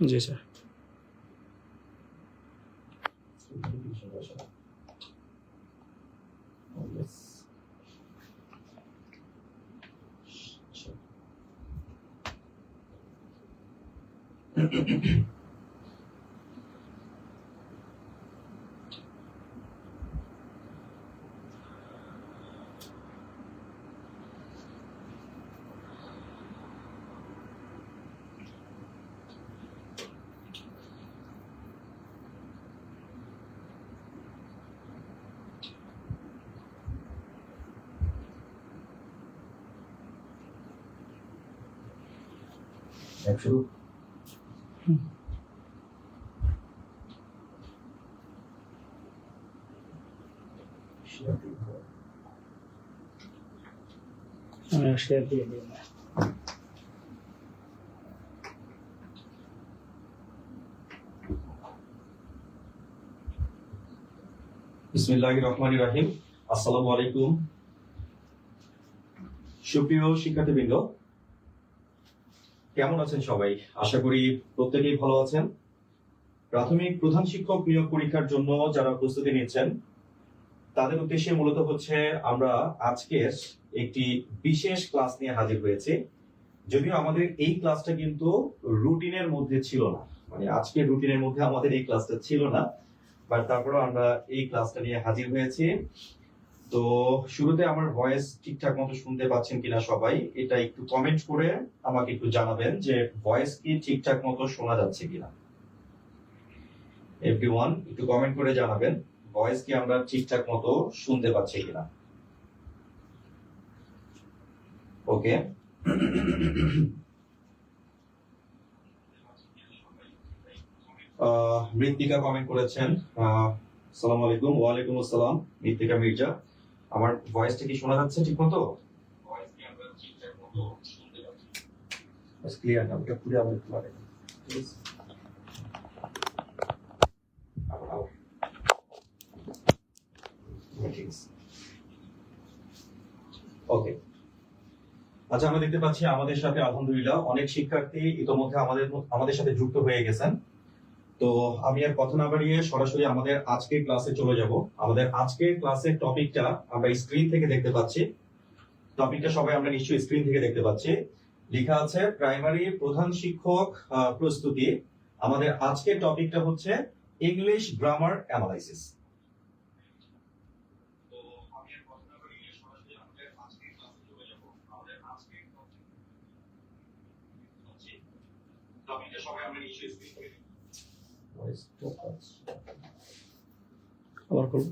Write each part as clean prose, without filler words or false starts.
জি sir. Share দিয়ে দিন। বিসমিল্লাহির রহমানির রহিম। আসসালামু আলাইকুম। সুপ্রিয় শিক্ষার্থীবৃন্দ, কেমন আছেন সবাই? আশা করি প্রত্যেকেই ভালো আছেন। প্রাথমিক প্রধান শিক্ষক নিয়োগ পরীক্ষার জন্য যারা প্রস্তুতি নিচ্ছেন তাদের উদ্দেশ্যে মূলত হচ্ছে আমরা আজকের একটি বিশেষ ক্লাস নিয়ে হাজির হয়েছি। যদিও আমাদের এই ক্লাসটা কিন্তু রুটিনের মধ্যে ছিল না, মানে আজকের রুটিনের মধ্যে আমাদের এই ক্লাসটা ছিল না, বাট তারপরে আমরা এই ক্লাসটা নিয়ে হাজির হয়েছি। তো শুরুতে আমার ভয়েস ঠিকঠাক মতো শুনতে পাচ্ছেন কিনা সবাই, এটা একটু কমেন্ট করে আমাকে একটু জানাবেন যে ভয়েস কি ঠিকঠাক মতো শোনা যাচ্ছে কিনা। এভরিওয়ান একটু কমেন্ট করে জানাবেন ভয়েস কি আমরা ঠিকঠাক মতো শুনতে পাচ্ছি কিনা। ওকে, মৃত্তিকা কমেন্ট করেছেন। আসসালামু আলাইকুম। ওয়ালাইকুম আসসালাম মৃত্তিকা মির্জা। আমার ভয়েসটা কি শোনা যাচ্ছে ঠিক মতো? ক্লিয়ার না? ওটা পুরো আবার একটু বাড়াই। ওকে, আচ্ছা, আমরা দেখতে পাচ্ছি আমাদের সাথে আলহামদুলিল্লাহ অনেক শিক্ষার্থী ইতোমধ্যে আমাদের সাথে যুক্ত হয়ে গেছেন। তো আমি আর কথা না বাড়িয়ে সরাসরি আমাদের আজকের ক্লাসে চলে যাব। আমাদের আজকের ক্লাসের টপিকটা আমরা স্ক্রিন থেকে দেখতে পাচ্ছি। টপিকটা সবাই আমরা নিশ্চয়ই স্ক্রিন থেকে দেখতে পাচ্ছি। লেখা আছে প্রাইমারি প্রধান শিক্ষক প্রস্তুতি। আমাদের আজকের টপিকটা হচ্ছে ইংলিশ গ্রামার অ্যানালাইসিস। আবার করব।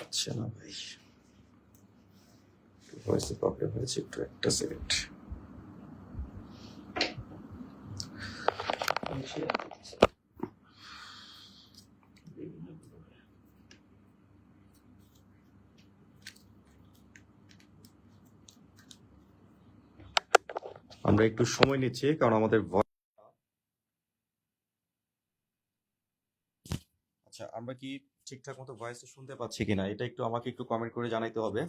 আচ্ছা না ভাই, ভয়েসে প্রবলেম হয়েছে, একটু একটা সেকেন্ড। আমরা একটু সময় নিচ্ছি কারণ আমাদের আচ্ছা, আমরা কি ঠিকঠাক মতো ভয়েসটা শুনতে পাচ্ছি কিনা এটা একটু আমাকে একটু কমেন্ট করে জানাইতে হবে।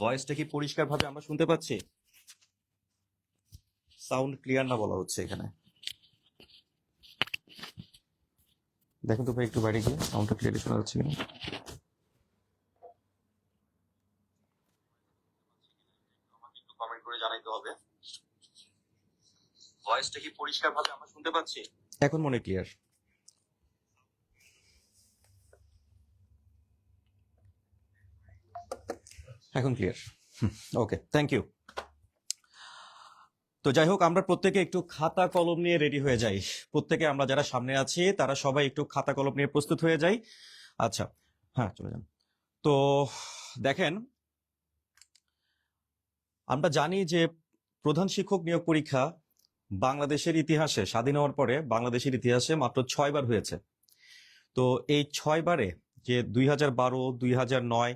ভয়েসটা কি পরিষ্কার ভাবে আমরা শুনতে পাচ্ছি? সাউন্ড ক্লিয়ার না বলা হচ্ছে এখানে। দেখুন তো ভাই একটু বাইরে গিয়ে সাউন্ডটা ক্লিয়ারলি শোনা যাচ্ছে কিনা। আমাকে একটু কমেন্ট করে জানাইতে হবে ভয়েসটা কি পরিষ্কার ভাবে আমরা শুনতে পাচ্ছি। এখন মনে ক্লিয়ার। এখন ক্লিয়ার। Okay, thank you. তো যাই হোক, আমরা প্রত্যেকে একটু খাতা কলম নিয়ে রেডি হয়ে যাই। প্রত্যেকে আমরা যারা সামনে আছি তারা সবাই একটু খাতা কলম নিয়ে প্রস্তুত হয়ে যাই। আচ্ছা, হ্যাঁ চলে যান। তো দেখেন, আমরা জানি যে প্রধান শিক্ষক নিয়োগ পরীক্ষা বাংলাদেশের ইতিহাসে, স্বাধীন হওয়ার পরে বাংলাদেশের ইতিহাসে মাত্র 6 বার হয়েছে। তো এই 6 বারে যে 2012, 2009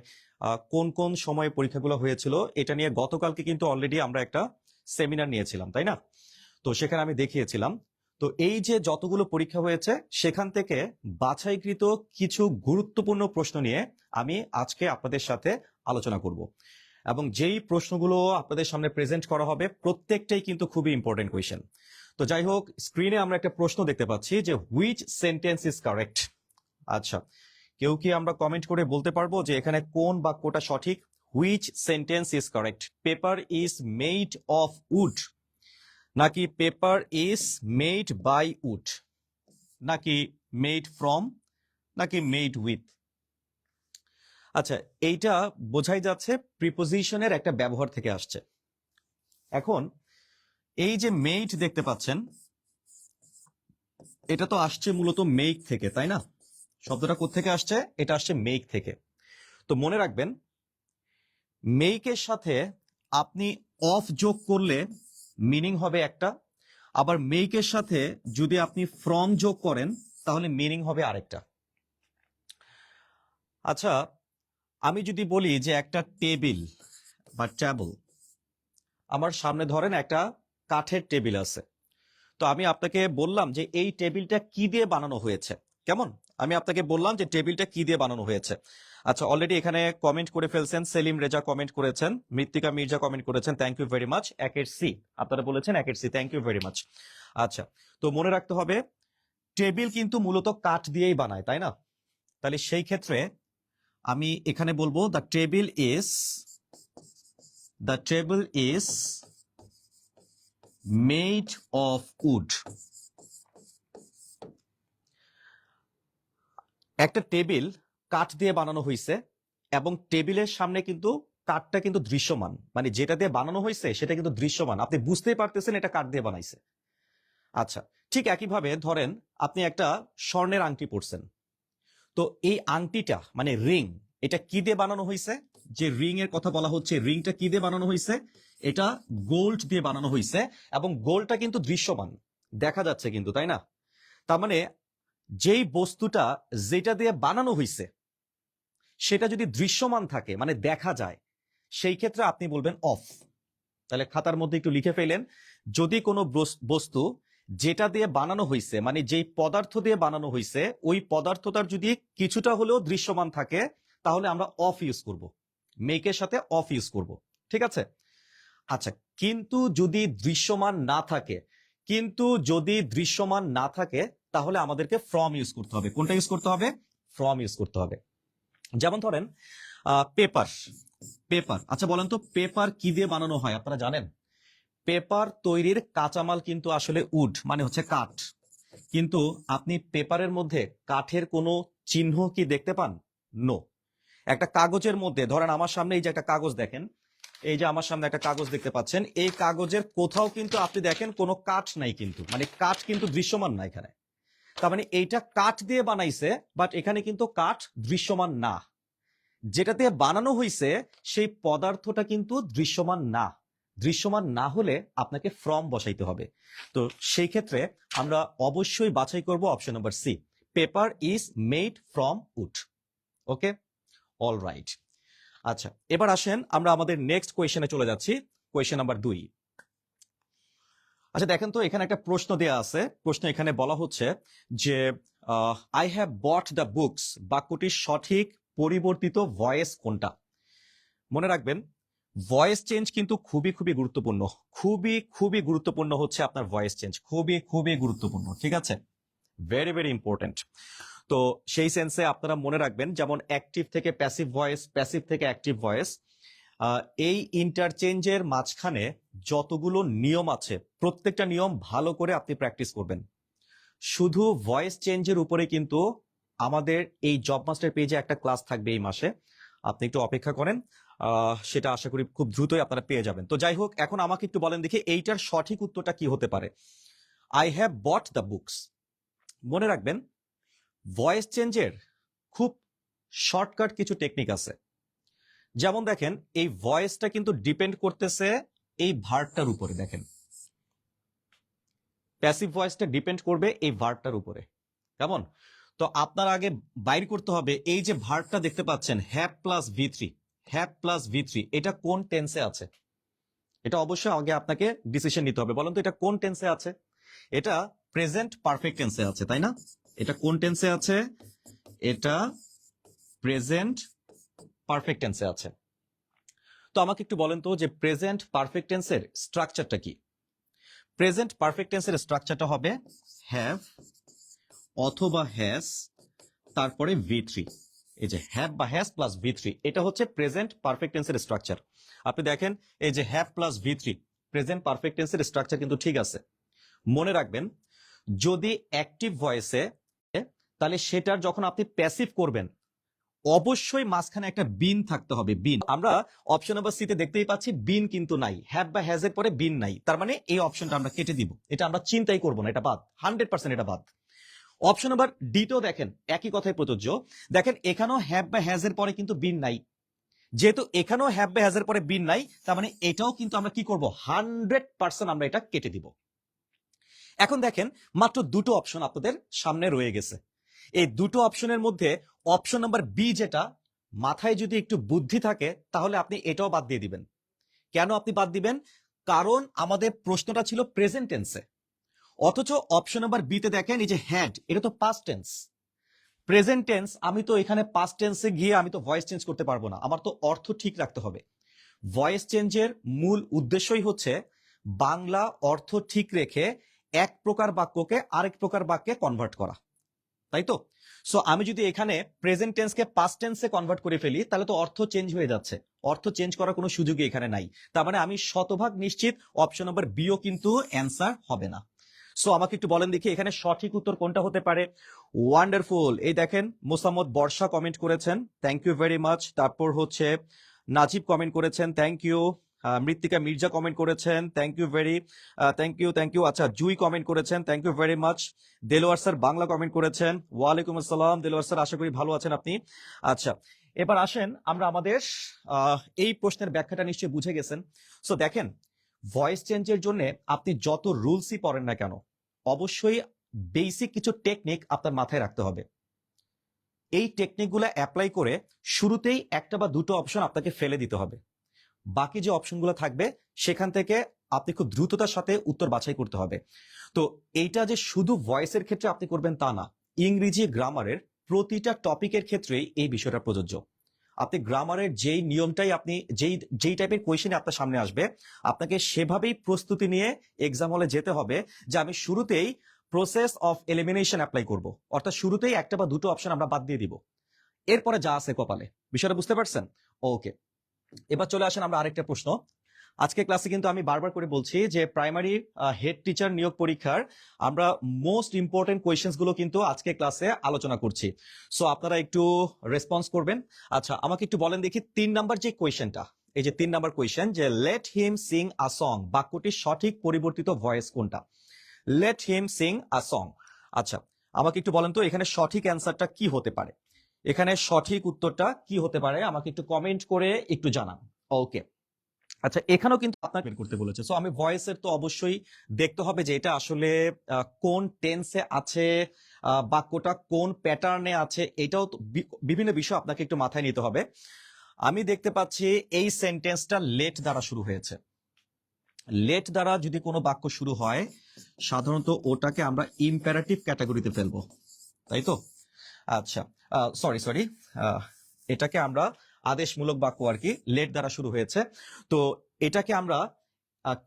কোন কোন সময়ে পরীক্ষাগুলো হয়েছিল এটা নিয়ে গতকালকে কিন্তু অলরেডি আমরা একটা সেমিনার নিয়েছিলাম, তাই না? তো সেখানে আমি দেখিয়েছিলাম। তো এই যে যতগুলো পরীক্ষা হয়েছে সেখান থেকে বাছাইকৃত কিছু গুরুত্বপূর্ণ প্রশ্ন নিয়ে আমি আজকে আপনাদের সাথে আলোচনা করব। এবং যেই প্রশ্নগুলো আপনাদের সামনে প্রেজেন্ট করা হবে প্রত্যেকটাই কিন্তু খুবই ইম্পর্টেন্ট কোয়েশ্চেন। তো যাই হোক, স্ক্রিনে আমরা একটা প্রশ্ন দেখতে পাচ্ছি যে হুইচ সেন্টেন্স ইজ কারেক্ট। আচ্ছা, কেউ কি আমরা কমেন্ট করে বলতে পারবো যে এখানে কোন বাক্যটা সঠিক? Which sentence is correct? Paper is made of wood, নাকি paper is made by wood, নাকি মেড ফ্রম, নাকি মেড উইথ? আচ্ছা, এইটা বোঝাই যাচ্ছে প্রিপোজিশনের একটা ব্যবহার থেকে আসছে। এখন এই যে মেড দেখতে পাচ্ছেন, এটা তো আসছে মূলত মেক থেকে, তাই না? শব্দটা কোত্থেকে আসছে? এটা আসছে মেক থেকে। তো মনে রাখবেন, মেকের সাথে আপনি অফ যোগ করলে মিনিং হবে একটা, আবার মেকের সাথে যদি আপনি ফ্রম যোগ করেন তাহলে মিনিং হবে আরেকটা। আচ্ছা, আমি যদি বলি যে একটা টেবিল বা টেবল, আমার সামনে ধরেন একটা কাঠের টেবিল আছে, তো আমি আপনাকে বললাম যে এই টেবিলটা কি দিয়ে বানানো হয়েছে। কেমন? আমি আপনাকে বললাম যে টেবিলটা কি দিয়ে বানানো হয়েছে। আচ্ছা, অলরেডি এখানে কমেন্ট করে ফেলছেন। সেলিম রেজা কমেন্ট করেছেন, মৃত্তিকা মির্জা কমেন্ট করেছেন, থ্যাংক ইউ ভেরি মাচ। একের সি আপনারা বলেছেন, একের C, thank you very much. আচ্ছা, তো মনে রাখতে হবে টেবিল কিন্তু মূলত কাঠ দিয়েই বানায়, তাই না? তাহলে সেই ক্ষেত্রে আমি এখানে বলবো the table is made of would. একটা টেবিল কাঠ দিয়ে বানানো হয়েছে এবং টেবিলের সামনে কিন্তু কাঠটা কিন্তু দৃশ্যমান, মানে যেটা দিয়ে বানানো হয়েছে সেটা কিন্তু দৃশ্যমান, আপনি বুঝতেই পারতেছেন এটা কাঠ দিয়ে বানাইছে। আচ্ছা, ঠিক একইভাবে ধরেন আপনি একটা স্বর্ণের আংটি পরছেন, তো এই আংটিটা মানে রিং, এটা কি দিয়ে বানানো হয়েছে? যে রিং এর কথা বলা হচ্ছে, রিংটা কি দিয়ে বানানো হয়েছে? এটা গোল্ড দিয়ে বানানো হয়েছে এবং গোল্ডটা কিন্তু দৃশ্যমান, দেখা যাচ্ছে কিন্তু, তাই না? তার মানে যেই বস্তুটা যেটা দিয়ে বানানো হয়েছে সেটা যদি দৃশ্যমান থাকে, মানে দেখা যায়, সেই ক্ষেত্রে আপনি বলবেন অফ। তাহলে খাতার মধ্যে একটু লিখে ফেলেন, যদি কোনো বস্তু যেটা দিয়ে বানানো হয়েছে, মানে যেই পদার্থ দিয়ে বানানো হয়েছে, ওই পদার্থটার যদি কিছুটা হলেও দৃশ্যমান থাকে তাহলে আমরা অফ ইউজ করব, মেকের সাথে অফ ইউজ করব। ঠিক আছে? আচ্ছা, কিন্তু যদি দৃশ্যমান না থাকে তাহলে আমাদেরকে ফ্রম ইউজ করতে হবে। কোনটা ইউজ করতে হবে? ফ্রম ইউজ করতে হবে। যেমন ধরেন পেপার। আচ্ছা বলেন তো, পেপার কি দিয়ে বানানো হয় আপনারা জানেন? পেপার তৈরির কাঁচামাল কিন্তু আসলে উড, মানে হচ্ছে কাঠ। কিন্তু আপনি পেপারের মধ্যে কাঠের কোনো চিহ্ন কি দেখতে পান? নো। একটা কাগজের মধ্যে ধরেন আমার সামনে এই যে একটা কাগজ দেখেন, এই যে আমার সামনে একটা কাগজ দেখতে পাচ্ছেন, এই কাগজের কোথাও কিন্তু আপনি দেখেন কোনো কাঠ নাই, কিন্তু মানে কাঠ কিন্তু দৃশ্যমান না এখানে। তার মানে এইটা কাঠ দিয়ে বানাইছে, বাট এখানে কিন্তু কাঠ দৃশ্যমান না। যেটা দিয়ে বানানো হয়েছে সেই পদার্থটা কিন্তু দৃশ্যমান না। দৃশ্যমান না হলে আপনাকে ফ্রম বসাইতে হবে। তো সেই ক্ষেত্রে আমরা অবশ্যই বাছাই করব option number C, paper is made from wood. Okay, all right. আচ্ছা, এবার আসেন আমরা আমাদের নেক্সট কোয়েশ্চেনে চলে যাচ্ছি, কোয়েশ্চেন নাম্বার 2। আচ্ছা দেখেন তো, এখানে একটা প্রশ্ন দেয়া আছে। প্রশ্ন এখানে বলা হচ্ছে যে I have bought the books, বাক্যটির সঠিক পরিবর্তিত ভয়েস কোনটা? মনে রাখবেন, ভয়েস চেঞ্জ কিন্তু খুবই খুবই গুরুত্বপূর্ণ, খুবই গুরুত্বপূর্ণ হচ্ছে আপনার ভয়েস চেঞ্জ, খুবই গুরুত্বপূর্ণ। ঠিক আছে, ভেরি ভেরি ইম্পর্টেন্ট। তো সেই সেন্সে আপনারা মনে রাখবেন, যেমন অ্যাক্টিভ থেকে প্যাসিভ ভয়েস, প্যাসিভ থেকে অ্যাক্টিভ ভয়েস, এই ইন্টারচেঞ্জের মাঝখানে যতগুলো নিয়ম আছে প্রত্যেকটা নিয়ম ভালো করে আপনি প্র্যাকটিস করবেন। শুধু ভয়েস চেঞ্জের উপরে কিন্তু আমাদের এই জব মাস্টার পেজে একটা ক্লাস থাকবে এই মাসে, আপনি একটু অপেক্ষা করেন, সেটা আশা করি খুব দ্রুতই আপনারা পেয়ে যাবেন। তো যাই হোক, এখন আমাকে একটু বলেন দেখি এইটার সঠিক উত্তরটা কি হতে পারে। I have bought the books. মনে রাখবেন, ভয়েস চেঞ্জের খুব শর্টকাট কিছু টেকনিক আছে। যেমন দেখেন, এই ভয়েসটা কিন্তু ডিপেন্ড করতেছে এই ভার্বটার উপরে। দেখেন, প্যাসিভ ভয়েসটা ডিপেন্ড করবে এই ভার্বটার উপরে। কেমন? তো আপনার আগে বাইর করতে হবে, এই যে ভার্বটা দেখতে পাচ্ছেন হ্যাভ প্লাস ভি3, এটা কোন টেন্সে আছে? এটা অবশ্যই আগে আপনাকে ডিসিশন নিতে হবে। বলেন তো এটা কোন টেন্সে আছে? এটা প্রেজেন্ট পারফেক্ট টেন্সে আছে, তাই না? এটা কোন টেন্সে আছে? এটা প্রেজেন্ট পারফেক্ট টেন্সে আছে। তো আমাকে একটু বলেন তো যে প্রেজেন্ট পারফেক্ট টেন্সের স্ট্রাকচারটা কি? প্রেজেন্ট পারফেক্ট টেন্সের স্ট্রাকচারটা হবে হ্যাভ অথবা হ্যাজ তারপরে V3। এই যে হ্যাভ বা হ্যাজ প্লাস V3, এটা হচ্ছে প্রেজেন্ট পারফেক্ট টেন্সের স্ট্রাকচার। আপনি দেখেন এই যে have plus V3 present perfect টেন্সের স্ট্রাকচার কিন্তু ঠিক আছে। মনে রাখবেন যদি অ্যাক্টিভ ভয়েসে, তাহলে সেটার যখন আপনি প্যাসিভ করবেন অবশ্যই মাঝখানে একটা বিন থাকতে হবে। বিন আমরা অপশন নাম্বার সি তে দেখতেই পাচ্ছি বিন কিন্তু নাই, হ্যাভ বা হ্যাজ এর পরে বিন নাই, তার মানে এই অপশনটা আমরা কেটে দিব, এটা আমরা চিন্তাই করব না, এটা বাদ, 100% এটা বাদ। অপশন নাম্বার ডি তেও দেখেন একই কথাই প্রযোজ্য। দেখেন এখানেও হ্যাভ বা হ্যাজ এর পরে কিন্তু বিন নাই, যেহেতু এখানেও হ্যাভ বা হ্যাজ এর পরে বিন নাই, তার মানে এটাও কিন্তু আমরা কি করব, 100% আমরা এটা কেটে দিব। এখন দেখেন মাত্র দুটো অপশন আপনাদের সামনে রয়ে গেছে। এই দুটো অপশনের মধ্যে অপশন নাম্বার বি, যেটা মাথায় যদি একটু বুদ্ধি থাকে তাহলে আপনি এটাও বাদ দিয়ে দিবেন। কেন আপনি বাদ দিবেন? কারণ আমাদের প্রশ্নটা ছিল প্রেজেন্ট টেন্সে, অথচ অপশন নাম্বার বি তে দেখেন এই যে হ্যাড, এটা তো পাস্ট টেন্স। প্রেজেন্ট টেন্স আমি তো এখানে পাস্ট টেন্সে গিয়ে আমি তো ভয়েস চেঞ্জ করতে পারবো না, আমার তো অর্থ ঠিক রাখতে হবে। ভয়েস চেঞ্জের মূল উদ্দেশ্যই হচ্ছে বাংলা অর্থ ঠিক রেখে এক প্রকার বাক্যকে আরেক প্রকার বাক্যে কনভার্ট করা, তাই তো? সো আমি যদি এখানে প্রেজেন্ট টেন্সকে পাস্ট টেন্সে কনভার্ট করে ফেলি তাহলে তো অর্থ চেঞ্জ হয়ে যাচ্ছে, অর্থ চেঞ্জ করার কোনো সুযোগই এখানে নাই। তার মানে আমি শতভাগ নিশ্চিত অপশন নাম্বার বিও কিন্তু অ্যান্সার হবে না। সো আমাকে একটু বলেন দেখি এখানে সঠিক উত্তর কোনটা হতে পারে। ওয়ান্ডারফুল, এই দেখেন মোসাম্মদ বর্ষা কমেন্ট করেছেন, থ্যাংক ইউ ভেরি মাচ। তারপর হচ্ছে নাজিব কমেন্ট করেছেন, thank you. Mrittika Mirza comment করেছেন, thank you very, thank you. আচ্ছা জুই কমেন্ট করেছেন, thank you very much. Delwar sir Bangla comment করেছেন, ওয়ালাইকুম আসসালাম দেলোয়ার স্যার, আশা করি ভালো আছেন আপনি। আচ্ছা এবার আসেন আমরা আমাদের এই প্রশ্নের ব্যাখ্যাটা নিশ্চয়ই বুঝে গেছেন। সো দেখেন ভয়েস চেঞ্জের জন্য আপনি যত রুলসই পড়েন না কেন, অবশ্যই বেসিক কিছু টেকনিক আপনার মাথায় রাখতে হবে। এই টেকনিকগুলো অ্যাপ্লাই করে শুরুতেই একটা বা দুটো অপশন আপনাকে ফেলে দিতে হবে, বাকি যে অপশনগুলো থাকবে সেখান থেকে আপনি খুব দ্রুততার সাথে উত্তর বাছাই করতে হবে। তো এইটা যে শুধু ভয়েসের ক্ষেত্রে আপনি করবেন তা না, ইংরেজি গ্রামারের প্রতিটা টপিকের ক্ষেত্রেই এই বিষয়টা প্রযোজ্য। আপনি গ্রামারের যেই নিয়মটাই আপনি যেই টাইপের কোয়েশ্চেন আপনার সামনে আসবে, আপনাকে সেভাবেই প্রস্তুতি নিয়ে এক্সাম হলে যেতে হবে যে আমি শুরুতেই প্রসেস অফ এলিমিনেশন অ্যাপ্লাই করব, অর্থাৎ শুরুতেই একটা বা দুটো অপশন আমরা বাদ দিয়ে দিব, এরপরে যা আছে কপালে। বিষয়টা বুঝতে পারছেন? ওকে, এবার চলে আসেন আমরা আরেকটা প্রশ্ন। আজকে ক্লাসে কিন্তু আমি বারবার করে বলছি যে প্রাইমারি হেড টিচার নিয়োগ পরীক্ষার আমরা মোস্ট ইম্পর্টেন্ট কোয়েশ্চেন্স গুলো কিন্তু আজকে ক্লাসে আলোচনা করছি। সো আপনারা একটু রেসপন্স করবেন। আচ্ছা আমাকে একটু বলেন দেখি 3 নাম্বার যে কোয়েশ্চেনটা, এই যে 3 নাম্বার কোয়েশ্চেন যে let him Singh a song, বাক্যটির সঠিক পরিবর্তিত ভয়েস কোনটা? Let him Singh a song. আচ্ছা আমাকে একটু বলেন তো এখানে সঠিক অ্যান্সারটা কি হতে পারে, এখানে সঠিক উত্তরটা কি হতে পারে আমাকে একটু কমেন্ট করে একটু জানান। ওকে আচ্ছা এখানেও কিন্তু আপনাকে বের করতে বলেছে, সো আমি ভয়েসের তো অবশ্যই দেখতে হবে যে এটা আসলে কোন টেন্সে আছে, বাক্যটা কোন প্যাটার্নে আছে, এটাও তো বিভিন্ন বিষয় আপনাকে একটু মাথায় নিতে হবে। আমি দেখতে পাচ্ছি এই সেন্টেন্সটা লেট দ্বারা শুরু হয়েছে। লেট দ্বারা যদি কোনো বাক্য শুরু হয় সাধারণত ওটাকে আমরা ইম্পারেটিভ ক্যাটাগরিতে ফেলবো, তাই তো? আচ্ছা সরি এটাকে আমরা আদেশমূলক বাক্য আর কি, লেট দ্বারা শুরু হয়েছে। তো এটাকে আমরা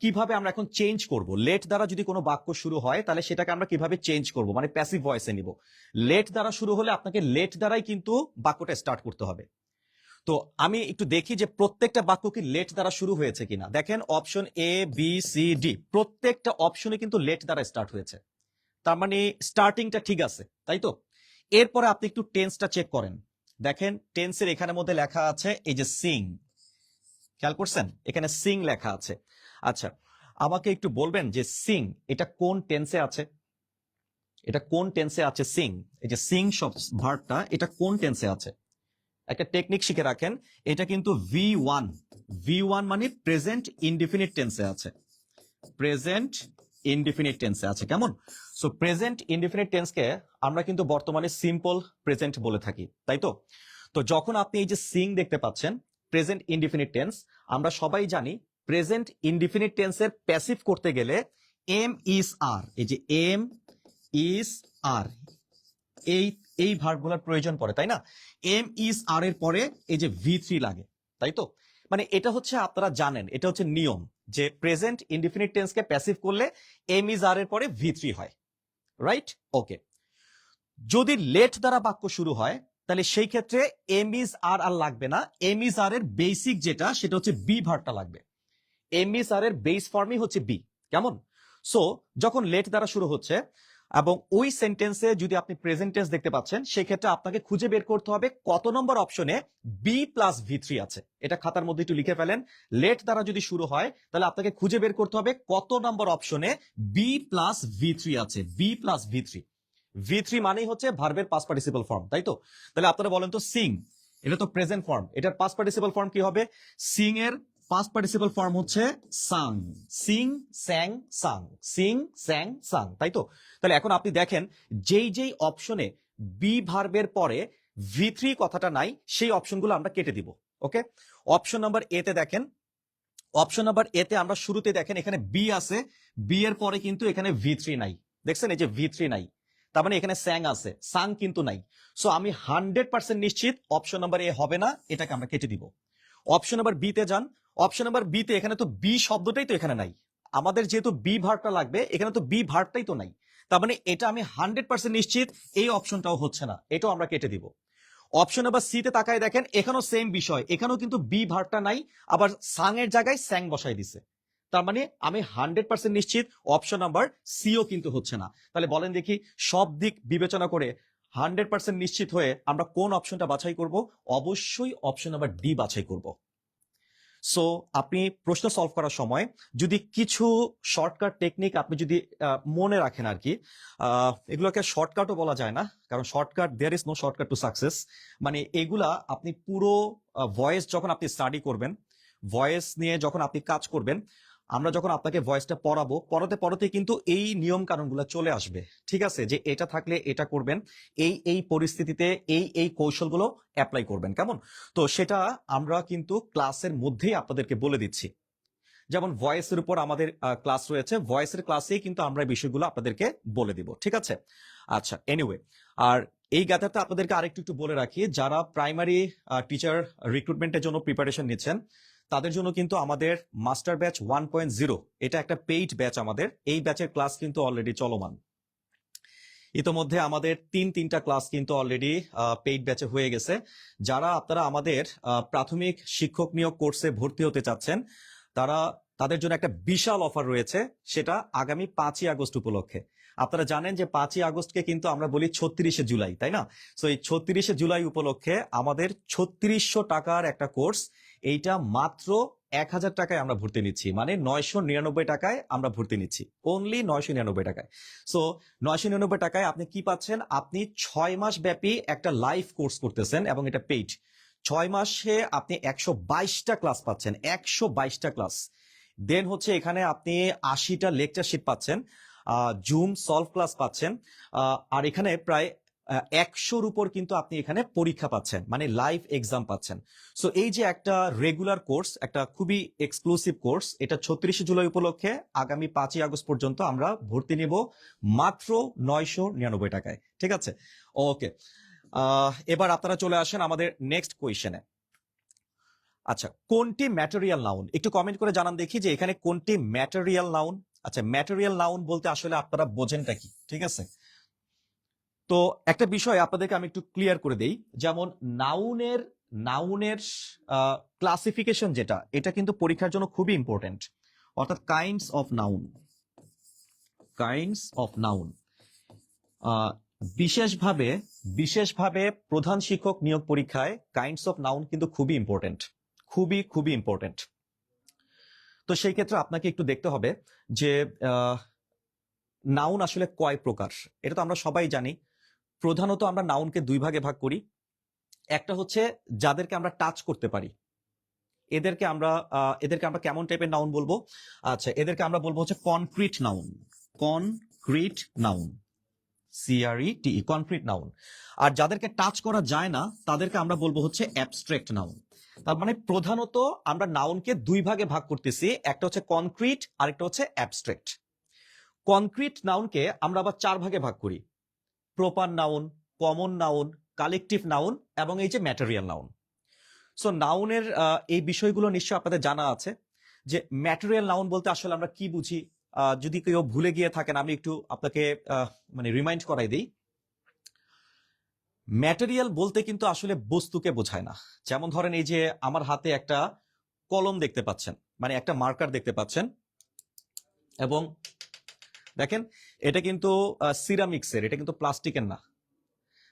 কিভাবে আমরা এখন চেঞ্জ করব? লেট দ্বারা যদি কোনো বাক্য শুরু হয় তাহলে সেটাকে আমরা কিভাবে চেঞ্জ করব, মানে প্যাসিভ ভয়েসে নিব। লেট দ্বারা শুরু হলে আপনাকে লেট দ্বারাই কিন্তু বাক্যটা স্টার্ট করতে হবে। তো আমি একটু দেখি যে প্রত্যেকটা বাক্য কি লেট দ্বারা শুরু হয়েছে কিনা। দেখেন option A B C D প্রত্যেকটা অপশনে কিন্তু লেট দ্বারা স্টার্ট হয়েছে, তার মানে স্টার্টিংটা ঠিক আছে, তাই তো? এরপরে আপনি একটু টেন্সটা চেক করেন, দেখেন টেন্সের এখানে মধ্যে লেখা আছে এই যে সিং, খেয়াল করছেন এখানে সিং লেখা আছে। আচ্ছা আমাকে একটু বলবেন যে সিং এটা কোন টেন্সে আছে, এটা কোন টেন্সে আছে সিং, এই যে সিং ভার্বটা এটা কোন টেন্সে আছে? একটা টেকনিক শিখে রাখেন, এটা কিন্তু V1 মানে প্রেজেন্ট ইনডিফিনিট টেন্সে আছে, প্রেজেন্ট ইনডিফিনিট টেন্সে আছে, কেমন? সো প্রেজেন্ট ইনডিফিনিট টেন্সকে আমরা কিন্তু বর্তমানে সিম্পল প্রেজেন্ট বলে থাকি, তাই তো? তো যখন আপনি এই যে সিং দেখতে পাচ্ছেন প্রেজেন্ট ইনডিফিনিট টেন্স, আমরা সবাই জানি প্রেজেন্ট ইনডিফিনিট টেন্সের প্যাসিভ করতে গেলে এম ইজ আর, এই যে এম ইজ আর এই ভার্বগুলোর প্রয়োজন পড়ে, তাই না? এম ইজ আর এর পরে এই যে V3 লাগে, তাই তো? মানে এটা হচ্ছে আপনারা জানেন, এটা হচ্ছে নিয়ম যে প্রেজেন্ট ইনডিফিনিট টেন্সকে প্যাসিভ করলে এম ইজ আর এর পরে V3 হয়, রাইট? ওকে, যদি লেট দ্বারা বাক্য শুরু হয় তাহলে সেই ক্ষেত্রে এম ইজ আর আর লাগবে না, এম ইজ আর এর বেসিক যেটা সেটা হচ্ছে বি ভার্বটা লাগবে। এম ইজ আর এর বেস ফর্মই হচ্ছে বি, কেমন? সো যখন লেট দ্বারা শুরু হচ্ছে এবং ওই সেন্টেন্সে যদি আপনি প্রেজেন্ট টেন্স দেখতে পাচ্ছেন, সেই ক্ষেত্রে আপনাকে খুঁজে বের করতে হবে কত নম্বর অপশনে বি প্লাস V3 আছে। এটা খাতার মধ্যে একটু লিখে ফেলেন। লেট দ্বারা যদি শুরু হয় তাহলে আপনাকে খুঁজে বের করতে হবে কত নম্বর অপশনে বি প্লাস V3 আছে, বি প্লাস V3। V3 মানেই হচ্ছে ভার্বের পাস্ট পার্টিসিপল ফর্ম, তাই তো? তাহলে আপনারা বলেন তো, সিং, এটা তো প্রেজেন্ট ফর্ম, এটার পাস্ট পার্টিসিপল ফর্ম কি হবে? সিং এর পাস্ট পার্টিসিপল ফর্ম হচ্ছে সাং, সিং স্যাং সাং, সিং স্যাং সাং, তাই তো? তাহলে এখন আপনি দেখেন যেই যেই অপশনে বি ভার্বের পরে V3 কথাটা নাই, সেই অপশনগুলো আমরা কেটে দিব। ওকে, অপশন নাম্বার এ তে দেখেন, অপশন নাম্বার এ তে আমরা শুরুতে দেখেন এখানে বি আছে, বি এর পরে কিন্তু এখানে V3 নাই, দেখছেন এই যে V3 নাই, তার মানে এখানে স্যাং আছে, সাং কিন্তু নাই। সো আমি 100% নিশ্চিত অপশন নাম্বার এ হবে না, এটাকে আমরা কেটে দিব। অপশন নাম্বার বি তে যান, অপশন নাম্বার বি তে এখানে তো বি শব্দটাই তো এখানে নাই, আমাদের যেহেতু বি ভার্বটা লাগবে, এখানে তো বি ভার্বটাই তো নাই, তার মানে এটা আমি 100% নিশ্চিত এই অপশনটাও হচ্ছে না, এটাও আমরা কেটে দিব। অপশন নাম্বার সি তে তাকায় দেখেন, এখানেও সেম বিষয়, এখানেও কিন্তু বি ভার্বটা নাই, আবার সাং এর জায়গায় স্যাং বসাই দিছে, তার মানে আমি 100% নিশ্চিত অপশন নাম্বার সিও কিন্তু হচ্ছে না। তাহলে বলেন দেখি, সব দিক বিবেচনা করে 100% নিশ্চিত হয়ে আমরা কোন অপশনটা বাছাই করব? অবশ্যই অপশন নাম্বার ডি বাছাই করব। সো আপনি প্রশ্ন সলভ করার সময় যদি কিছু শর্টকাট টেকনিক আপনি যদি মনে রাখেন আর কি, এগুলোকে শর্টকাটও বলা যায় না, কারণ shortcut, there is no shortcut to success. মানে এগুলা আপনি পুরো ভয়েস যখন আপনি স্টাডি করবেন, ভয়েস নিয়ে যখন আপনি কাজ করবেন, আমরা যখন আপনাকে ভয়েসটা পড়াবো, পড়াতে পড়াতে কিন্তু এই নিয়ম কানুনগুলো চলে আসবে, ঠিক আছে? যে এটা থাকলে এটা করবেন, এই এই পরিস্থিতিতে এই এই কৌশলগুলো অ্যাপ্লাই করবেন, কেমন? তো সেটা আমরা কিন্তু ক্লাসের মধ্যেই আপনাদেরকে বলে দিচ্ছি। যেমন ভয়েসের উপর আমাদের ক্লাস রয়েছে, ভয়েসের ক্লাসেই কিন্তু আমরা এই বিষয়গুলো আপনাদেরকে বলে দিব, ঠিক আছে? আচ্ছা, এনিওয়ে, আর এই গাথাটা আপনাদেরকে আরেকটু একটু বলে রাখি, যারা প্রাইমারি টিচার রিক্রুটমেন্টের জন্য প্রিপারেশন নিচ্ছেন, তাদের জন্য কিন্তু আমাদের মাস্টার ব্যাচ 1.0 এটা একটা পেইড ব্যাচ, আমাদের এই ব্যাচের ক্লাস কিন্তু অলরেডি চলমান। ইতোমধ্যে আমাদের তিনটা ক্লাস কিন্তু অলরেডি পেইড ব্যাচে হয়ে গেছে। যারা আপনারা আমাদের প্রাথমিক শিক্ষক নিয়োগ কোর্সে ভর্তি হতে চাচ্ছেন, তাদের জন্য একটা বিশাল অফার রয়েছে, সেটা আগামী 5ই আগস্ট উপলক্ষে। আপনারা জানেন যে 5ই আগস্টকে কিন্তু আমরা বলি 36শে জুলাই, তাই না? সো এই 36শে জুলাই উপলক্ষে আমাদের 3600 টাকার একটা কোর্স, এইটা মাত্র 1000 টাকায় আমরা ভর্তি নিচ্ছি, মানে 999 টাকায় আমরা ভর্তি নিচ্ছি, অনলি 999 টাকায়। সো 999 টাকায় আপনি কি পাচ্ছেন? আপনি 6 মাস ব্যাপী একটা লাইভ কোর্স করতেছেন এবং এটা পেইড। 6 মাসে আপনি 122টা ক্লাস পাচ্ছেন, 122টা ক্লাস। দেন হচ্ছে এখানে আপনি 80টা লেকচার শিট পাচ্ছেন, জুম সলভ ক্লাস পাচ্ছেন, আর এখানে প্রায় 100-র উপর কিন্তু আপনি এখানে পরীক্ষা পাচ্ছেন, মানে লাইভ এক্সাম পাচ্ছেন। সো এই যে একটা রেগুলার কোর্স, একটা খুবই এক্সক্লুসিভ কোর্স, এটা 36শে জুলাই উপলক্ষে আগামী 5ই আগস্ট পর্যন্ত আমরা ভর্তি নিব মাত্র 999 টাকায়, ঠিক আছে? ওকে, এবার আপনারা চলে আসেন আমাদের নেক্সট কোয়েশ্চেনে। আচ্ছা, কোনটি ম্যাটেরিয়াল নাউন? একটু কমেন্ট করে জানান দেখি যে এখানে কোনটি ম্যাটেরিয়াল নাউন। আচ্ছা, ম্যাটেরিয়াল নাউন বলতে আসলে আপনারা বোঝেনটা কি, ঠিক আছে? তো একটা বিষয় আপনাদেরকে আমি একটু ক্লিয়ার করে দেই, যেমন নাউনের ক্লাসিফিকেশন যেটা, এটা কিন্তু পরীক্ষার জন্য খুবই ইম্পর্টেন্ট, অর্থাৎ কাইন্ডস অফ নাউন। বিশেষভাবে প্রধান শিক্ষক নিয়োগ পরীক্ষায় কাইন্ডস অফ নাউন কিন্তু খুবই ইম্পর্টেন্ট, খুবই ইম্পর্টেন্ট। তো সেই ক্ষেত্রে আপনাকে একটু দেখতে হবে যে নাউন আসলে কয় প্রকার। এটা তো আমরা সবাই জানি। প্রধানত আমরা নাউনকে দুই ভাগে ভাগ করি। একটা হচ্ছে যাদেরকে আমরা টাচ করতে পারি, এদেরকে আমরা কেমন টাইপের নাউন বলবো? আচ্ছা, এদেরকে আমরা বলবো হচ্ছে concrete noun, CRETE, concrete noun. আর যাদেরকে টাচ করা যায় না তাদেরকে আমরা বলবো হচ্ছে অ্যাবস্ট্রাক্ট নাউন। তার মানে প্রধানত আমরা নাউনকে দুই ভাগে ভাগ করতেছি, একটা হচ্ছে কনক্রিট আর একটা হচ্ছে অ্যাবস্ট্রাক্ট। কনক্রিট নাউনকে আমরা আবার 4 ভাগে ভাগ করি, proper noun, common noun, collective noun এবং এই যে ম্যাটেরিয়াল নাউন। সো নাউনের এই বিষয়গুলো নিশ্চয়ই আপনাদের জানা আছে যে ম্যাটেরিয়াল নাউন বলতে আসলে আমরা কি বুঝি। যদি কেউ ভুলে গিয়ে থাকেন আমি একটু আপনাকে মানে রিমাইন্ড করাই দিই। ম্যাটেরিয়াল বলতে কিন্তু আসলে বস্তুকে বোঝায় না। যেমন ধরেন এই যে আমার হাতে একটা কলম দেখতে পাচ্ছেন, মানে একটা মার্কার দেখতে পাচ্ছেন, এবং দেখেন এটা কিন্তু সিরামিক্সের, এটা কিন্তু প্লাস্টিকের না।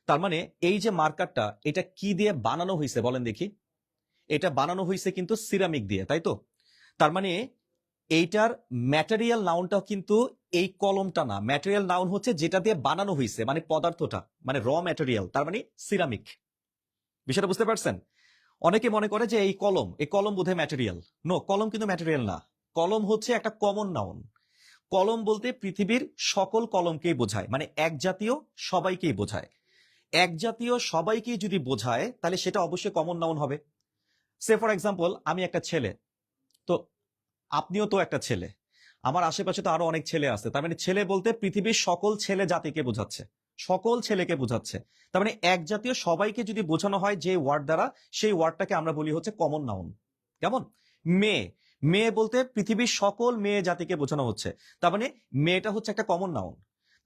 তার মানে এই যে মার্কারটা এটা কি দিয়ে বানানো হয়েছে বলেন দেখি? এটা বানানো হয়েছে কিন্তু সিরামিক দিয়ে, তাই তো? তার মানে এইটার ম্যাটেরিয়াল নাউনটাও কিন্তু এই কলমটা না, ম্যাটেরিয়াল নাউন হচ্ছে যেটা দিয়ে বানানো হয়েছে, মানে পদার্থটা, মানে র ম্যাটেরিয়াল, তার মানে সিরামিক। বিষয়টা বুঝতে পারছেন? অনেকে মনে করে যে এই কলম বোধহয় ম্যাটেরিয়াল। নো, কলম কিন্তু ম্যাটেরিয়াল না। কলম হচ্ছে একটা কমন নাউন। কলম বলতে পৃথিবীর সকল কলমকেই বোঝায়, মানে এক জাতীয় সবাইকেই বোঝায়। এক জাতীয় সবাইকেই যদি বোঝায় তাহলে সেটা অবশ্যই কমন নাউন হবে। সে ফর এক্সাম্পল আমি একটা ছেলে, তো আপনিও তো একটা ছেলে, আমার আশেপাশে তো আরো অনেক ছেলে আছে, তার মানে ছেলে বলতে পৃথিবীর সকল ছেলে জাতিকে বোঝাচ্ছে, সকল ছেলেকে বোঝাচ্ছে। তার মানে এক জাতীয় সবাইকে যদি বোঝানো হয় যে ওয়ার্ড দ্বারা, সেই ওয়ার্ডটাকে আমরা বলি হচ্ছে কমন নাউন। কেমন? মেয়ে, মেয়ে বলতে পৃথিবীর সকল মেয়ে জাতিকে বোঝানো হচ্ছে, তার মানে মেয়েটা হচ্ছে একটা কমন নাউন।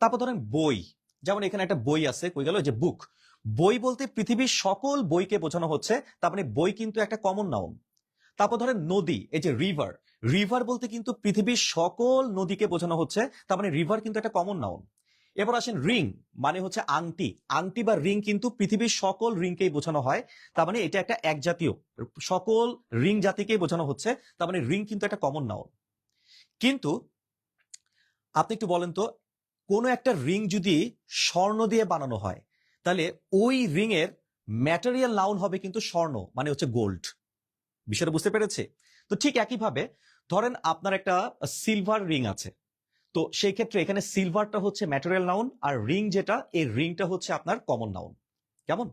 তারপর ধরেন বই, যেমন এখানে একটা বই আছে, কই গেল, যে বুক। বই বলতে পৃথিবীর সকল বইকে বোঝানো হচ্ছে, তার মানে বই কিন্তু একটা কমন নাউন। তারপর ধরেন নদী, এই যে রিভার, রিভার বলতে কিন্তু পৃথিবীর সকল নদীকে বোঝানো হচ্ছে, তার মানে রিভার কিন্তু একটা কমন নাউন। এবার আসেন রিং, মানে হচ্ছে আংটি, আংটি বা রিং কিন্তু পৃথিবীর সকল রিংকেই বোঝানো হয়, তার মানে এটা একটা এক জাতীয়, সকল রিং জাতিকেই বোঝানো হচ্ছে, তার মানে রিং কিন্তু একটা কমন নাউন। কিন্তু আপনি একটু বলেন তো, কোন একটা রিং যদি স্বর্ণ দিয়ে বানানো হয় তাহলে ওই রিং এর ম্যাটেরিয়াল নাউন হবে কিন্তু স্বর্ণ, মানে হচ্ছে গোল্ড। বিষয়টা বুঝতে পেরেছে? তো ঠিক একইভাবে ধরেন আপনার একটা সিলভার রিং আছে, তো সেই ক্ষেত্রে এখানে সিলভারটা হচ্ছে ম্যাটেরিয়াল নাউন, আর রিং যেটা, এই রিংটা হচ্ছে আপনার কমন নাউন। কেমন?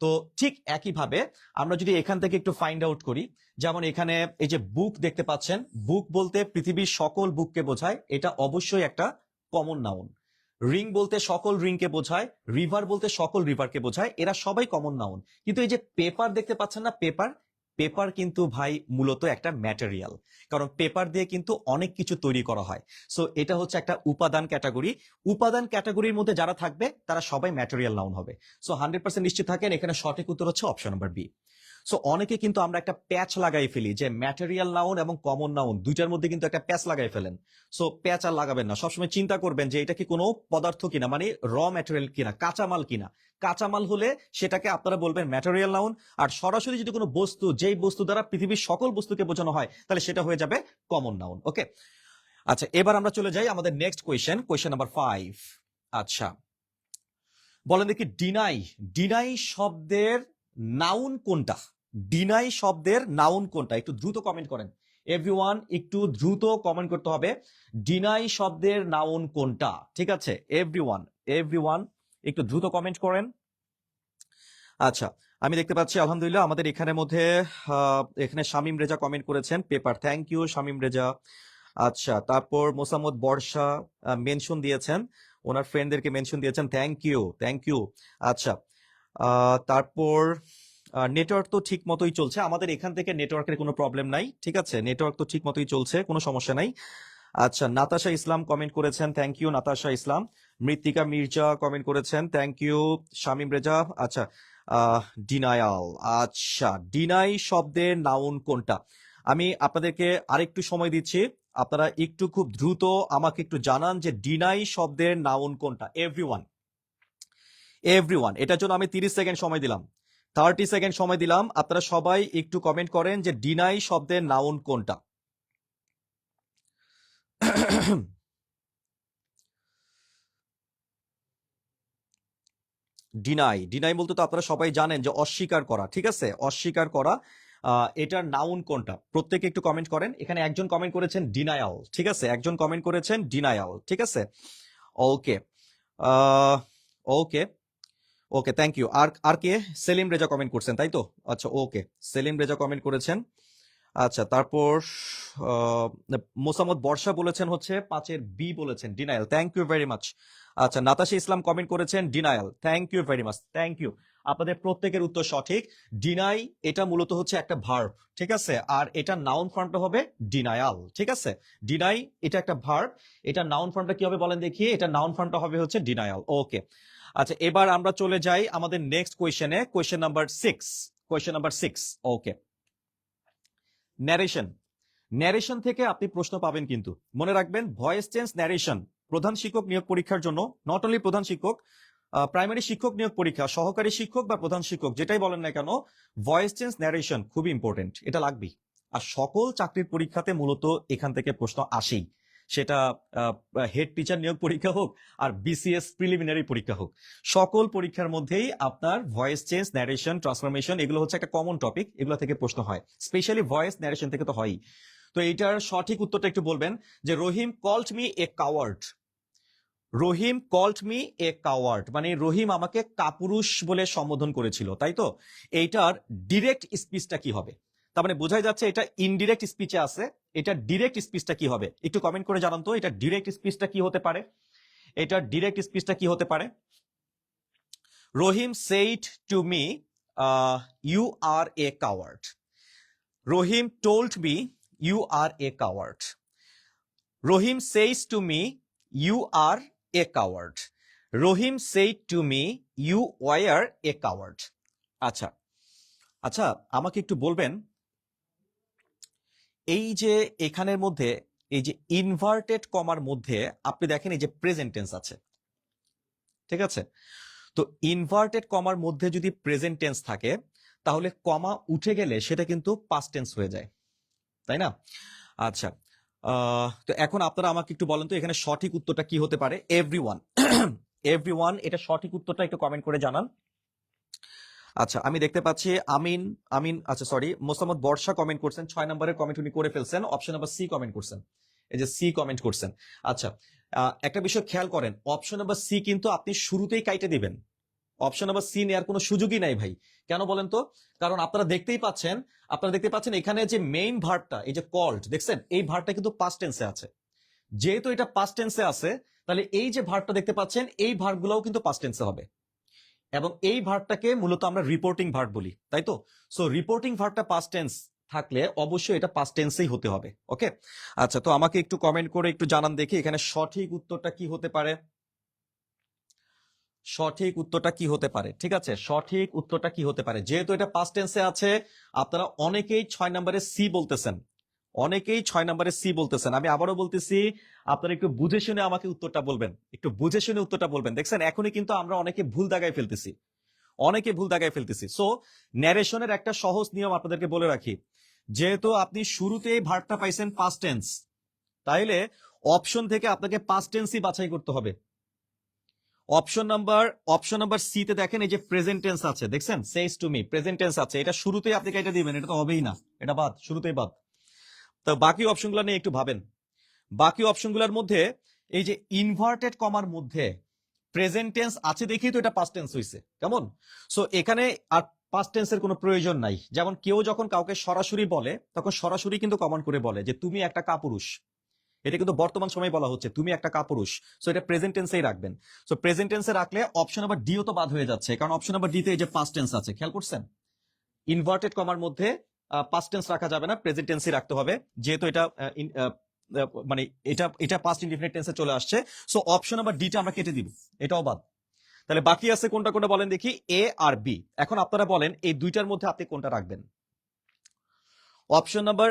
তো ঠিক একইভাবে আমরা যদি এখান থেকে একটু ফাইন্ড আউট করি, যেমন এখানে এই যে বুক দেখতে পাচ্ছেন, বুক বলতে পৃথিবীর সকল বুককে বোঝায়, এটা অবশ্যই একটা কমন নাউন। রিং বলতে সকল রিংকে বোঝায়, রিভার বলতে সকল রিভারকে বোঝায়, এরা সবাই কমন নাউন। কিন্তু এই যে পেপার দেখতে পাচ্ছেন না, পেপার, পেপার কিন্তু ভাই মূলত একটা ম্যাটেরিয়াল, কারণ পেপার দিয়ে কিন্তু অনেক কিছু তৈরি করা হয়। সো এটা হচ্ছে একটা উপাদান ক্যাটাগরি। উপাদান ক্যাটাগরির মধ্যে যারা থাকবে তারা সবাই ম্যাটেরিয়াল নাউন হবে। সো 100% নিশ্চিত থাকেন এখানে সঠিক উত্তর হচ্ছে অপশন নাম্বার বি। সো অনেকে কিন্তু আমরা একটা প্যাচ লাগাই ফেলি যে ম্যাটেরিয়াল নাউন এবং কমন নাউন দুইটার মধ্যে কিন্তু একটা প্যাচ লাগাই ফেলেন। সো প্যাচ আর লাগাবেন না, সবসময় চিন্তা করবেন যে এটা কি কোনো পদার্থ কিনা, মানে র ম্যাটেরিয়াল কিনা, কাঁচামাল কিনা। কাঁচামাল হলে সেটাকে আপনারা বলবেন ম্যাটেরিয়াল নাউন, আর সরাসরি যদি কোনো বস্তু, যেই বস্তু দ্বারা পৃথিবীর সকল বস্তুকে বোঝানো হয়, তাহলে সেটা হয়ে যাবে কমন নাউন। ওকে, আচ্ছা এবার আমরা চলে যাই আমাদের নেক্সট কোয়েশ্চেন, কোয়েশ্চেন নাম্বার 5। আচ্ছা বলেন দেখি, ডিনাই, ডিনাই শব্দের নাউন কোনটা? ডিনাই শব্দের নাউন কোনটা? একটু দ্রুত কমেন্ট করেন এভরিওয়ান, একটু দ্রুত কমেন্ট করতে হবে। ডিনাই শব্দের নাউন কোনটা? ঠিক আছে এভরিওয়ান, এভরিওয়ান একটু দ্রুত কমেন্ট করেন। আচ্ছা আমি দেখতে পাচ্ছি আলহামদুলিল্লাহ আমাদের এখানের মধ্যে এখানে শামীম রেজা কমেন্ট করেছেন paper, thank you Shamim Reza. আচ্ছা তারপর মোসাম্মদ বর্ষা মেনশন দিয়েছেন, ওনার ফ্রেন্ডদেরকে মেনশন দিয়েছেন, থ্যাংক ইউ, থ্যাংক ইউ। আচ্ছা তারপর নেটওয়ার্ক তো ঠিক মতোই চলছে আমাদের এখান থেকে, নেটওয়ার্কের কোনো প্রবলেম নাই, ঠিক আছে নেটওয়ার্ক তো ঠিক মতোই চলছে, কোনো সমস্যা নাই। আচ্ছা নাতাশা ইসলাম কমেন্ট করেছেন, থ্যাংক ইউ নাতাশা ইসলাম। মৃত্তিকা মির্জা কমেন্ট করেছেন, থ্যাংক ইউ শামীম রেজা। আচ্ছা ডিনায়াল, আচ্ছা ডিনাই শব্দের নাউন কোনটা? আমি আপনাদেরকে আরেকটু সময় দিচ্ছি, আপনারা একটু খুব দ্রুত আমাকে একটু জানান যে ডিনাই শব্দের নাউন কোনটা। এভরিওয়ান, এভরিওয়ান, এটার জন্য আমি 30 সেকেন্ড সময় দিলাম, 30 সেকেন্ড সময় দিলাম, আপনারা সবাই একটু কমেন্ট করেন যে ডিনাই শব্দের নাউন কোনটা। ডিনাই, ডিনাই বলতে তো আপনারা সবাই জানেন যে অস্বীকার করা, ঠিক আছে অস্বীকার করা। এটার নাউন কোনটা? প্রত্যেকে একটু কমেন্ট করেন। এখানে একজন কমেন্ট করেছেন ডিনায়াল, ঠিক আছে একজন কমেন্ট করেছেন ডিনায়াল, ঠিক আছে okay okay okay thank you. আর আর কে? সেলিম রেজা কমেন্ট করছেন তাই তো? আচ্ছা ওকে সেলিম রেজা কমেন্ট করেছেন। আচ্ছা তারপর মোসাম্মদ বর্ষা বলেছেন হচ্ছে 5-এর বি বলেছেন, denial, thank you very much. আচ্ছা নাতাশা ইসলাম কমেন্ট করেছেন denial, thank you very much, thank you. আপনাদের প্রত্যেকের উত্তর সঠিক। ডিনাই এটা মূলত হচ্ছে একটা ভার্ব, ঠিক আছে, আর এটা নাউন ফর্মটা হবে ডিনায়াল, ঠিক আছে। ডিনাই এটা একটা ভার্ব, এটা নাউন ফর্মটা কি হবে বলেন দেখি, এটা নাউন ফর্মটা হবে হচ্ছে ডিনায়াল। ওকে, আচ্ছা এবার আমরা চলে যাই আমাদের নেক্সট কোয়েশ্চেনে, কোয়েশ্চেন নাম্বার 6। ওকে, ন্যারেশন। ন্যারেশন থেকে আপনি প্রশ্ন পাবেন, কিন্তু মনে রাখবেন ভয়েস চেঞ্জ ন্যারেশন প্রধান শিক্ষক নিয়োগ পরীক্ষার জন্য, নট অনলি প্রধান শিক্ষক, প্রাইমারি শিক্ষক নিয়োগ পরীক্ষা, সহকারী শিক্ষক বা প্রধান শিক্ষক যেটাই বলেন না কেন, ভয়েস চেঞ্জ ন্যারেশন খুবই ইম্পর্টেন্ট, এটা লাগবেই। আর সকল চাকরির পরীক্ষাতে মূলত এখান থেকে প্রশ্ন আসেই, সেটা হেড টিচার নিয়োগ পরীক্ষা হোক আর বিসিএস প্রিলিমিনারি পরীক্ষা হোক, সকল পরীক্ষার মধ্যেই আপনার ভয়েস চেঞ্জ ন্যারেশন ট্রান্সফরমেশন এগুলো হচ্ছে একটা কমন টপিক, এগুলো থেকে প্রশ্ন হয়, স্পেশালি ভয়েস ন্যারেশন থেকে তো হয়ই। তো এইটার সঠিক উত্তরটা একটু বলবেন যে Rahim called me a coward. Rahim called me a coward মানে রহিম আমাকে কাপুরুষ বলে সম্বোধন করেছিল, তাই তো। এইটার ডিরেক্ট স্পিচটা কি হবে? তার মানে বোঝাই যাচ্ছে এটা ইনডিরেক্ট স্পিচে আছে, এটা ডিরেক্ট স্পিচটা কি হবে একটু কমেন্ট করে জানান তো, এটা ডিরেক্ট স্পিচটা কি হতে পারে, এটা ডিরেক্ট স্পিচটা কি হতে পারে? Rahim said to me you are a coward. Rahim told me you are a coward. Rahim says to me you are a coward. Rahim said to me you were a coward. আচ্ছা আচ্ছা, আমাকে একটু বলবেন এই যে এখানের মধ্যে এই যে ইনভার্টেড কমার মধ্যে আপনি দেখেন এই যে প্রেজেন্ট টেন্স আছে, ঠিক আছে। তো ইনভার্টেড কমার মধ্যে যদি প্রেজেন্ট টেন্স থাকে তাহলে কমা উঠে গেলে সেটা কিন্তু পাস্ট টেন্স হয়ে যায়, তাই না? আচ্ছা, তো এখন আপনারা আমাকে একটু বলেন তো এখানে সঠিক উত্তরটা কি হতে পারে। এভরিওয়ান এভরিওয়ান এটা সঠিক উত্তরটা একটু কমেন্ট করে জানান। আচ্ছা আমি দেখতে পাচ্ছি আমিন আমিন আচ্ছা সরি মোসাম্মদ বর্ষা কমেন্ট করছেন, 6 নম্বরের কমেন্ট উনি করে ফেলছেন, অপশন নাম্বার সি কমেন্ট করছেন, এই যে সি কমেন্ট করছেন। আচ্ছা একটা বিষয় খেয়াল করেন, অপশন নাম্বার সি কিন্তু আপনি শুরুতেই কাইটে দিবেন, অপশন নাম্বার সি নেওয়ার কোনো সুযোগই নাই ভাই। কেন বলেন তো? কারণ আপনারা দেখতে পাচ্ছেন এখানে যে মেইন ভার্বটা এই যে কল্ড দেখছেন, এই ভার্বটা কিন্তু পাস্ট টেন্সে আছে। যেহেতু এটা পাস্ট টেন্সে আছে তাহলে এই যে ভার্বটা দেখতে পাচ্ছেন এই ভার্বগুলোও কিন্তু পাস্ট টেন্সে হবে, এবং এই ভার্বটাকে মূলত আমরা রিপোর্টিং ভার্ব বলি, তাই তো। সো রিপোর্টিং ভার্বটা পাস্ট টেন্স থাকলে অবশ্যই এটা পাস্ট টেন্সেই হতে হবে। ওকে, আচ্ছা তো আমাকে একটু কমেন্ট করে একটু জানান দেখি এখানে সঠিক উত্তরটা কি হতে পারে। সঠিক উত্তরটা কি হতে পারে? ঠিক আছে, সঠিক উত্তরটা কি হতে পারে? যেহেতু এটা পাস্ট টেন্সে আছে আপনারা অনেকেই 6 নম্বরে সি বলতেছেন, অনেকেই 6 নম্বরে সি বলতেছেন। আমি আবারও বলতেছি আপনারা একটু বুঝে শুনে আমাকে উত্তরটা বলবেন, একটু বুঝে শুনে উত্তরটা বলবেন। দেখছেন এখনই কিন্তু আমরা অনেকে ভুল দাগায় ফেলতেছি, সো ন্যারেশনের একটা সহজ নিয়ম আপনাদেরকে বলে রাখি, যেহেতু আপনি শুরুতেই ভার্বটা পাইছেন পাস্ট টেন্স, তাইলে অপশন থেকে আপনাকে পাস্ট টেন্সই বাছাই করতে হবে। অপশন নাম্বার সি তে দেখেন এই যে প্রেজেন্ট টেন্স আছে, দেখছেন সেইজ টু মি প্রেজেন্ট টেন্স আছে, এটা শুরুতেই আপনি এটা দিবেন, এটা তো হবেই না, এটা বাদ, শুরুতেই বাদ। তো বাকি অপশনগুলো নিয়ে একটু ভাবেন। বাকি অপশনগুলোর মধ্যে এই যে ইনভার্টেড কমার মধ্যে প্রেজেন্ট টেন্স আছে দেখেই তো এটা পাস্ট টেন্স হইছে, কেমন? সো এখানে আর পাস্ট টেন্সের কোনো প্রয়োজন নাই। যেমন কেউ যখন কাউকে সরাসরি বলে তখন সরাসরি কিন্তু কমন করে বলে যে তুমি একটা কাপুরুষ, এটা কিন্তু বর্তমান সময়ে বলা হচ্ছে তুমি একটা কাপুরুষ, সো এটা প্রেজেন্ট টেন্সেই রাখবেন। সো প্রেজেন্ট টেন্সে রাখলে অপশন নাম্বার ডিও তো বাদ হয়ে যাচ্ছে, কারণ অপশন নাম্বার ডি তে এই যে পাস্ট টেন্স আছে, খেয়াল করছেন ইনভার্টেড কমার মধ্যে পাস্ট টেন্স রাখা যাবে না, প্রেজেন্ট টেন্সই রাখতে হবে, যেহেতু এটা মানে এটা পাস্ট ইনডিফিনিট টেন্সে চলে আসছে। সো অপশন নাম্বার ডি টা আমরা কেটে দিব, এটাও বাদ। তাহলে বাকি আছে কোনটা কোনটা বলেন দেখি, এ আর বি। এখন আপনারা বলেন এই দুইটার মধ্যে আপনি কোনটা রাখবেন। অপশন নাম্বার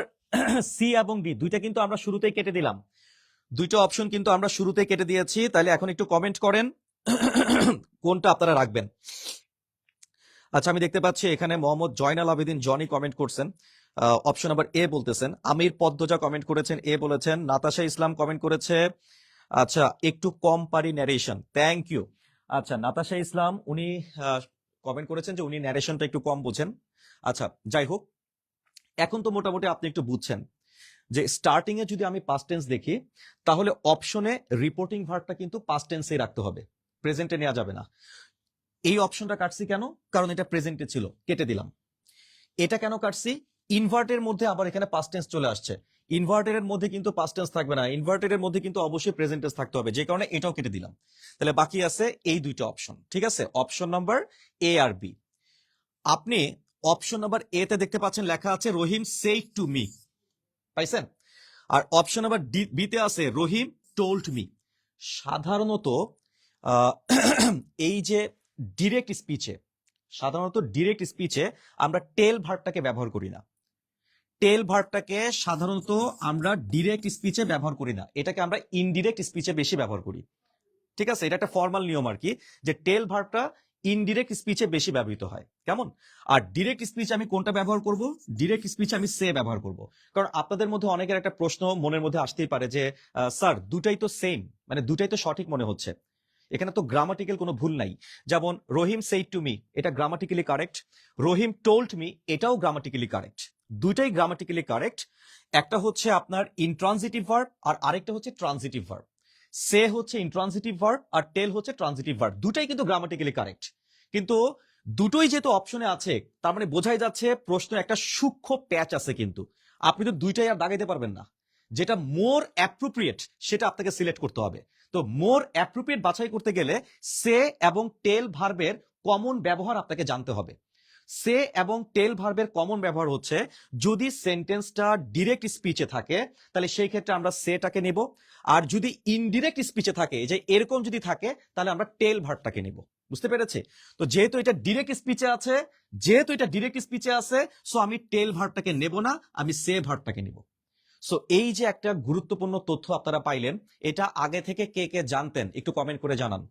সি এবং ডি দুইটা কিন্তু আমরা শুরুতেই কেটে দিলাম, দুইটা অপশন কিন্তু আমরা শুরুতেই কেটে দিয়েছি। তাহলে এখন একটু কমেন্ট করেন কোনটা আপনারা রাখবেন। আচ্ছা আমি দেখতে পাচ্ছি এখানে মোহাম্মদ জয়নাল আবেদিন জনি কমেন্ট করছেন, অপশন নাম্বার এ বলতেছেন। আমির পদ্মজা কমেন্ট করেছেন এ বলেছেন। নাতাশা ইসলাম কমেন্ট করেছে আচ্ছা একটু কম পারি ন্যারেশন, থ্যাংক ইউ। আচ্ছা নাতাশা ইসলাম উনি কমেন্ট করেছেন যে উনি ন্যারেশনটা একটু কম বুঝেন। আচ্ছা যাই হোক, এখন তো মোটামুটি আপনি একটু বুঝছেন যে স্টার্টিং এ যদি আমি পাস্ট টেন্স দেখি তাহলে অপশনে রিপোর্টিং ভার্বটা কিন্তু পাস্ট টেন্সেই রাখতে হবে, প্রেজেন্টে নেওয়া যাবে না। এই অপশনটা কাটছি কেন? কারণ এটা প্রেজেন্টে ছিল, কেটে দিলাম। এটা কেন কাটছি? ইনভার্টের মধ্যে আবার এখানে পাস্ট টেন্স চলে আসছে, ইনভার্টের মধ্যে কিন্তু পাস্ট টেন্স থাকবে না, ইনভার্টের মধ্যে কিন্তু অবশ্যই প্রেজেন্ট টেন্স থাকতে হবে, যে কারণে এটাও কেটে দিলাম। তাহলে বাকি আছে এই দুইটা অপশন, ঠিক আছে, অপশন নাম্বার এ আর বি। আপনি অপশন নাম্বার এ তে দেখতে পাচ্ছেন লেখা আছে রহিম সেড টু মি, পাইছেন? আর অপশন নাম্বার বি তে আছে রহিম টোল্ড মি। সাধারণত আহ, এই যে ডিরেক্ট স্পিচে আমরা টেল ভার্বটাকে ব্যবহার করি না। টেল ভার্বটাকে সাধারণত আমরা ডিরেক্ট স্পিচে ব্যবহার করি না, এটাকে আমরা ইনডিরেক্ট স্পিচে বেশি ব্যবহার করি। ঠিক আছে, এটা একটা ফর্মাল নিয়ম আর কি, যে টেল ভার্বটা ইনডিরেক্ট স্পিচে বেশি ব্যবহৃত হয়। কেমন? আর ডিরেক্ট স্পিচে আমি কোনটা ব্যবহার করব? ডিরেক্ট স্পিচে আমি সে ব্যবহার করব। কারণ আপনাদের মধ্যে অনেকের একটা প্রশ্ন মনের মধ্যে আসতেই পারে যে স্যার দুটাই তো সেম, মানে দুটাই তো সঠিক মনে হচ্ছে, এখানে তো গ্রামাটিক্যাল কোনো ভুল নাই। যেমন রহিম সেড টু মি, এটা গ্রামাটিক্যালি কারেক্ট। রহিম টোল্ড মি, এটাও গ্রামাটিক্যালি কারেক্ট। দুইটাই গ্রামাটিক্যালি কারেক্ট। একটা হচ্ছে আপনার ইনট্রানজিটিভ ভার্ব আর আরেকটা হচ্ছে ট্রানজিটিভ ভার্ব। সে হচ্ছে ইনট্রানজিটিভ ভার্ব আর টেল হচ্ছে ট্রানজিটিভ ভার্ব, দুটাই কিন্তু গ্রামাটিক্যালি কারেক্ট। কিন্তু দুটোই যেহেতু অপশনে আছে, তার মানে বোঝাই যাচ্ছে প্রশ্ন একটা সূক্ষ্ম প্যাচ আছে, কিন্তু আপনি তো দুইটাই আর দাগাইতে পারবেন না। যেটা মোর অ্যাপ্রোপ্রিয়েট সেটা আপনাকে সিলেক্ট করতে হবে। তো মোর অ্যাপ্রোপ্রিয়েট বাছাই করতে গেলে সে এবং টেল ভার্বের কমন ব্যবহার আপনাকে জানতে হবে। সে এবং টেল ভার্বের কমন ব্যবহার হচ্ছে, যদি সেন্টেন্সটা ডিরেক্ট স্পিচে থাকে তাহলে সেই ক্ষেত্রে আমরা সেটাকে নেব, আর যদি ইনডিরেক্ট স্পিচে থাকে, যে এরকম যদি থাকে, তাহলে আমরা টেল ভার্বটাকে নেব। বুঝতে পেরেছে? তো যেহেতু এটা ডিরেক্ট স্পিচে আছে, সো আমি টেল ভার্বটাকে নেব না, আমি সে ভার্বটাকে নেব। সো এই যে একটা গুরুত্বপূর্ণ তথ্য আপনারা পাইলেন, এটা আগে থেকে কে কে জানতেন একটু কমেন্ট করে জানান।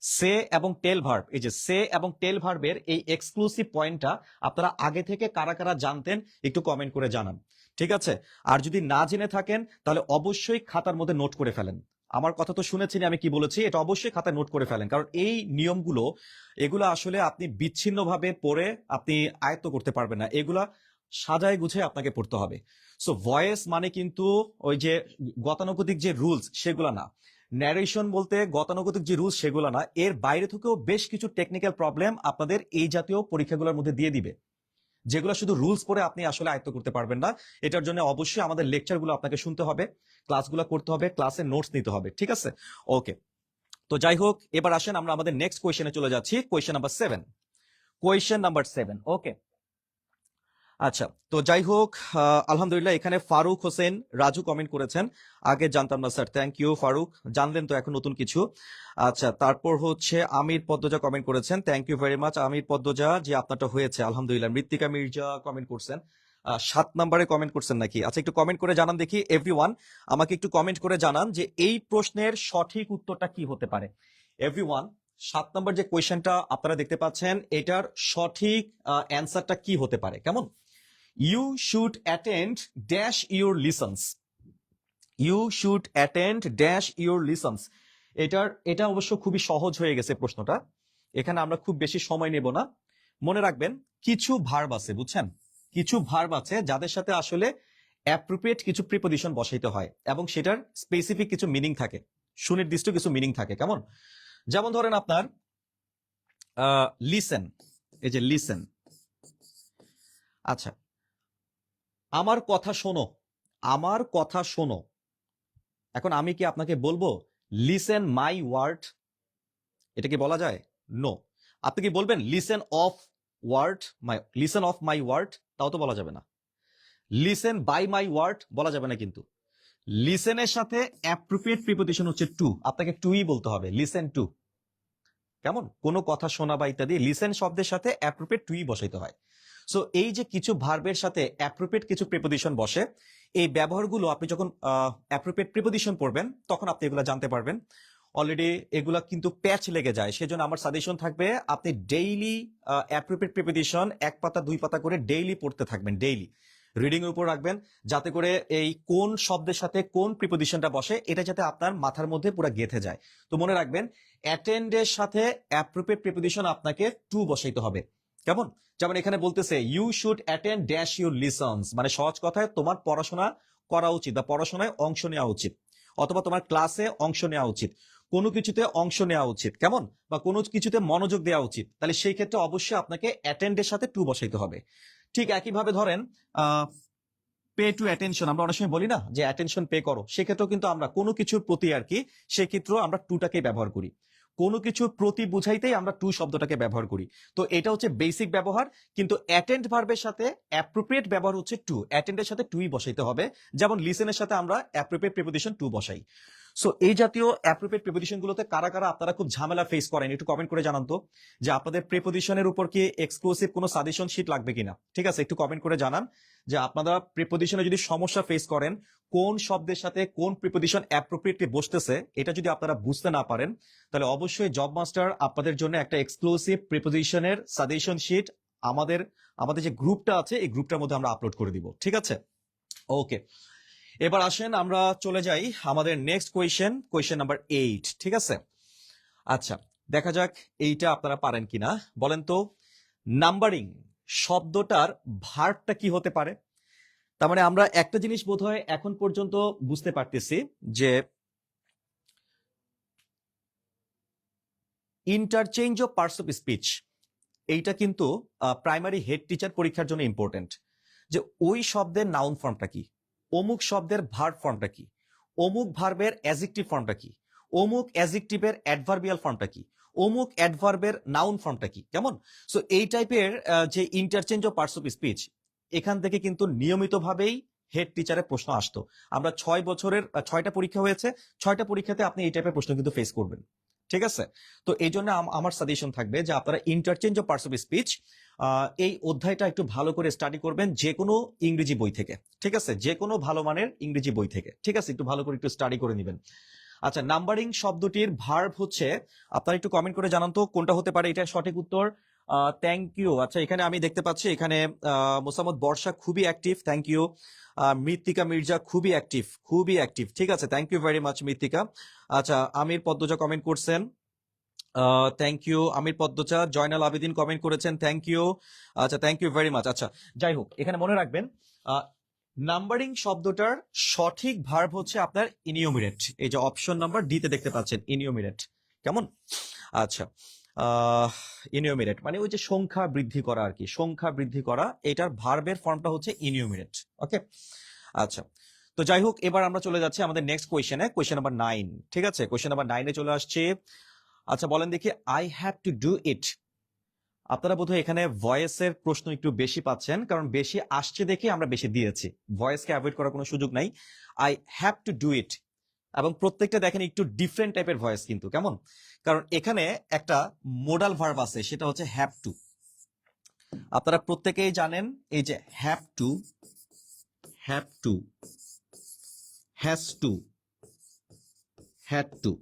সে এবং টেল ভার্ব, এই যে সে এবং টেল ভার্বের এই এক্সক্লুসিভ পয়েন্টটা আপনারা আগে থেকে কারা কারা জানতেন একটু কমেন্ট করে জানান, ঠিক আছে? আর যদি না জেনে থাকেন তাহলে অবশ্যই খাতার মধ্যে নোট করে ফেলেন। আমার কথা তো শুনেছেন আমি কি বলেছি, এটা অবশ্যই খাতায় নোট করে ফেলেন, কারণ এই নিয়মগুলো এগুলো আসলে আপনি বিচ্ছিন্নভাবে পড়ে আপনি আয়ত্ত করতে পারবেন না, এগুলা সাজায় গুছে আপনাকে পড়তে হবে। সো ভয়েস মানে কিন্তু ওই যে গতানুগতিক যে রুলস সেগুলা না, ন্যারেশন বলতে গতানুগতিক যে রুলস সেগুলো না, এর বাইরে থেকেও বেশ কিছু টেকনিক্যাল প্রবলেম আপনাদের এই জাতীয় পরীক্ষাগুলোর মধ্যে দিয়ে দিবে, যেগুলো শুধু রুলস পড়ে আপনি আসলে আয়ত্ত করতে পারবেন না। এটার জন্য অবশ্যই আমাদের লেকচারগুলো আপনাকে শুনতে হবে, ক্লাসগুলো করতে হবে, ক্লাসে নোটস নিতে হবে, ঠিক আছে? ওকে, তো যাই হোক, এবার আসেন আমরা আমাদের নেক্সট কোয়েশ্চেনে চলে যাচ্ছি। Question number 7। ওকে, আচ্ছা, তো যাই হোক, আলহামদুলিল্লাহ এখানে ফারুক হোসেন রাজু কমেন্ট করেছেন, আগে জানতাম না স্যার, থ্যাংক ইউ ফারুক, জানলেন তো এখন নতুন কিছু। আচ্ছা, তারপর হচ্ছে আমির পদ্মজা কমেন্ট করেছেন, থ্যাংক ইউ ভেরি মাচ আমির পদ্মজা, যে আপনারটা হয়েছে আলহামদুলিল্লাহ। মৃত্তিকা মির্জা কমেন্ট করছেন, 7 নম্বরে কমেন্ট করছেন নাকি? আচ্ছা, একটু কমেন্ট করে জানান দেখি এভরিওয়ান, আমাকে একটু কমেন্ট করে জানান যে এই প্রশ্নের সঠিক উত্তরটা কি হতে পারে। এভরিওয়ান, 7 নম্বর যে কোয়েশ্চেনটা আপনারা দেখতে পাচ্ছেন, এটার সঠিক অ্যান্সারটা কি হতে পারে? কেমন? You should attend dash your lessons. You should attend dash your lessons. এটা অবশ্য খুবই সহজ হয়ে গেছে প্রশ্নটা, এখানে আমরা খুব বেশি সময় নেব না। মনে রাখবেন কিছু ভার্ব আছে, বুঝছেন, কিছু ভার্ব আছে যাদের সাথে আসলে অ্যাপ্রোপ্রিয়েট কিছু প্রিপোজিশন বসাইতে হয় এবং সেটার স্পেসিফিক কিছু মিনিং থাকে, সুনির্দিষ্ট কিছু মিনিং থাকে। কেমন? যেমন ধরেন আপনার লিসেন, এই যে লিসেন, আচ্ছা, আমার কথা শোনো, আমার কথা শোনো। এখন আমি কি আপনাকে বলবো লিসেন মাই ওয়ার্ড? এটা কি বলা যায়? নো। আপনি কি বলবেন লিসেন অফ মাই ওয়ার্ড? তাও তো বলা যাবে না। লিসেন বাই মাই ওয়ার্ড বলা যাবে না। কিন্তু লিসেনের সাথে অ্যাপ্রোপ্রিয়েট প্রিপোজিশন হচ্ছে টু, আপনাকে টুই বলতে হবে, লিসেন টু। কেমন? কোনো কথা শোনা বা ইত্যাদি লিসেন শব্দের সাথে অ্যাপ্রোপ্রিয়েট টুই বসাইতে হয়। সো এই যে কিছু ভার্বের সাথে অ্যাপ্রোপ্রিয়েট কিছু প্রিপোজিশন বসে, এই ব্যবহারগুলো আপনি যখন অ্যাপ্রোপ্রিয়েট প্রিপোজিশন পড়বেন তখন আপনি এগুলো জানতে পারবেন। অলরেডি এগুলা কিন্তু প্যাচ লেগে যায়, সেজন্য আমার সাজেশন থাকবে আপনি ডেইলি অ্যাপ্রোপ্রিয়েট প্রিপোজিশন 1 পাতা 2 পাতা করে ডেইলি পড়তে থাকবেন, ডেইলি রিডিং এর উপর রাখবেন, যাতে করে এই কোন শব্দের সাথে কোন প্রিপোজিশনটা বসে এটা যাতে আপনার মাথার মধ্যে পুরো গেঁথে যায়। তো মনে রাখবেন অ্যাটেন্ডের সাথে অ্যাপ্রোপ্রিয়েট প্রিপোজিশন আপনাকে টু বসাইতে হবে। কেমন? যেমন এখানে বলতেছে you should attend dash your lessons, মানে সহজ কথায় তোমার পড়াশোনা করা উচিত বা পড়াশোনায় অংশ নেওয়া উচিত, অথবা তোমার ক্লাসে অংশ নেওয়া উচিত, কোনো কিছুতে অংশ নেওয়া উচিত, কেমন, বা কোনো কিছুতে মনোযোগ দেওয়া উচিত। তাহলে সেই ক্ষেত্রে অবশ্যই আপনাকে অ্যাটেন্ডের সাথে টু বসাইতে হবে। ঠিক একইভাবে ধরেন পে টু অ্যাটেনশন, আমরা অনেক সময় বলি না যে অ্যাটেনশন পে করো, সেক্ষেত্রেও কিন্তু আমরা কোনো কিছুর প্রতি আর কি সেক্ষেত্রেও আমরা টুটাকে ব্যবহার করি। কোনো কিছু প্রতি বুঝাইতেই আমরা টু শব্দটাকে ব্যবহার করি। তো এটা হচ্ছে বেসিক ব্যবহার, কিন্তু অ্যাটেন্ড ভার্বের সাথে অ্যাপ্রোপ্রিয়েট ব্যবহার হচ্ছে টু। অ্যাটেন্ডের সাথে টুই বসাইতে হবে, যেমন লিসেনের সাথে আমরা অ্যাপ্রোপ্রিয়েট প্রিপোজিশন টু বসাই। সো এই জাতীয় অ্যাপ্রোপ্রিয়েট প্রিপোজিশন গুলোতে কারা কারা আপনারা খুব ঝামেলা ফেস করেন একটু কমেন্ট করে জানান তো, যে আপনাদের প্রিপোজিশনের উপর কি এক্সক্লুসিভ কোনো সাজেশন শিট লাগবে কিনা। ঠিক আছে, একটু কমেন্ট করে জানান যে আপনারা প্রিপোজিশনে যদি সমস্যা ফেস করেন, কোন শব্দের সাথে কোন প্রিপোজিশন অ্যাপ্রোপ্রিয়েটলি বসতেছে এটা যদি আপনারা বুঝতে না পারেন, তাহলে অবশ্যই জব মাস্টার আপনাদের জন্য একটা এক্সক্লুসিভ প্রিপোজিশনের সাজেশন শিট আমাদের আমাদের যে গ্রুপটা আছে এই গ্রুপটার মধ্যে আমরা আপলোড করে দিব। ঠিক আছে, ওকে। এবার আসেন আমরা চলে যাই আমাদের নেক্সট কোয়েশ্চেন নাম্বার 8। ঠিক আছে, আচ্ছা দেখা যাক এইটা আপনারা পারেন কিনা। বলেন তো, নাম্বারিং শব্দটার ভার্বটা কি হতে পারে? তার মানে আমরা একটা জিনিস বোধহয় এখন পর্যন্ত বুঝতে পারতেছি যে interchange of parts of speech এইটা কিন্তু প্রাইমারি হেড টিচার পরীক্ষার জন্য ইম্পর্টেন্ট। যে ওই শব্দের নাউন ফর্মটা কি, অমুক শব্দের ভার্ব ফর্মটা কি, অমুক ভার্বের অ্যাডজেক্টিভ ফর্মটা কি, অমুক অ্যাডজেক্টিভের অ্যাডভার্বিয়াল ফর্মটা কি, অমুক অ্যাডভার্বের নাউন ফর্মটা কি, কেমন? সো এই টাইপের যে interchange of parts of speech, এখান থেকে কিন্তু নিয়মিতভাবেই হেড টিচারের প্রশ্ন আসতো। আমরা 6 বছরের 6টা পরীক্ষা হয়েছে, 6টা পরীক্ষাতে আপনি এই টাইপের প্রশ্ন কিন্তু ফেস করবেন। ঠিক আছে, তো এই জন্য আমার সাজেশন থাকবে যে আপনারা interchange of parts of speech এই অধ্যায়টা একটু ভালো করে স্টাডি করবেন যে কোনো ইংরেজি বই থেকে। ঠিক আছে, যে কোনো ভালো মানের ইংরেজি বই থেকে। ঠিক আছে, একটু ভালো করে একটু স্টাডি করে নেবেন। আচ্ছা, নাম্বারিং শব্দটির ভার্ব হচ্ছে, আপনারা একটু কমেন্ট করে জানান তো কোনটা হতে পারে এটা সঠিক উত্তর। Thank you. আচ্ছা, এখানে আমি দেখতে পাচ্ছি এখানে মোসাম্মদ বর্ষা খুবই active, thank you. Mrittika Mirza খুবই অ্যাক্টিভ। ঠিক আছে, thank you very much Mrittika. আচ্ছা, আমির পদ্মজা কমেন্ট করছেন, thank you Amir Padmaja. Zainal Abedin comment করেছেন, থ্যাংক ইউ। আচ্ছা, থ্যাংক ইউ ভেরি মাচ। আচ্ছা, যাই হোক, এখানে মনে রাখবেন নাম্বারিং শব্দটার সঠিক ভার্ব হচ্ছে আপনার ইনিউমিরেট। এই যে অপশন নাম্বার ডি তে দেখতে পাচ্ছেন ইনিউমিরেট, কেমন? আচ্ছা, ইনিউমিরেট মানে ওই যে সংখ্যা বৃদ্ধি করা আর কি, সংখ্যা বৃদ্ধি করা, এটার ভার্বের ফর্মটা হচ্ছে ইনিউমিরেট। ওকে, আচ্ছা, তো যাই হোক, এবার আমরা চলে যাচ্ছি আমাদের নেক্সট কোয়েশ্চেন নাম্বার 9। ঠিক আছে, কোয়েশ্চেন নাম্বার 9 এ চলে আসছে। আচ্ছা, বলেন দেখি, I have to do it. আপনারা বোধহয় এখানে ভয়েসের প্রশ্ন একটু বেশি পাচ্ছেন, কারণ বেশি আসছে দেখে আমরা বেশি দিয়েছি। ভয়েসকে অ্যাভয়েড করার কোনো সুযোগ নাই। I have to do it, এবং প্রত্যেকটা দেখেন একটু ডিফারেন্ট টাইপের ভয়েস কিন্তু, কেমন? কারণ এখানে একটা মোডাল ভার্ব আছে, সেটা হচ্ছে হ্যাভ টু। আপনারা প্রত্যেকেই জানেন এই যে have to, have to, has to, had to,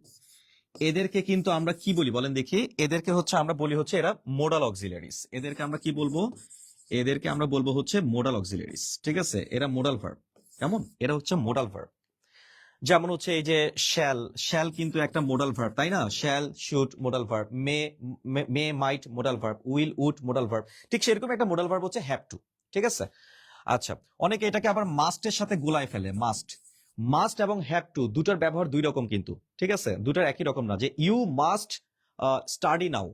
এদেরকে কিন্তু আমরা কি বলি বলেন দেখি? এদেরকে হচ্ছে আমরা বলি হচ্ছে এরা মোডাল অক্সিলারিজ। এদেরকে আমরা কি বলবো? এদেরকে আমরা বলবো হচ্ছে মোডাল অক্সিলারিজ। ঠিক আছে, এরা মোডাল ভার্ব, কেমন? এরা হচ্ছে মোডাল ভার্ব। যেমন হচ্ছে এই যে শ্যাল কিন্তু একটা মোডাল ভার্ব, তাই না? Shall, should modal verb, may might modal verb, will would modal verb. ঠিক সেরকম একটা মোডাল ভার্ব হচ্ছে হ্যাভ টু। ঠিক আছে, আচ্ছা, অনেকে এটাকে আবার মাস্টের সাথে গোলায় ফেলে। মাস্ট এবং হ্যাভ টু দুটার ব্যবহার দুই রকম কিন্তু। ঠিক আছে, দুটার একই রকম না। যে ইউ মাস্ট স্টাডি নাও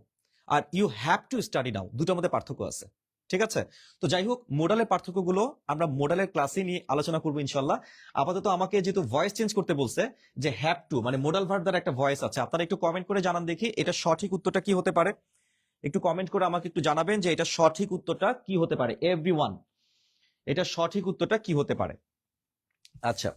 আর you have to study now, দুটার মধ্যে পার্থক্য আছে। ঠিক আছে, তো যাই হোক, মোডালের পার্থক্যগুলো আমরা মোডালের ক্লাসে নিয়ে আলোচনা করবো ইনশাল্লাহ। আপাতত আমাকে যেহেতু ভয়েস চেঞ্জ করতে বলছে, যে হ্যাভ টু মানে মোডাল ভার্ব দ্বারা একটা ভয়েস আছে, আপনারা একটু কমেন্ট করে জানান দেখি এটা সঠিক উত্তরটা কি হতে পারে। একটু কমেন্ট করে আমাকে একটু জানাবেন যে এটা সঠিক উত্তরটা কি হতে পারে। এভরিওয়ান, এটা সঠিক উত্তরটা কি হতে পারে? আচ্ছা,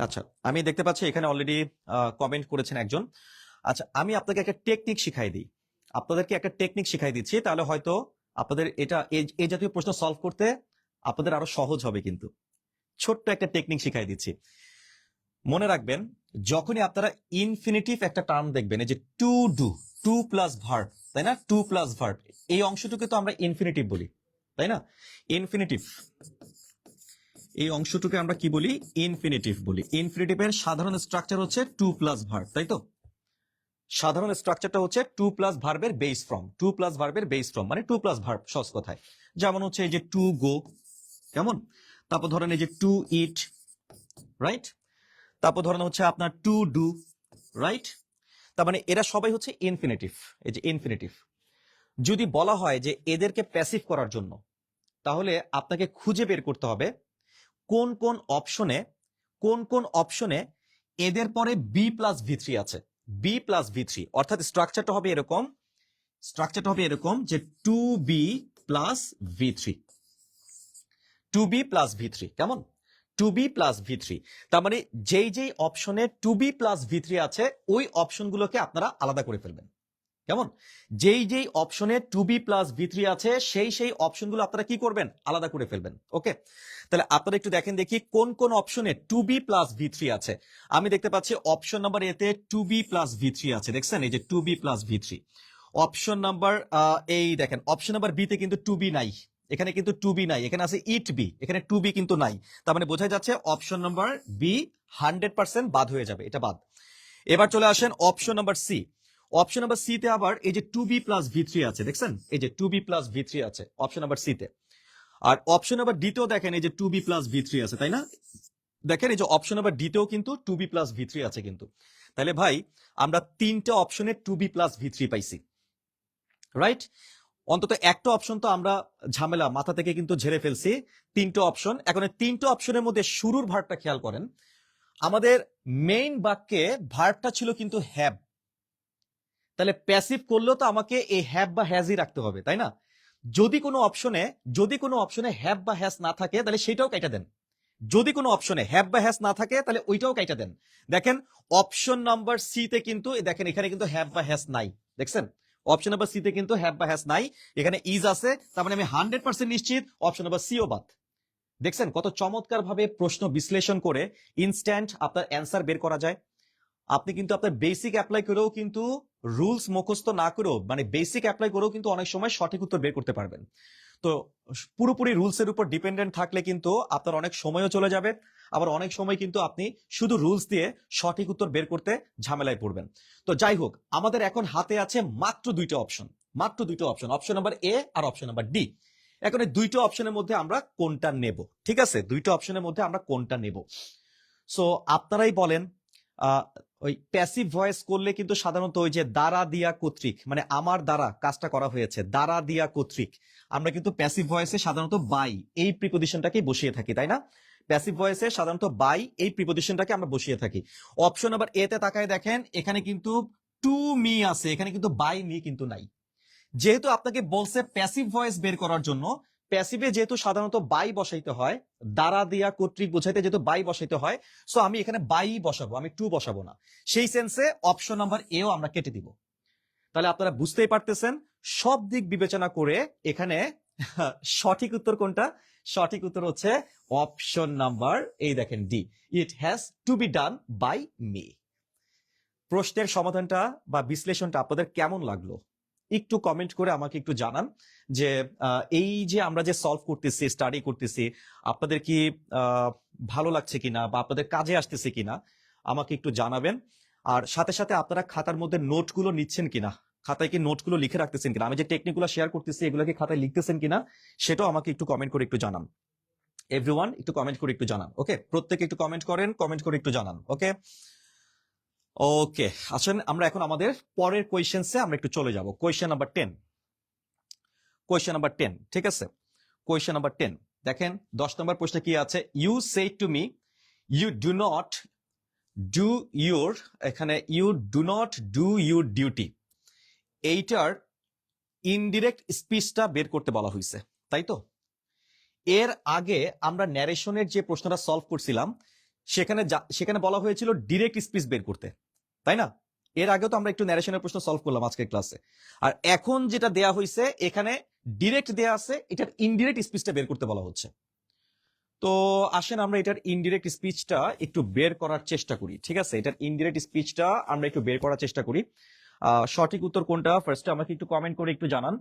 আচ্ছা, আমি দেখতে পাচ্ছি এখানে অলরেডি কমেন্ট করেছেন একজন। আচ্ছা, আমি আপনাকে একটা টেকনিক শিখাই দিই, আপনাদেরকে একটা টেকনিক শিখাই দিচ্ছি, তাহলে হয়তো আপনাদের এটা এই জাতীয় প্রশ্ন সলভ করতে আপনাদের আরো সহজ হবে। কিন্তু ছোট্ট একটা টেকনিক শিখাই দিচ্ছি, মনে রাখবেন। যখনই আপনারা ইনফিনিটিভ একটা টার্ম দেখবেন, এই যে to do, to plus verb, তাই না? টু প্লাস ভার্ব, এই অংশটুকু তো আমরা ইনফিনিটিভ বলি, তাই না? ইনফিনিটিভ, এই অংশটুকে আমরা কি বলি? ইনফিনিটিভ বলি। ইনফিনিটিভের সাধারণ স্ট্রাকচার হচ্ছে টু প্লাস ভার্ব, তাই তো? সাধারণ স্ট্রাকচারটা হচ্ছে টু প্লাস ভার্বের বেস ফর্ম, টু প্লাস ভার্বের বেস ফর্ম মানে টু প্লাস ভার্ব, সহজ কথায়। যেমন হচ্ছে এই যে টু গো, কেমন? তারপর ধরেন এই যে টু ইট, রাইট? তারপর ধরেন হচ্ছে আপনার টু ডু, রাইট? তার মানে এরা সবাই হচ্ছে ইনফিনিটিভ, এই যে ইনফিনিটিভ। যদি বলা হয় যে এদেরকে প্যাসিভ করার জন্য, তাহলে আপনাকে খুঁজে বের করতে হবে কোন কোন অপশনে এদের পরে বি প্লাস ভি থ্রি আছে। বি প্লাস ভি থ্রি অর্থাৎ স্ট্রাকচারটা হবে এরকম যে to be plus V three, to be plus V three, কেমন? To be plus V three, তার মানে যেই অপশনে to be plus V three আছে ওই অপশনগুলোকে আপনারা আলাদা করে ফেলবেন, কেমন? যেই অপশনে to be plus V three আছে সেই অপশনগুলো আপনারা কি করবেন? আলাদা করে ফেলবেন। ওকে, তাহলে আপনারা একটু দেখেন দেখি কোন অপশনে to be plus V three আছে। আমি দেখতে পাচ্ছি অপশন নাম্বার এতে to be plus V three আছে, দেখছেন এই যে to be plus V three. Option number এই দেখেন অপশন নাম্বার বি তে কিন্তু টু বি নাই, এখানে কিন্তু টু বি নাই, এখানে আছে ইট বি, এখানে টু বি কিন্তু নাই। তার মানে বোঝা যাচ্ছে অপশন নাম্বার বি 100% বাদ হয়ে যাবে, এটা বাদ। এবার চলে আসেন option number C. Option number C তে আবার এই যে to be plus V three আছে, দেখছেন এই যে to be plus V three আছে অপশন নাম্বার সি তে। আর অপশন নাম্বার ডি তেও দেখেন এই যে to be plus V three আছে, তাই না? দেখেন এই যে অপশন নাম্বার ডি তেও কিন্তু to be plus V three আছে কিন্তু। তাহলে ভাই আমরা তিনটা অপশনে to be plus V three পাইছি, রাইট? অন্তত একটা অপশন তো আমরা ঝামেলা মাথা থেকে কিন্তু ঝেড়ে ফেলছি। তিনটা অপশন, এখন এই তিনটা অপশনের মধ্যে শুরুর ভার্বটা খেয়াল করেন। আমাদের মেইন বাক্যে ভার্বটা ছিল কিন্তু হ্যাভ, তাহলে প্যাসিভ করলেও তো আমাকে এই হ্যাভ বা হ্যাজই রাখতে হবে, তাই না? যদি কোনো অপশনে হ্যাভ বা হ্যাজ না থাকে তাহলে সেটাও কাইটা দেন। যদি কোনো অপশনে হ্যাভ বা হ্যাজ না থাকে তাহলে ওইটাও কাইটা দেন। দেখেন অপশন নাম্বার সি তে কিন্তু দেখেন এখানে কিন্তু হ্যাভ বা হ্যাজ নাই, দেখছেন অপশন নাম্বার সি তে কিন্তু হ্যাভ বা হ্যাজ নাই, এখানে ইজ আছে। তার মানে আমি 100% নিশ্চিত অপশন নাম্বার সিও বাদ। দেখছেন কত চমৎকার ভাবে প্রশ্ন বিশ্লেষণ করে ইনস্ট্যান্ট আপনার অ্যান্সার বের করা যায়। আপনি কিন্তু আপনার বেসিক অ্যাপ্লাই করেও কিন্তু রুলস মুখস্থ না করেও মানে বেসিক অ্যাপ্লাই করেও কিন্তু অনেক সময় সঠিক উত্তর বের করতে পারবেন। তো পুরোপুরি রুলস এর উপর ডিপেন্ডেন্ট থাকলে কিন্তু আপনার অনেক সময়ও চলে যাবে, আবার অনেক সময় কিন্তু আপনি শুধু রুলস দিয়ে সঠিক উত্তর বের করতে ঝামেলায় পড়বেন। তো যাই হোক, আমাদের এখন হাতে আছে মাত্র দুইটা অপশন, অপশন নাম্বার এ আর অপশন নাম্বার ডি। এখন এই দুইটা অপশনের মধ্যে আমরা কোনটা নেব? ঠিক আছে, দুইটা অপশনের মধ্যে আমরা কোনটা নেব? সো আপনারাই বলেন। ওই প্যাসিভ ভয়েস করলে কিন্তু সাধারণত ওই যে দ্বারা দিয়া কর্তৃক, মানে আমার দ্বারা কাজটা করা হয়েছে, দ্বারা দিয়া কর্তৃক, আমরা কিন্তু প্যাসিভ ভয়েসে সাধারণত বাই এই প্রিপজিশনটাকেই বসিয়ে থাকি, তাই না? প্যাসিভ ভয়েসে সাধারণত বাই এই প্রিপজিশনটাকে আমরা বসিয়ে থাকি। অপশন নাম্বার এ তে তাকায় দেখেন এখানে কিন্তু টু মি আছে, এখানে কিন্তু বাই মি কিন্তু নাই। যেহেতু আপনাকে বলছে প্যাসিভ ভয়েস বের করার জন্য, প্যাসিভে যেহেতু সাধারণত বাই বসাইতে হয়, দ্বারা দিয়া কর্তৃক বোঝাইতে যেহেতু বাই বসাইতে হয়, সো আমি এখানে বাই বসাবো, আমি টু বসাবো না। সেই সেন্সে অপশন নাম্বার এও আমরা কেটে দিব। তাহলে আপনারা বুঝতেই পারতেছেন সব দিক বিবেচনা করে এখানে সঠিক উত্তর কোনটা? সঠিক উত্তর হচ্ছে অপশন নাম্বার এই দেখেন D, it has to be done by me. প্রশ্নের সমাধানটা বা বিশ্লেষণটা আপনাদের কেমন লাগলো একটু কমেন্ট করে আমাকে একটু জানান। যে এই যে আমরা যে সলভ করতেছি, স্টাডি করতেছি, আপনাদের কি ভালো লাগছে কিনা বা আপনাদের কাজে আসতেছে কিনা আমাকে একটু জানাবেন। আর সাথে সাথে আপনারা খাতার মধ্যে নোটগুলো নিচ্ছেন কিনা, খাতায় কি নোটগুলো লিখে রাখতেছেন কিনা, আমি যে টেকনিকগুলো শেয়ার করতেছি এগুলো কি খাতায় লিখতেছেন কিনা সেটাও আমাকে একটু কমেন্ট করে একটু জানান। এভরিওয়ান একটু কমেন্ট করে একটু জানান। ওকে, প্রত্যেকে একটু কমেন্ট করেন, কমেন্ট করে একটু জানান। ওকে ওকে, আসেন আমরা এখন আমাদের পরের কোয়েশ্চেন্সে আমরা একটু চলে যাব। কোয়েশ্চেন নাম্বার 10, ঠিক আছে? কোয়েশ্চেন নাম্বার 10 দেখেন 10 নম্বর প্রশ্নে কি আছে? You say to me you do not do your, এখানে you do not do your duty, এইটার ইনডিরেক্ট স্পিচটা বের করতে বলা হয়েছে, তাই তো? এর আগে আমরা ন্যারেশনের যে প্রশ্নটা সলভ করছিলাম সেখানে বলা হয়েছিল ডিরেক্ট স্পিচ বের করতে, তাই না? এর আগেও তো আমরা একটু ন্যারেশনের প্রশ্ন সলভ করলাম আজকের ক্লাসে। আর এখন যেটা দেয়া হয়েছে এখানে ডিরেক্ট দেয়া আছে, এটার ইনডিরেক্ট স্পিচটা বের করতে বলা হচ্ছে। তো আসেন আমরা এটার ইনডিরেক্ট স্পিচটা একটু বের করার চেষ্টা করি। ঠিক আছে, এটার ইনডিরেক্ট স্পিচটা আমরা একটু বের করার চেষ্টা করি। সঠিক উত্তর কোনটা ফার্স্টে আমাকে একটু কমেন্ট করে একটু জানান।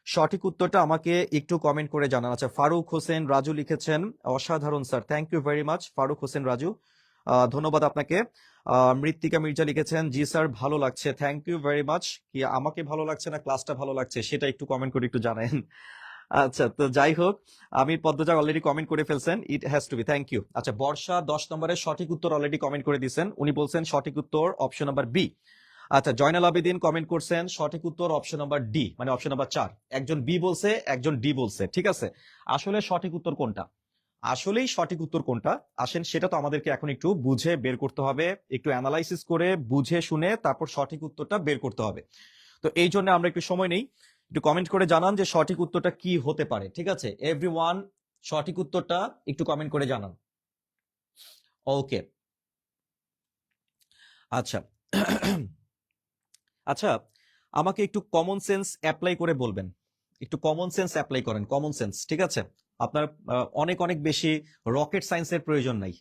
সঠিক উত্তরটা আমাকে একটু কমেন্ট করে জানান। আচ্ছা, ফারুক হোসেন রাজু লিখেছেন, অসাধারণ sir, thank you very much Faruk Hossain Raju, ধন্যবাদ আপনাকে। মৃত্তিকা মির্জা লিখেছেন, জি স্যার ভালো লাগছে, থ্যাংক ইউ ভেরি মাচ। কি আমাকে ভালো লাগছে না ক্লাসটা ভালো লাগছে সেটা একটু কমেন্ট করে একটু জানান। আচ্ছা, তো যাই হোক, আমি পদ্মজা অলরেডি কমেন্ট করে ফেলছেন, it has to be, thank you. আচ্ছা, বর্ষা 10 নম্বরের সঠিক উত্তর অলরেডি কমেন্ট করে দিয়েছেন, উনি বলছেন সঠিক উত্তর অপশন নাম্বার বি। আচ্ছা, জয়নাল আবেদিন কমেন্ট করছেন সঠিক উত্তর অপশন নাম্বার ডি, মানে অপশন নাম্বার 4। একজন বি বলছে, একজন ডি বলছে। ঠিক আছে, আসলে সঠিক উত্তর কোনটা? আসলেই সঠিক উত্তর কোনটা আসেন সেটা তো আমাদেরকে এখন একটু বুঝে বের করতে হবে, একটু অ্যানালাইসিস করে বুঝে শুনে তারপর সঠিক উত্তরটা বের করতে হবে। তো এই জন্য আমরা একটু সময় নেই, একটু কমেন্ট করে জানান যে সঠিক উত্তরটা কি হতে পারে। ঠিক আছে, এভরিওয়ান সঠিক উত্তরটা একটু কমেন্ট করে জানান। ওকে, আচ্ছা আচ্ছা, আমাকে একটু কমন সেন্স অ্যাপ্লাই করে বলবেন, একটু কমন সেন্স অ্যাপ্লাই করেন, কমন সেন্স। ঠিক আছে, আপনার অনেক অনেক বেশি রকেট সায়েন্সের প্রয়োজন নাই,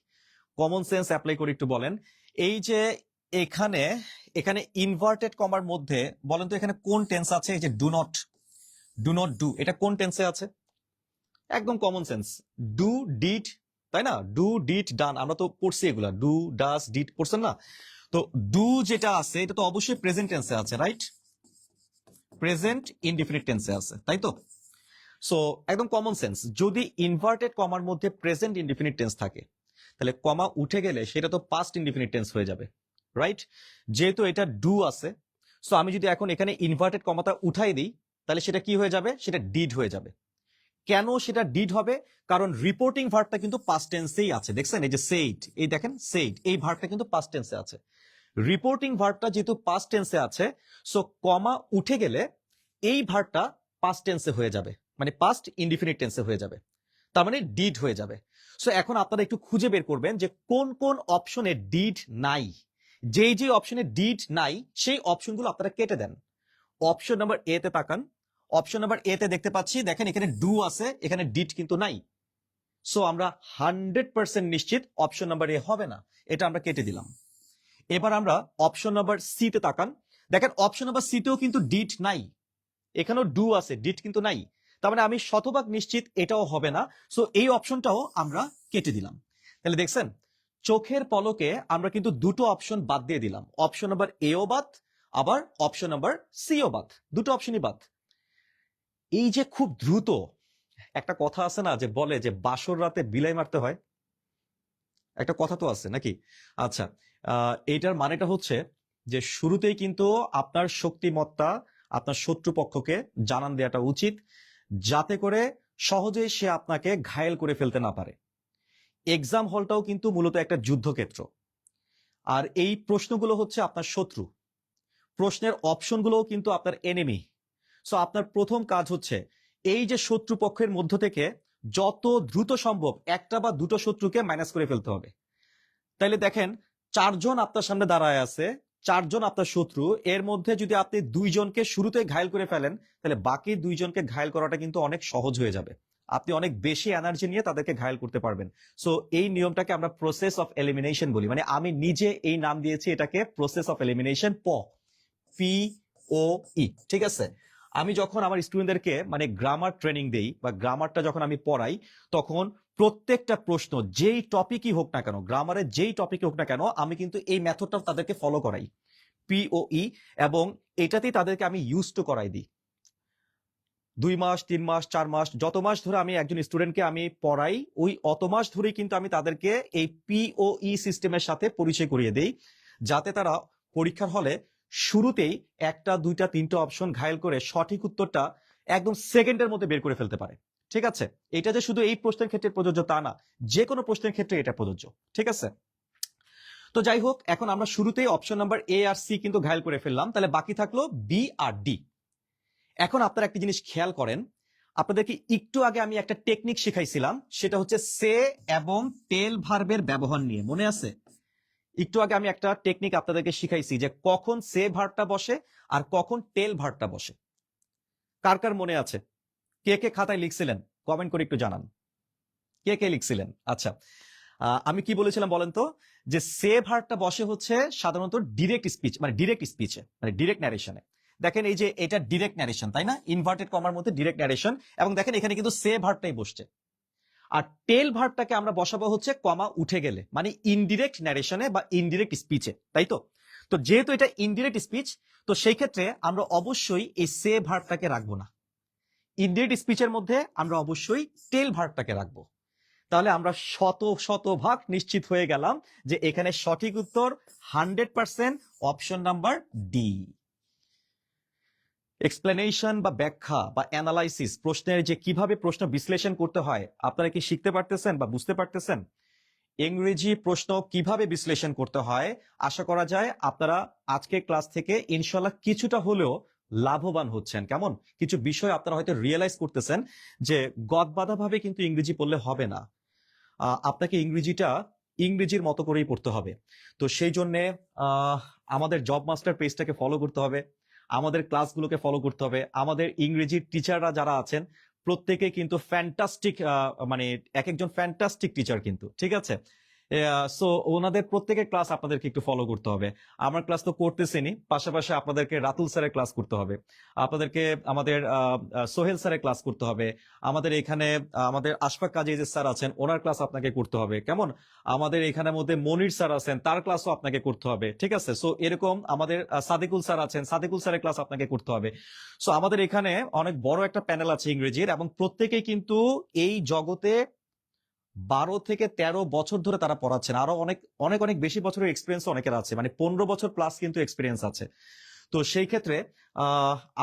কমন সেন্স অ্যাপ্লাই করে একটু বলেন। এই যে এখানে এখানে ইনভার্টেড কমার মধ্যে বলেন তো এখানে কোন টেন্স আছে? এই যে ডু নট ডু, এটা কোন টেন্সে আছে? একদম কমন সেন্স, ডু ডিড, তাই না? ডু ডিড ডান, আমরা তো পড়ছি এগুলা, ডু ডাস ডিড পড়ছেন না? তো ডু যেটা আছে এটা তো অবশ্যই প্রেজেন্ট টেন্সে আছে, রাইট? প্রেজেন্ট ইনডিফিনিট টেন্সে আছে, তাই তো? সো একদম কমন সেন্স, যদি ইনভার্টেড কমার মধ্যে প্রেজেন্ট ইনডিফিনিট টেন্স থাকে তাহলে কমা উঠে গেলে সেটা তো পাস্ট ইনডিফিনিট টেন্স হয়ে যাবে, রাইট? যেহেতু এটা ডু আছে, সো আমি যদি এখন এখানে ইনভার্টেড কমাটা উঠাই দিই তাহলে সেটা কি হয়ে যাবে? সেটা ডিড হয়ে যাবে। কেন সেটা ডিড হবে? কারণ রিপোর্টিং ভার্বটা কিন্তু পাস্ট টেন্সেই আছে, দেখছেন? এই যে সেইড, এই দেখেন সেইড, এই ভার্বটা কিন্তু পাস্ট টেন্সে আছে। রিপোর্টিং ভার্বটা যেহেতু পাস্ট টেন্সে আছে, সো কমা উঠে গেলে এই ভার্বটা পাস্ট টেন্সে হয়ে যাবে, মানে পাস্ট ইনডিফিনিট টেন্সে হয়ে যাবে, তার মানে ডিড হয়ে যাবে। সো এখন আপনারা একটু খুঁজে বের করবেন যে কোন কোন অপশনে ডিড নাই। যেই যে অপশনে ডিড নাই সেই অপশনগুলো আপনারা কেটে দেন। অপশন নাম্বার এ তে তাকান, অপশন নাম্বার এ তে দেখতে পাচ্ছি, দেখেন এখানে ডু আছে, এখানে ডিড কিন্তু নাই। সো আমরা 100% নিশ্চিত অপশন নাম্বার এ হবে না, এটা আমরা কেটে দিলাম। এবার আমরা অপশন নাম্বার সি তে তাকান, দেখেন অপশন নাম্বার সি তেও কিন্তু ডিড নাই, এখানেও ডু আছে, ডিড কিন্তু নাই। তার মানে আমি শতভাগ নিশ্চিত এটাও হবে না, সো এই অপশনটাও আমরা কেটে দিলাম। তাহলে দেখছেন চোখের পলকে আমরা কিন্তু দুটো অপশন বাদ দিয়ে দিলাম, অপশন নাম্বার এও বাদ, আবার অপশন নাম্বার সিও বাদ, দুটো অপশনই বাদ। এই যে খুব দ্রুত, একটা কথা আছে না যে বলে যে বাসর রাতে বিলাই মারতে হয়, একটা কথা তো আছে নাকি? আচ্ছা, এইটার মানেটা হচ্ছে যে শুরুতেই কিন্তু আপনার শক্তিমত্তা আপনার শত্রুপক্ষকে জানান দেওয়াটা উচিত, যাতে করে সহজেই সে আপনাকে ঘায়েল করে ফেলতে না পারে। এক্সাম হলটাও কিন্তু মূলত একটা যুদ্ধক্ষেত্র, আর এই প্রশ্নগুলো হচ্ছে আপনার শত্রু, প্রশ্নের অপশনগুলোও কিন্তু আপনার এনিমি। সো আপনার প্রথম কাজ হচ্ছে এই যে শত্রুপক্ষের মধ্য থেকে যত দ্রুত সম্ভব একটা বা দুটো শত্রুকে মাইনাস করে ফেলতে হবে। তাইলে দেখেন 4 জন আপনার সামনে দাঁড়ায় আছে, 4 জন আপনার শত্রু, এর মধ্যে যদি আপনি 2 জনকে শুরুতে ঘায়েল করে ফেলেন তাহলে বাকি 2 জনকে ঘায়েল করাটা কিন্তু অনেক সহজ হয়ে যাবে, আপনি অনেক বেশি এনার্জি নিয়ে তাদেরকে ঘায়েল করতে পারবেন। সো এই নিয়মটাকে আমরা প্রসেস অফ এলিমিনেশন বলি, মানে আমি নিজে এই নাম দিয়েছি এটাকে প্রসেস অফ এলিমিনেশন, POE। ঠিক আছে, আমি যখন আমার স্টুডেন্টদেরকে মানে গ্রামার ট্রেনিং দেই বা গ্রামারটা যখন আমি পড়াই, তখন প্রত্যেকটা প্রশ্ন যেই টপিকই হোক না কেন, গ্রামারের যেই টপিকই হোক না কেন, আমি কিন্তু এই মেথডটা তাদেরকে ফলো করাই, POE, এবং এটাতেই তাদেরকে আমি ইউজ টু করাই দিই। 2 মাস 3 মাস 4 মাস যত মাস ধরে আমি একজন স্টুডেন্টকে আমি পড়াই, ওই অত মাস ধরেই কিন্তু আমি তাদেরকে এই POE সিস্টেমের সাথে পরিচয় করিয়ে দেই, যাতে তারা পরীক্ষার হলে শুরুতেই 1টা 2টা 3টা অপশন ঘায়েল করে সঠিক উত্তরটা একদম সেকেন্ডের মধ্যে বের করে ফেলতে পারে। ঠিক আছে, এটা যে শুধু এই প্রশ্নের ক্ষেত্রে প্রযোজ্য তা না, যে কোনো প্রশ্নের ক্ষেত্রে এটা প্রযোজ্য। ঠিক আছে, তো যাই হোক, এখন আমরা শুরুতেই অপশন নাম্বার এ আর সি কিন্তু ঘায়েল করে ফেললাম, তাহলে বাকি থাকলো বি আর ডি। এখন আপনারা একটা জিনিস খেয়াল করেন, আপনাদেরকে একটু আগে আমি একটা টেকনিক শিখাইছিলাম, সেটা হচ্ছে সে এবং টেল ভার্বের ব্যবহার নিয়ে, মনে আছে? একটু আগে আমি একটা টেকনিক আপনাদেরকে শিখাইছি যে কখন সে ভার্বটা বসে আর কখন টেল ভার্বটা বসে। কার কার মনে আছে? কে কে খাতায় লিখছিলেন কমেন্ট করে একটু জানান, কে কে লিখছিলেন? আচ্ছা, আমি কি বলেছিলাম বলেন তো, যে সে ভার্বটা বসে হচ্ছে সাধারণত ডিরেক্ট স্পিচ, মানে ডিরেক্ট স্পিচে, মানে ডিরেক্ট ন্যারেশনে। দেখেন এই যে এটা ডিরেক্ট ন্যারেশন, তাই না? ইনভার্টেড কমার মধ্যে ডিরেক্ট ন্যারেশন, এবং দেখেন এখানে কিন্তু সে ভার্বটাই বসছে। আর টেল ভার্বটাকে আমরা বসাবো হচ্ছে কমা উঠে গেলে, মানে ইনডিরেক্ট ন্যারেশনে বা ইনডিরেক্ট স্পিচে, তাই তো? তো যেহেতু এটা ইনডিরেক্ট স্পিচ, তো সেই ক্ষেত্রে আমরা অবশ্যই এই সে ভার্বটাকে রাখবো না, ইনডিরেক্ট স্পিচের মধ্যে আমরা অবশ্যই টেল ভার্বটাকে রাখবো। তাহলে আমরা শতভাগ নিশ্চিত হয়ে গেলাম যে এখানে সঠিক উত্তর 100% অপশন নাম্বার ডি। এক্সপ্লেনেশন বা ব্যাখ্যা বা অ্যানালাইসিস, প্রশ্নের যে কিভাবে প্রশ্ন বিশ্লেষণ করতে হয় আপনারা কি শিখতে পারতেছেন বা বুঝতে পারতেছেন? ইংরেজি প্রশ্ন কিভাবে বিশ্লেষণ করতে হয় আশা করা যায় আপনারা আজকের ক্লাস থেকে ইনশাল্লাহ কিছুটা হলেও লাভবান হচ্ছেন। কেমন কিছু বিষয় আপনারা হয়তো রিয়েলাইজ করতেছেন যে গদবাঁধা ভাবে কিন্তু ইংরেজি পড়লে হবে না, আপনাকে ইংরেজিটা ইংরেজির মতো করেই পড়তে হবে। তো সেই জন্য আমাদের জব মাস্টার পেজটাকে ফলো করতে হবে, আমাদের ক্লাসগুলোকে ফলো করতে হবে। আমাদের ইংরেজির টিচাররা যারা আছেন প্রত্যেকে কিন্তু ফ্যান্টাস্টিক, মানে এক একজন ফ্যান্টাস্টিক টিচার কিন্তু, ঠিক আছে? সো ওনাদের প্রত্যেকের ক্লাস আপনাদেরকে একটু ফলো করতে হবে। আমার ক্লাস তো করতেছেনি, পাশাপাশি আপনাদেরকে রাতুল স্যারের ক্লাস করতে হবে, আপনাদেরকে আমাদের সোহেল স্যারের ক্লাস করতে হবে, আমাদের এখানে আমাদের আশফাক কাজী যে স্যার আছেন ওনার ক্লাস আপনাকে করতে হবে। কেমন আমাদের এখানের মধ্যে মনির স্যার আছেন তার ক্লাসও আপনাকে করতে হবে, ঠিক আছে? সো এরকম আমাদের সাদিকুল স্যার আছেন, সাদিকুল স্যারের ক্লাস আপনাকে করতে হবে। সো আমাদের এখানে অনেক বড় একটা প্যানেল আছে ইংরেজির, এবং প্রত্যেকেই কিন্তু এই জগতে 12 থেকে 13 বছর ধরে তারা পড়াচ্ছেন। আরো অনেক অনেক অনেক বেশি বছরের এক্সপিরিয়েন্স অনেকের আছে, মানে 15 বছর প্লাস কিন্তু এক্সপিরিয়েন্স আছে। তো সেই ক্ষেত্রে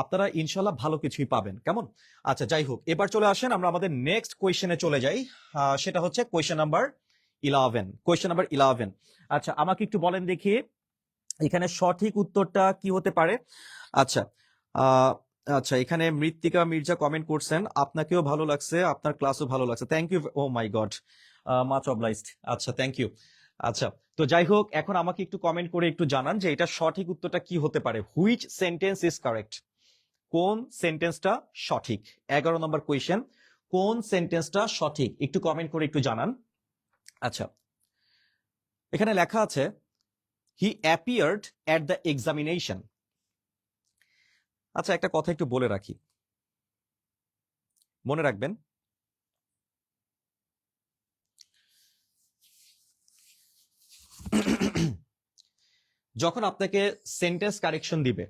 আপনারা ইনশাল্লাহ ভালো কিছুই পাবেন। কেমন? আচ্ছা, যাই হোক, এবার চলে আসেন আমরা আমাদের নেক্সট কোয়েশ্চেনে চলে যাই। সেটা হচ্ছে কোয়েশ্চেন নাম্বার 11। আচ্ছা, আমাকে একটু বলেন দেখি এখানে সঠিক উত্তরটা কি হতে পারে। আচ্ছা, আচ্ছা, এখানে মৃত্তিকা মির্জা কমেন্ট করছেন, আপনাকেও ভালো লাগছে, আপনার ক্লাসও ভালো লাগছে, thank you, oh my God, much obliged. আচ্ছা, থ্যাংক ইউ। আচ্ছা, তো যাই হোক, এখন আমাকে একটু কমেন্ট করে একটু জানান যে এটা সঠিক উত্তরটা কি হতে পারে। Which sentence is correct? কোন সেন্টেন্সটা সঠিক? 11 নম্বর কোয়েশ্চেন, কোন সেন্টেন্সটা সঠিক একটু কমেন্ট করে একটু জানান। আচ্ছা, এখানে লেখা আছে হি অ্যাপিয়ার্ড এট দ্য এক্সামিনেশন। আচ্ছা, একটা কথা একটু বলে রাখি, মনে রাখবেন, যখন আপনাকে সেন্টেন্স কারেকশন দিবে,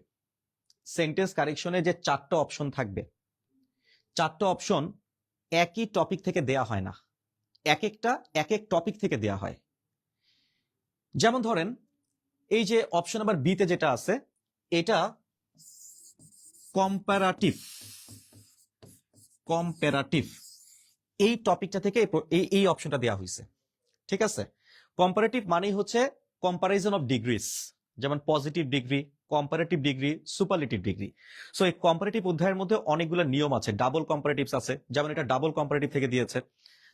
সেন্টেন্স কারেকশনে যে 4টা অপশন থাকবে, 4টা অপশন একই টপিক থেকে দেয়া হয় না, এক একটা এক এক টপিক থেকে দেয়া হয়। যেমন ধরেন এই যে অপশন নাম্বার বি তে যেটা আছে, এটা কম্পারেটিভ, এই টপিকটা থেকে এই অপশনটা দেওয়া হয়েছে, ঠিক আছে? কম্পারেটিভ মানেই হচ্ছে কম্পারিজন অফ ডিগ্রিজ, যেমন positive degree, comparative degree, superlative degree. So এই কম্পারেটিভ অধ্যায়ের মধ্যে অনেকগুলো নিয়ম আছে, ডাবল কম্পারেটিভস আছে, যেমন এটা ডাবল কম্পারেটিভ থেকে দিয়েছে।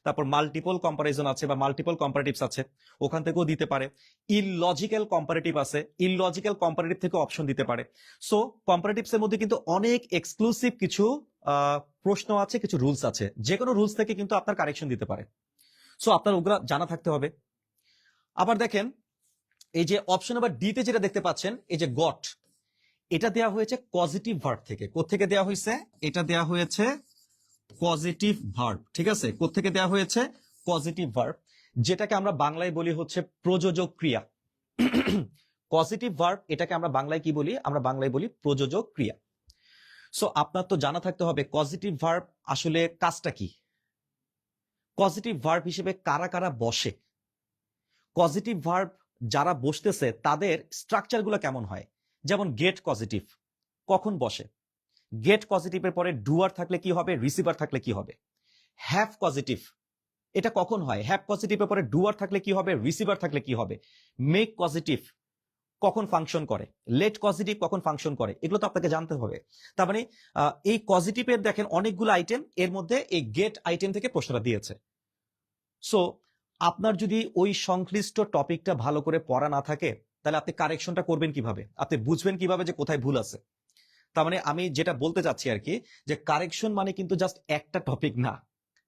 তারপর মাল্টিপল কম্পারিজন আছে বা মাল্টিপল কম্পারেটিভস আছে, ওখান থেকেও দিতে পারে। ইললজিক্যাল কম্পারেটিভ আছে, ইললজিক্যাল কম্পারেটিভ থেকে অপশন দিতে পারে। সো কম্পারেটিভস এর মধ্যে কিন্তু অনেক এক্সক্লুসিভ কিছু প্রশ্ন আছে, কিছু রুলস আছে, যে কোনো রুলস থেকে কিন্তু আপনার কারেকশন দিতে পারে। সো আপনার ওগুলো জানা থাকতে হবে। আবার দেখেন এই যে অপশন নাম্বার ডি তে যেটা দেখতে পাচ্ছেন, এই যে গট, এটা দেয়া হয়েছে পজিটিভ ভার্ব থেকে। কোত্থেকে দেয়া হয়েছে? এটা দেয়া হয়েছে পজিটিভ ভার্ব, ঠিক আছে? কোত্থেকে দেয়া হয়েছে? পজিটিভ ভার্ব, যেটাকে আমরা বাংলায় বলি হচ্ছে প্রযোজক ক্রিয়া। পজিটিভ ভার্ব, এটাকে আমরা বাংলায় কি বলি? আমরা বাংলায় বলি প্রযোজক ক্রিয়া। সো আপনার তো জানা থাকতে হবে পজিটিভ ভার্ব আসলে কাজটা কি, পজিটিভ ভার্ব হিসেবে কারা কারা বসে, পজিটিভ ভার্ব যারা বসতেছে তাদের স্ট্রাকচারগুলো কেমন হয়। যেমন গেট পজিটিভ কখন বসে, গেট পজিটিভের পরে ডুয়ার থাকলে কি হবে, রিসিভার থাকলে কি হবে। হ্যাভ পজিটিভ, এটা কখন হয়, হ্যাভ পজিটিভের পরে ডুয়ার থাকলে কি হবে, রিসিভার থাকলে কি হবে। মেক পজিটিভ কখন ফাংশন করে, লেট পজিটিভ কখন ফাংশন করে, এগুলো তো আপনাকে জানতে হবে। তার মানে এই পজিটিভের দেখেন অনেকগুলো আইটেম, এর মধ্যে এই গেট আইটেম থেকে প্রশ্নটা দিয়েছে। সো আপনার যদি ওই সংশ্লিষ্ট টপিকটা ভালো করে পড়া না থাকে, তাহলে আপনি কারেকশনটা করবেন কিভাবে, আপনি বুঝবেন কিভাবে যে কোথায় ভুল আছে। তার মানে আমি যেটা বলতে চাচ্ছি আর কি, যে কারেকশন মানে কিন্তু জাস্ট একটা টপিক না,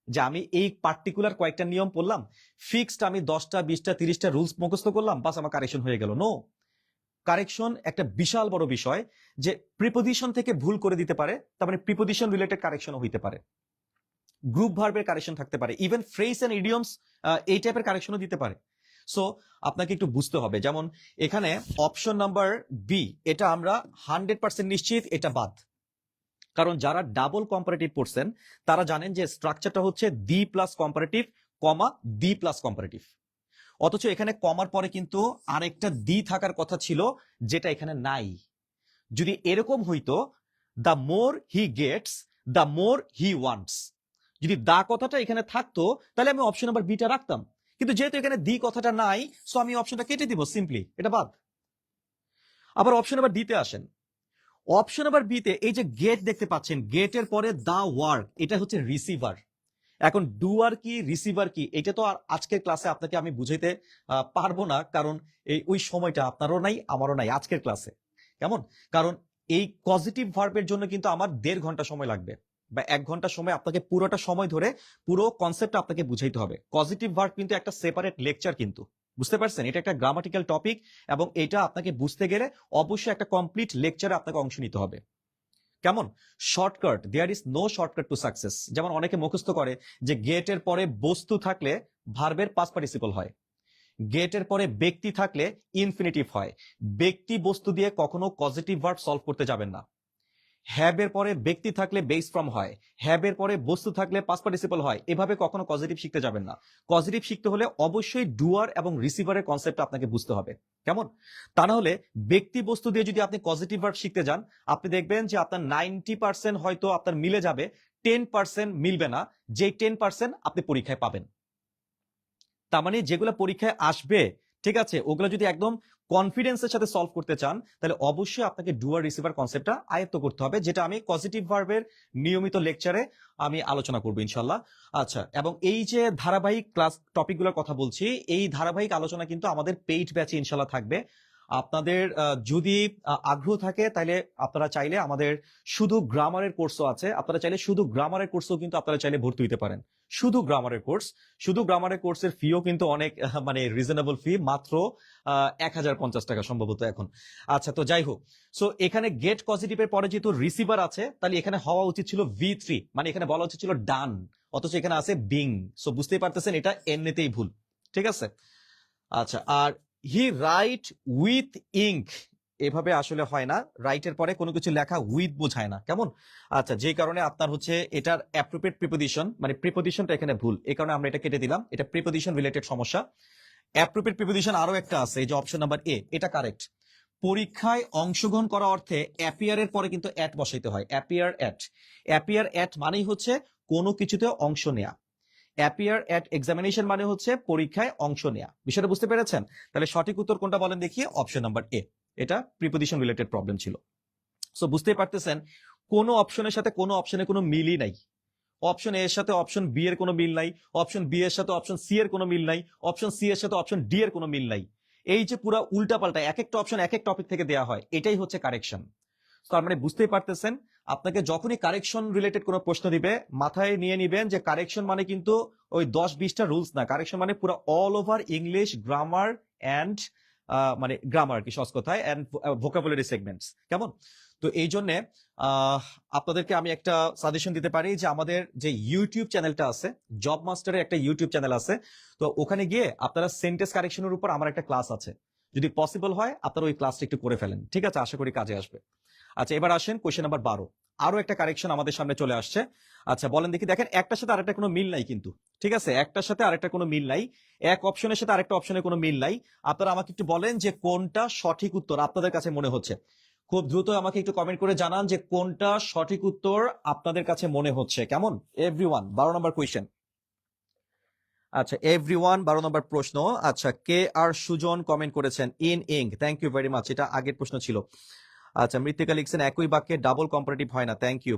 যে আমি এই পার্টিকুলার কয়েকটা নিয়ম পড়লাম, ফিক্সড আমি 10টা 20টা 30টা রুলস মুখস্থ করলাম, বাস আমার কারেকশন হয়ে গেল। নো, কারেকশন একটা বিশাল বড় বিষয়, যে প্রিপোজিশন থেকে ভুল করে দিতে পারে, তার মানে প্রিপোজিশন রিলেটেড কারেকশনও হইতে পারে, গ্রুপ ভার্বের কারেকশন থাকতে পারে, ইভেন ফ্রেজ এন্ড ইডিয়মস এই টাইপের কারেকশনও দিতে পারে। সো আপনাকে একটু বুঝতে হবে। যেমন এখানে অপশন নাম্বার বি, এটা আমরা 100% নিশ্চিত এটা বাদ, কারণ যারা ডাবল কম্পারেটিভ পড়ছেন তারা জানেন যে স্ট্রাকচারটা হচ্ছে the plus comparative comma the plus comparative. অথচ এখানে কমার পরে কিন্তু আরেকটা দি থাকার কথা ছিল, যেটা এখানে নাই। যদি এরকম হইতো the more he gets the more he wants, যদি দা কথাটা এখানে থাকতো তাহলে আমি অপশন নাম্বার বিটা রাখতাম, কিন্তু যেহেতু এখানে দি কথাটা নাই, সো আমি অপশনটা কেটে দিব, সিম্পলি এটা বাদ। আবার অপশন নাম্বার ডিতে আসেন। অপশন নাম্বার বিতে এই যে গেট দেখতে পাচ্ছেন, গেটের পরে দা ওয়ার্ক, এটা হচ্ছে রিসিভার। এখন ডুয়ার কি রিসিভার কি এটা তো আর আজকের ক্লাসে আপনাকে আমি বুঝাইতে পারবো না, কারণ ওই সময়টা আপনারও নাই আমারও নাই আজকের ক্লাসে। কেমন? কারণ এই পজিটিভ ভার্বের জন্য কিন্তু আমার 1.5 ঘন্টা সময় লাগবে, বা 1 ঘন্টা সময় আপনাকে পুরোটা সময় ধরে পুরো কনসেপ্ট আপনাকে বুঝাইতে হবে। পজিটিভ ভার্ব কিন্তু একটা সেপারেট লেকচার, কিন্তু বুঝতে পারছেন এটা একটা গ্রামাটিক্যাল টপিক, এবং এটা আপনাকে বুঝতে গেলে অবশ্যই একটা কমপ্লিট লেকচারে আপনাকে অংশ নিতে হবে। কেমন? Shortcut, there is no shortcut to success. যেমন অনেকে মুখস্থ করে যে গেটের পরে বস্তু থাকলে ভার্বের পাস্ট পার্টিসিপল হয়, গেটের পরে ব্যক্তি থাকলে ইনফিনিটিভ হয়। ব্যক্তি বস্তু দিয়ে কখনো পজিটিভ ভার্ব সলভ করতে যাবেন না। হ্যাবের পরে ব্যক্তি থাকলে বেস ফ্রম হয়, হ্যাবের পরে বস্তু থাকলে পাস্ট পার্টিসিপল হয়, এভাবে কখনো পজিটিভ শিখতে যাবেন না। পজিটিভ শিখতে হলে অবশ্যই ডুয়ার এবং রিসিভারের কনসেপ্ট আপনাকে বুঝতে হবে। কেমন? তা না হলে ব্যক্তি বস্তু দিয়ে যদি আপনি পজিটিভ ভার্ব শিখতে যান, আপনি দেখবেন যে আপনার 90% হয়তো আপনার মিলে যাবে, 10% মিলবে না, যেই 10% আপনি পরীক্ষায় পাবেন। তার মানে যেগুলো পরীক্ষায় আসবে, ঠিক আছে, ওগুলো যদি একদম কনফিডেন্সের সাথে সলভ করতে চান, তাহলে অবশ্যই আপনাকে ডুয়ার রিসিভার কনসেপ্টটা আয়ত্ত করতে হবে, যেটা আমি পজিটিভ ভার্বের নিয়মিত লেকচারে আমি আলোচনা করবো ইনশাল্লাহ। আচ্ছা, এবং এই যে ধারাবাহিক ক্লাস টপিকগুলোর কথা বলছি, এই ধারাবাহিক আলোচনা কিন্তু আমাদের পেইড ব্যাচে ইনশাল্লাহ থাকবে। আপনাদের যদি আগ্রহ থাকে, তাহলে আপনারা চাইলে আমাদের শুধু গ্রামারের কোর্সও আছে, আপনারা চাইলে শুধু গ্রামারের কোর্সও কিন্তু আপনারা চাইলে ভর্তি হতে পারেন। শুধু গ্রামারের কোর্স, শুধু গ্রামারের কোর্সের ফিও কিন্তু অনেক মানে রিজনেবল ফি, মাত্র 1050 টাকা সম্ভবত এখন। আচ্ছা, তো যাই হোক, সো এখানে গেট পজিটিভের পরে যেহেতু রিসিভার আছে, তাহলে এখানে হওয়া উচিত ছিল V3, মানে এখানে বলা উচিত ছিল ডান, অথচ এখানে আছে বিং। সো বুঝতেই পারতেছেন এটা এমনিতেই ভুল, ঠিক আছে। আচ্ছা, আর হি রাইট উইথ ইঙ্ক, এভাবে আসলে হয় না, রাইটের পরে কোনো কিছু লেখা উইথ বোঝায় না। কেমন? আচ্ছা, যে কারণে আপনার হচ্ছে এটার অ্যাপ্রোপ্রিয়েট প্রিপোজিশন, মানে প্রিপোজিশনটা এখানে ভুল, এই কারণে আমরা এটা কেটে দিলাম, এটা প্রিপোজিশন রিলেটেড সমস্যা। অ্যাপ্রোপ্রিয়েট প্রিপোজিশন আরো একটা আছে, এই যে অপশন নাম্বার এ, এটা কারেক্ট। পরীক্ষায় অংশগ্রহণ করা অর্থে অ্যাপিয়ারের পরে কিন্তু অ্যাট বসাইতে হয়, অ্যাপিয়ার অ্যাট। অ্যাপিয়ার অ্যাট মানেই হচ্ছে কোনো কিছুতে অংশ নেয়া। অ্যাপিয়ার অ্যাট এক্সামিনেশন মানে হচ্ছে পরীক্ষায় অংশ নেয়া। বিষয়টা বুঝতে পেরেছেন? তাহলে সঠিক উত্তর কোনটা বলেন দেখি, অপশন নাম্বার এ, এটা প্রিপোজিশন রিলেটেড প্রবলেম ছিল। সো বুঝতেই পারতেছেন কোনো অপশনের সাথে কোনো অপশনের কোনো মিলই নাই। অপশন এ এর সাথে অপশন বি এর কোনো মিল নাই, অপশন বি এর সাথে অপশন সি এর কোনো মিল নাই, অপশন সি এর সাথে অপশন ডি এর কোনো মিল নাই। এই যে পুরো উল্টাপাল্টা এক একটা অপশন এক এক টপিক থেকে দেওয়া হয়, এটাই হচ্ছে কারেকশন। তার মানে বুঝতেই পারতেছেন, আপনাকে যখনই কারেকশন রিলেটেড কোনো প্রশ্ন দিবে, মাথায় নিয়ে নিবেন যে কারেকশন মানে কিন্তু ওই 10-20টা রুলস না, কারেকশন মানে পুরো all over English grammar and মানে গ্রামার কি সহজ কথায়, অ্যান্ড ভোকাবুলারি সেগমেন্টস। কেমন? তো এই জন্যে আপনাদেরকে আমি একটা সাজেশন দিতে পারি, যে আমাদের যে ইউটিউব চ্যানেলটা আছে, জব মাস্টারের একটা ইউটিউব চ্যানেল আছে, তো ওখানে গিয়ে আপনারা সেন্টেন্স কারেকশনের উপর আমার একটা ক্লাস আছে, যদি পসিবল হয় আপনারা ওই ক্লাসটা একটু করে ফেলেন, ঠিক আছে? আশা করি কাজে আসবে। আচ্ছা, এবার আসেন কোয়েশ্চেন নাম্বার 12, আরো একটা কারেকশন আমাদের সামনে চলে আসছে। আচ্ছা, বলেন দেখি, দেখেন একটার সাথে আরেকটা কোনো মিল নাই কিন্তু, ঠিক আছে, একটার সাথে আরেকটা কোনো মিল নাই, এক অপশনের সাথে আরেকটা অপশনের কোনো মিল নাই। আপনারা আমাকে একটু বলেন যে কোনটা সঠিক উত্তর আপনাদের কাছে মনে হচ্ছে। খুব দ্রুত আমাকে একটু কমেন্ট করে জানান যে কোনটা সঠিক উত্তর আপনাদের কাছে মনে হচ্ছে। কেমন? এভরিওয়ান, 12 নম্বর কোয়েশ্চেন। আচ্ছা, এভরিওয়ান 12 নম্বর প্রশ্ন। আচ্ছা, কে আর সুজন কমেন্ট করেছেন in ink, thank you very much, এটা আগের প্রশ্ন ছিল। আচ্ছা, মৃত্তিকা লিখছেন একই বাক্যে ডাবল কম্পারেটিভ হয় না, থ্যাংক ইউ।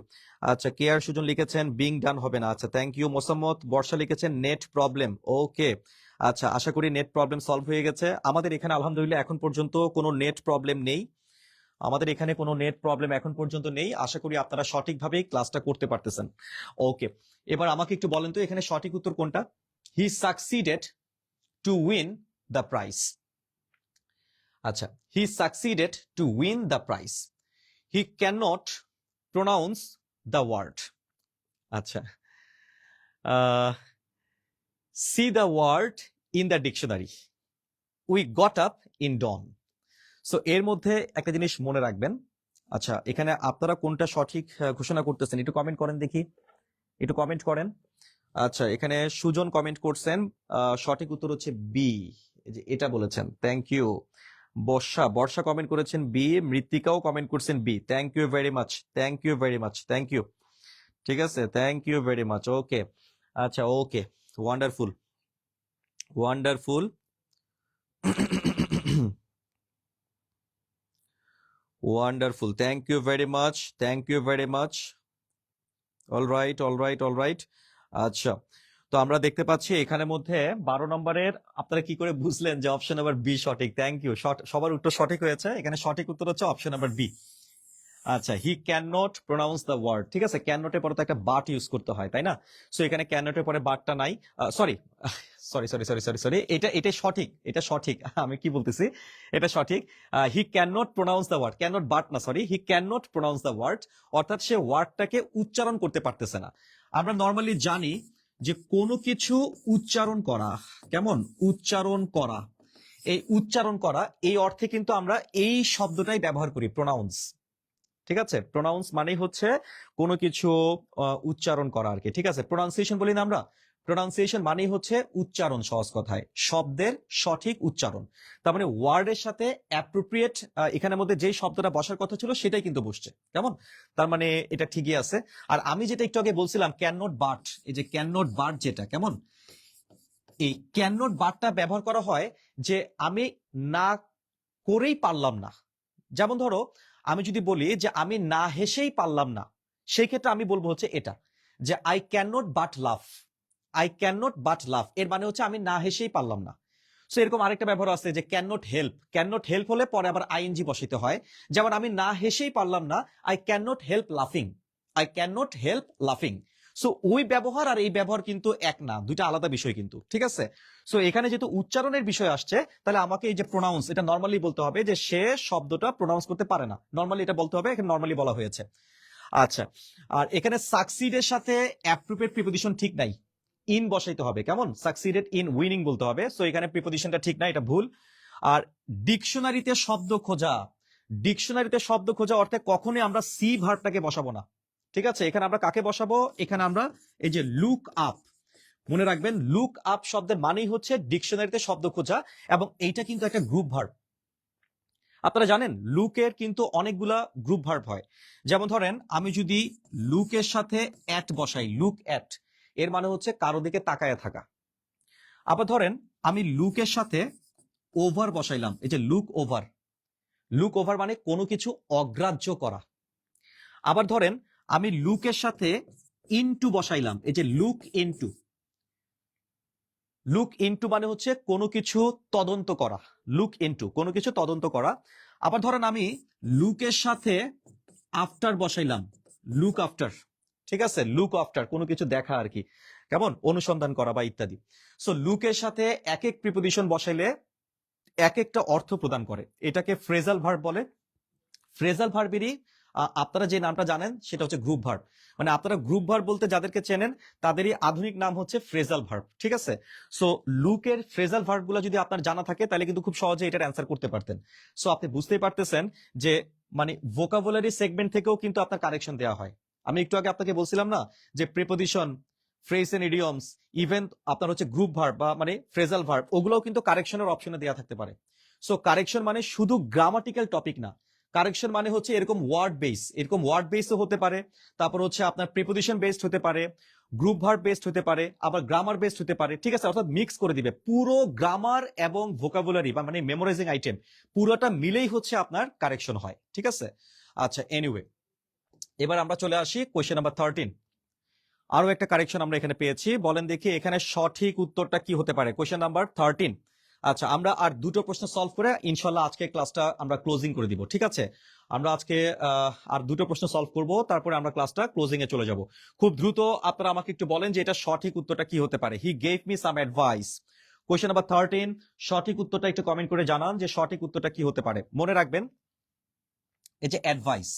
আচ্ছা, কে আর সুজন লিখেছেন বিং ডান হবে না, আচ্ছা থ্যাংক ইউ। মোসাম্মদ বর্ষা লিখেছেন নেট প্রবলেম, ওকে। আচ্ছা, আশা করি নেট প্রবলেম সলভ হয়ে গেছে। আমাদের এখানে আলহামদুলিল্লাহ এখন পর্যন্ত কোনো নেট প্রবলেম নেই, আমাদের এখানে কোনো নেট প্রবলেম এখন পর্যন্ত নেই। আশা করি আপনারা সঠিকভাবেই ক্লাসটা করতে পারতেছেন। ওকে, এবার আমাকে একটু বলেন তো এখানে সঠিক উত্তর কোনটা। He succeeded to win the prize. আচ্ছা, he succeeded to win the prize, he can not pronounce the word. আচ্ছা, see the word in the dictionary, we got up in dawn. So এর মধ্যে একটা জিনিস মনে রাখবেন। আচ্ছা, এখানে আপনারা কোনটা সঠিক ঘোষণা করতেছেন একটু কমেন্ট করেন দেখি, একটু কমেন্ট করেন। আচ্ছা, এখানে সুজন কমেন্ট করছেন, সঠিক উত্তর হচ্ছে বি, যে এটা বলেছেন, থ্যাংক ইউ। বর্ষা কমেন্ট করেছেন বি, মৃত্তিকাও কমেন্ট করছেন B, thank you very much, thank you very much, thank you. ঠিক আছে, thank you very much. Okay, আচ্ছা, okay, wonderful, wonderful. Wonderful, thank you very much, thank you very much. All right, all right, all right. আচ্ছা, তো আমরা দেখতে পাচ্ছি এখানের মধ্যে 12 নম্বরের আপনারা কি করে বুঝলেন যে অপশন নাম্বার বি সঠিক? থ্যাংক ইউ, সবার উত্তর সঠিক হয়েছে। এখানে সঠিক উত্তর হচ্ছে অপশন নাম্বার বি। আচ্ছা, he can not pronounce the word. ঠিক আছে, ক্যান নটের পরে তো একটা বাট ইউজ করতে হয়, তাই না? সো এখানে ক্যান নটের পরে বাটটা নাই। Sorry sorry sorry sorry sorry sorry, এটা সঠিক, এটা সঠিক। আমি কি বলতেছি, এটা সঠিক। He can not pronounce the word, can not but না, sorry, he can not pronounce the word, অর্থাৎ সে ওয়ার্ডটাকে উচ্চারণ করতে পারতেছে না। আমরা নর্মালি জানি যে কোনো কিছু উচ্চারণ করা, কেমন উচ্চারণ করা, এই উচ্চারণ করা এই অর্থে কিন্তু আমরা এই শব্দটাই ব্যবহার করি, প্রোনাউন্স। ঠিক আছে, প্রোনাউন্স মানেই হচ্ছে কোনো কিছু উচ্চারণ করা আর কি। ঠিক আছে, প্রোনাউন্সিয়েশন বলি না আমরা, প্রোনাউন্সিয়েশন মানেই হচ্ছে উচ্চারণ, সহজ কথায় শব্দের সঠিক উচ্চারণ। তার মানে ওয়ার্ডের সাথে অ্যাপ্রোপ্রিয়েট এখানের মধ্যে যেই শব্দটা বসার কথা ছিল সেটাই কিন্তু বসছে, কেমন? তার মানে এটা ঠিকই আছে। আর আমি যেটা একটু আগে বলছিলাম ক্যান নট বাট, এই যে ক্যান নট বাট যেটা, কেমন, এই ক্যান নট বাটটা ব্যবহার করা হয় যে আমি না করেই পারলাম না। যেমন ধরো আমি যদি বলি যে আমি না হেসেই পারলাম না, সেই ক্ষেত্রে আমি বলবো হচ্ছে এটা, যে আই ক্যান নট বাট লাফ, আই ক্যান নট বাট লাফ, এর মানে হচ্ছে আমি না হেসেই পারলাম না। সো এরকম আরেকটা ব্যবহার আছে যে can not help, can not help হলে পরে আবার আইএনজি বসাইতে হয়। যেমন আমি না হেসেই পারলাম না, আই ক্যান নট হেল্প লাফিং, আই ক্যান নট হেল্প লাফিং। সো ওই ব্যবহার আর এই ব্যবহার কিন্তু এক না, দুইটা আলাদা বিষয় কিন্তু। ঠিক আছে, সো এখানে যেহেতু উচ্চারণের বিষয় আসছে, তাহলে আমাকে এই যে প্রোনাউন্স, এটা নর্মালি বলতে হবে যে সে শব্দটা প্রোনাউন্স করতে পারে না, নর্মালি এটা বলতে হবে, এখানে নর্মালি বলা হয়েছে। আচ্ছা, আর এখানে সাকসিডের সাথে অ্যাপ্রোপ্রিয়েট প্রিপোজিশন ঠিক নাই, ইন বসাইতে হবে, কেমন, সাকসিডেড ইন উইনিং বলতে হবে। সো এখানে প্রিপোজিশনটা ঠিক নাই, এটা ভুল। আর ডিকশনারিতে শব্দ খোঁজা, ডিকশনারিতে শব্দ খোঁজা অর্থে কখনোই আমরা সি ভার্বটাকে বসাবো না। ঠিক আছে, এখানে আমরা কাকে বসাবো, এখানে আমরা এই যে লুক আপ, মনে রাখবেন লুক আপ শব্দের মানেই হচ্ছে ডিকশনারিতে শব্দ খোঁজা, এবং এইটা কিন্তু একটা গ্রুপ ভার্ব। আপনারা জানেন লুকের কিন্তু অনেকগুলা গ্রুপ ভার্ব হয়। যেমন ধরেন আমি যদি লুকের সাথে অ্যাট বসাই, লুক অ্যাট, এর মানে হচ্ছে কারো দিকে তাকায় থাকা। আবার ধরেন আমি লুকের সাথে ওভার বসাইলাম, এই যে লুক ওভার, লুক ওভার মানে কোনো কিছু অগ্রাহ্য করা। আবার ধরেন আমি লুকের সাথে ইনটু বসাইলাম, এই যে লুক ইনটু, লুক ইনটু মানে হচ্ছে কোনো কিছু তদন্ত করা, লুক ইনটু কোনো কিছু তদন্ত করা। আবার ধরেন আমি লুকের সাথে আফটার বসাইলাম, লুক আফটার। ঠিক আছে, লুক আফটার কোনো কিছু দেখা আর কি, কেমন, অনুসন্ধান করা বা ইত্যাদি। সো লুকের সাথে এক এক প্রিপোজিশন বসাইলে এক একটা অর্থ প্রদান করে, এটাকে ফ্রেজাল ভার্ব বলে। ফ্রেজাল ভার্বেরই আপনারা যে নামটা জানেন সেটা হচ্ছে গ্রুপ ভার্ব। মানে আপনারা গ্রুপ ভার্ব বলতে যাদেরকে চেনেন তাদেরই আধুনিক নাম হচ্ছে ফ্রেজাল ভার্ব। ঠিক আছে, সো লুকের ফ্রেজাল ভার্ব গুলো যদি আপনার জানা থাকে তাহলে কিন্তু খুব সহজে এটার অ্যান্সার করতে পারতেন। সো আপনি বুঝতেই পারতেছেন যে মানে ভোকাবুলারি সেগমেন্ট থেকেও কিন্তু আপনার কারেকশন দেওয়া হয়। আমি একটু আগে আপনাকে বলছিলাম না যে preposition, phrase and idioms, even আপনার হচ্ছে গ্রুপ ভার্ব বা মানে ফ্রেজাল ভার্ব, ওগুলোও কিন্তু কারেকশনের অপশনে দেওয়া থাকতে পারে। সো কারেকশন মানে শুধু গ্রামাটিক্যাল টপিক না, কারেকশন মানে হচ্ছে এরকম ওয়ার্ড বেস, এরকম ওয়ার্ড বেসও হতে পারে, তারপর হচ্ছে আপনার প্রিপোজিশন বেসড হতে পারে, গ্রুপ ভার্ব বেসড হতে পারে, আবার গ্রামার বেসড হতে পারে। ঠিক আছে, অর্থাৎ মিক্স করে দিবে পুরো গ্রামার এবং ভোকাবুলারি বা মানে মেমোরাইজিং আইটেম পুরোটা মিলেই হচ্ছে আপনার কারেকশন হয়। ঠিক আছে, আচ্ছা, এনিওয়ে এবার আমরা চলে আসি কোয়েশ্চেন নাম্বার 13। আরো একটা কারেকশন আমরা এখানে পেয়েছি, বলেন দেখি এখানে সঠিক উত্তরটা কি হতে পারে, কোয়েশ্চেন নাম্বার 13। আচ্ছা, আমরা আর দুটো প্রশ্ন সলভ করে ইনশাল্লাহ আজকে ক্লাসটা আমরা ক্লোজিং করে দিব। ঠিক আছে, আমরা আজকে আর দুটো প্রশ্ন সলভ করব, তারপরে আমরা ক্লাসটা ক্লোজিং এ চলে যাব। খুব দ্রুত আপনারা আমাকে একটু বলেন যে এটা সঠিক উত্তরটা কি হতে পারে। He gave me some advice, question number 13, সঠিক উত্তরটা একটু কমেন্ট করে জানান যে সঠিক উত্তরটা কি হতে পারে। মনে রাখবেন এই যে অ্যাডভাইস,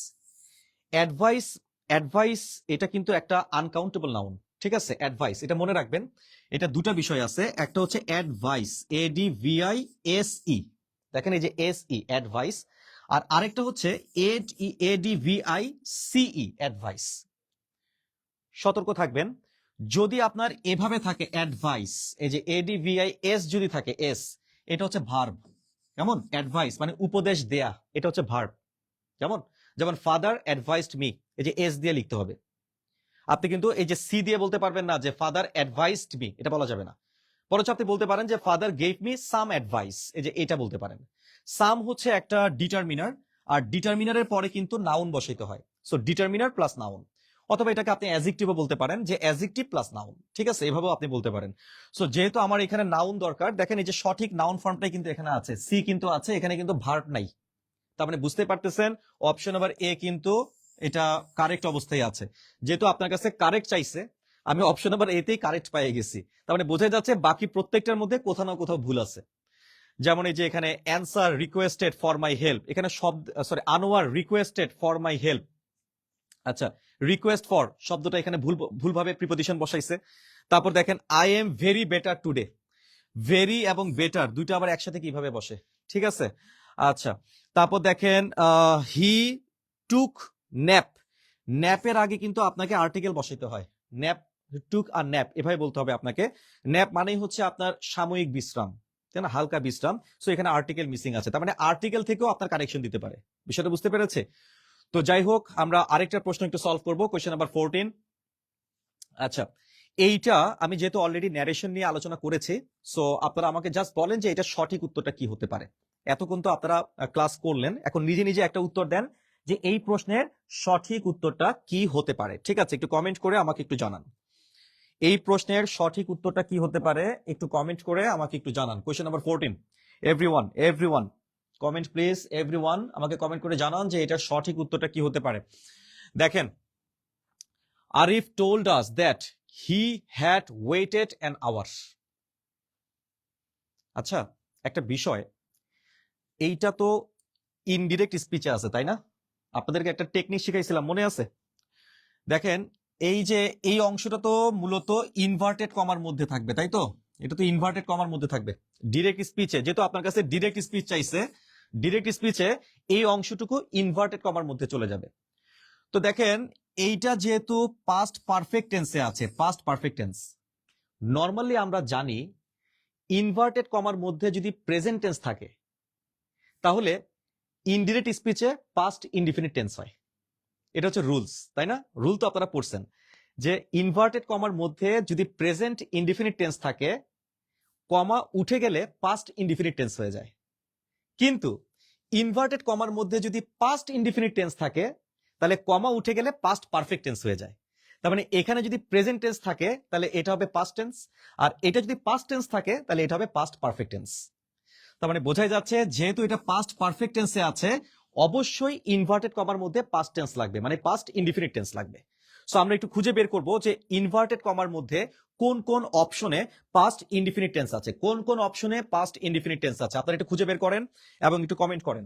অ্যাডভাইস, অ্যাডভাইস এটা কিন্তু একটা আনকাউন্টেবল নাউন। ঠিক আছে, অ্যাডভাইস এটা মনে রাখবেন, এটা দুটো বিষয় আছে, একটা হচ্ছে অ্যাডভাইস, ADVISE, দেখেন এই যে SE অ্যাডভাইস, আর আরেকটা হচ্ছে ADVICE অ্যাডভাইস। সতর্ক থাকবেন, যদি আপনার এভাবে থাকে অ্যাডভাইস, এই যে এডিভিআই এস যদি থাকে এস, এটা হচ্ছে ভার্ব। কেমন? অ্যাডভাইস মানে উপদেশ দেয়া, এটা হচ্ছে ভার্ব। কেমন? যেমন ফাদার অ্যাডভাইসড মি, এই যে এস দিয়ে লিখতে হবে। আপনি কিন্তু এই যে সি দিয়ে বলতে পারবেন না যে ফাদার অ্যাডভাইসড মি, এটা বলা যাবে না। বরঞ্চ আপনি বলতে পারেন যে father gave me some advice, এই যে এটা বলতে পারেন। সাম হচ্ছে একটা ডিটারমিনার, আর ডিটারমিনারের পরে কিন্তু নাউন বসাইতে হয়। সো ডিটারমিনার প্লাস নাউন, অথবা এটাকে আপনি অ্যাডজেক্টিভও বলতে পারেন যে অ্যাডজেক্টিভ প্লাস নাউন। ঠিক আছে, এভাবেও আপনি বলতে পারেন। সো যেহেতু আমার এখানে নাউন দরকার, দেখেন এই যে সঠিক নাউন ফর্মটাই কিন্তু এখানে আছে, সি কিন্তু আছে, এখানে কিন্তু ভার্ব নাই। তার মানে বুঝতে পারতেছেন অপশন নাম্বার এ কিন্তু এটা কারেক্ট অবস্থায় আছে। যেহেতু আপনার কাছে কারেক্ট চাইছে, আমি অপশন নাম্বার এতেই কারেক্ট পেয়ে গেছি। তার মানে বোঝা যাচ্ছে বাকি প্রত্যেকটার মধ্যে কোথাও না কোথাও ভুল আছে। যেমন এই যে এখানে answer requested for my help, এখানে শব্দ Anwar requested for my help. আচ্ছা, রিকোয়েস্ট ফর শব্দটা এখানে ভুলভাবে প্রিপোজিশন বসাইছে। তারপর দেখেন I am very better today, very এবং বেটার দুইটা আবার একসাথে কিভাবে বসে। ঠিক আছে, আচ্ছা। তারপর দেখেন হি টুক ন্যাপ, ন্যাপের আগে কিন্তু আপনাকে আর্টিকেল বসাইতে হয়। ন্যাপ, টুক আর ন্যাপ এভাবে বলতে হবে আপনাকে। ন্যাপ মানেই হচ্ছে আপনার সাময়িক বিশ্রাম, তাই না, হালকা বিশ্রাম। সো এখানে আর্টিকেল মিসিং আছে, তার মানে আর্টিকেল থেকেও আপনার কারেকশন দিতে পারে। বিষয়টা বুঝতে পেরেছে? তো যাই হোক, আমরা আরেকটা প্রশ্ন একটু সলভ করবো, কোয়েশ্চেন নাম্বার 14। আচ্ছা, এইটা আমি যেহেতু অলরেডি ন্যারেশন নিয়ে আলোচনা করেছি, সো আপনারা আমাকে জাস্ট বলেন যে এটা সঠিক উত্তরটা কি হতে পারে। এতক্ষণ তো আপনারা ক্লাস করলেন, এখন নিজে নিজে একটা উত্তর দেন যে এই প্রশ্নের সঠিক উত্তরটা কি হতে পারে। ঠিক আছে, একটু কমেন্ট করে আমাকে একটু জানান এই প্রশ্নের সঠিক উত্তরটা কি হতে পারে, একটু কমেন্ট করে আমাকে একটু জানান। Question number 14, everyone comment please, everyone আমাকে কমেন্ট করে জানান যে এটার সঠিক উত্তরটা কি হতে পারে। দেখেন, Arif told us that he had waited an hour. আচ্ছা, একটা বিষয়, এইটা তো ইনডিরেক্ট স্পিচে আছে, তাই না? আপনাদেরকে একটা টেকনিক শিখাইছিলাম, মনে আছে? দেখেন, এই যে এই অংশটা তো মূলত ইনভার্টেড কমার মধ্যে থাকবে, তাই তো? এটা তো ইনভার্টেড কমার মধ্যে থাকবে। ডিরেক্ট স্পিচে যেহেতু আপনার কাছে ডিরেক্ট স্পিচ চাইছে, ডিরেক্ট স্পিচে এই অংশটুকু ইনভার্টেড কমার মধ্যে চলে যাবে। তো দেখেন, এইটা যেহেতু পাস্ট পারফেক্ট টেন্সে আছে, পাস্ট পারফেক্ট টেন্স, নর্মালি আমরা জানি ইনভার্টেড কমার মধ্যে যদি প্রেজেন্ট টেন্স থাকে তাহলে ইনডিরেক্ট স্পিচে পাস্ট ইনডিফিনিট টেন্স হয়। এটা হচ্ছে রুলস, তাই না? রুল তো আপনারা পড়ছেন যে ইনভার্টেড কমার মধ্যে যদি প্রেজেন্ট ইনডিফিনিট টেন্স থাকে, কমা উঠে গেলে পাস্ট ইনডিফিনিট টেন্স হয়ে যায়। কিন্তু ইনভার্টেড কমার মধ্যে যদি পাস্ট ইনডিফিনিট টেন্স থাকে তাহলে কমা উঠে গেলে পাস্ট পারফেক্ট টেন্স হয়ে যায়। তার মানে এখানে যদি প্রেজেন্ট টেন্স থাকে তাহলে এটা হবে পাস্ট টেন্স, আর এটা যদি পাস্ট টেন্স থাকে তাহলে এটা হবে পাস্ট পারফেক্ট টেন্স। তার মানে বোঝাই যাচ্ছে যেহেতু এটা পাস্ট পারফেক্ট টেন্সে আছে, অবশ্যই ইনভার্টেড কমার মধ্যে পাস্ট টেন্স লাগবে, মানে পাস্ট ইনডিফিনিট টেন্স লাগবে। সো আমরা একটু খুঁজে বের করব যে ইনভার্টেড কমার মধ্যে কোন কোন অপশনে পাস্ট ইনডিফিনিট টেন্স আছে, কোন কোন অপশনে পাস্ট ইনডিফিনিট টেন্স আছে। আপনারা একটু খুঁজে বের করেন এবং একটু কমেন্ট করেন,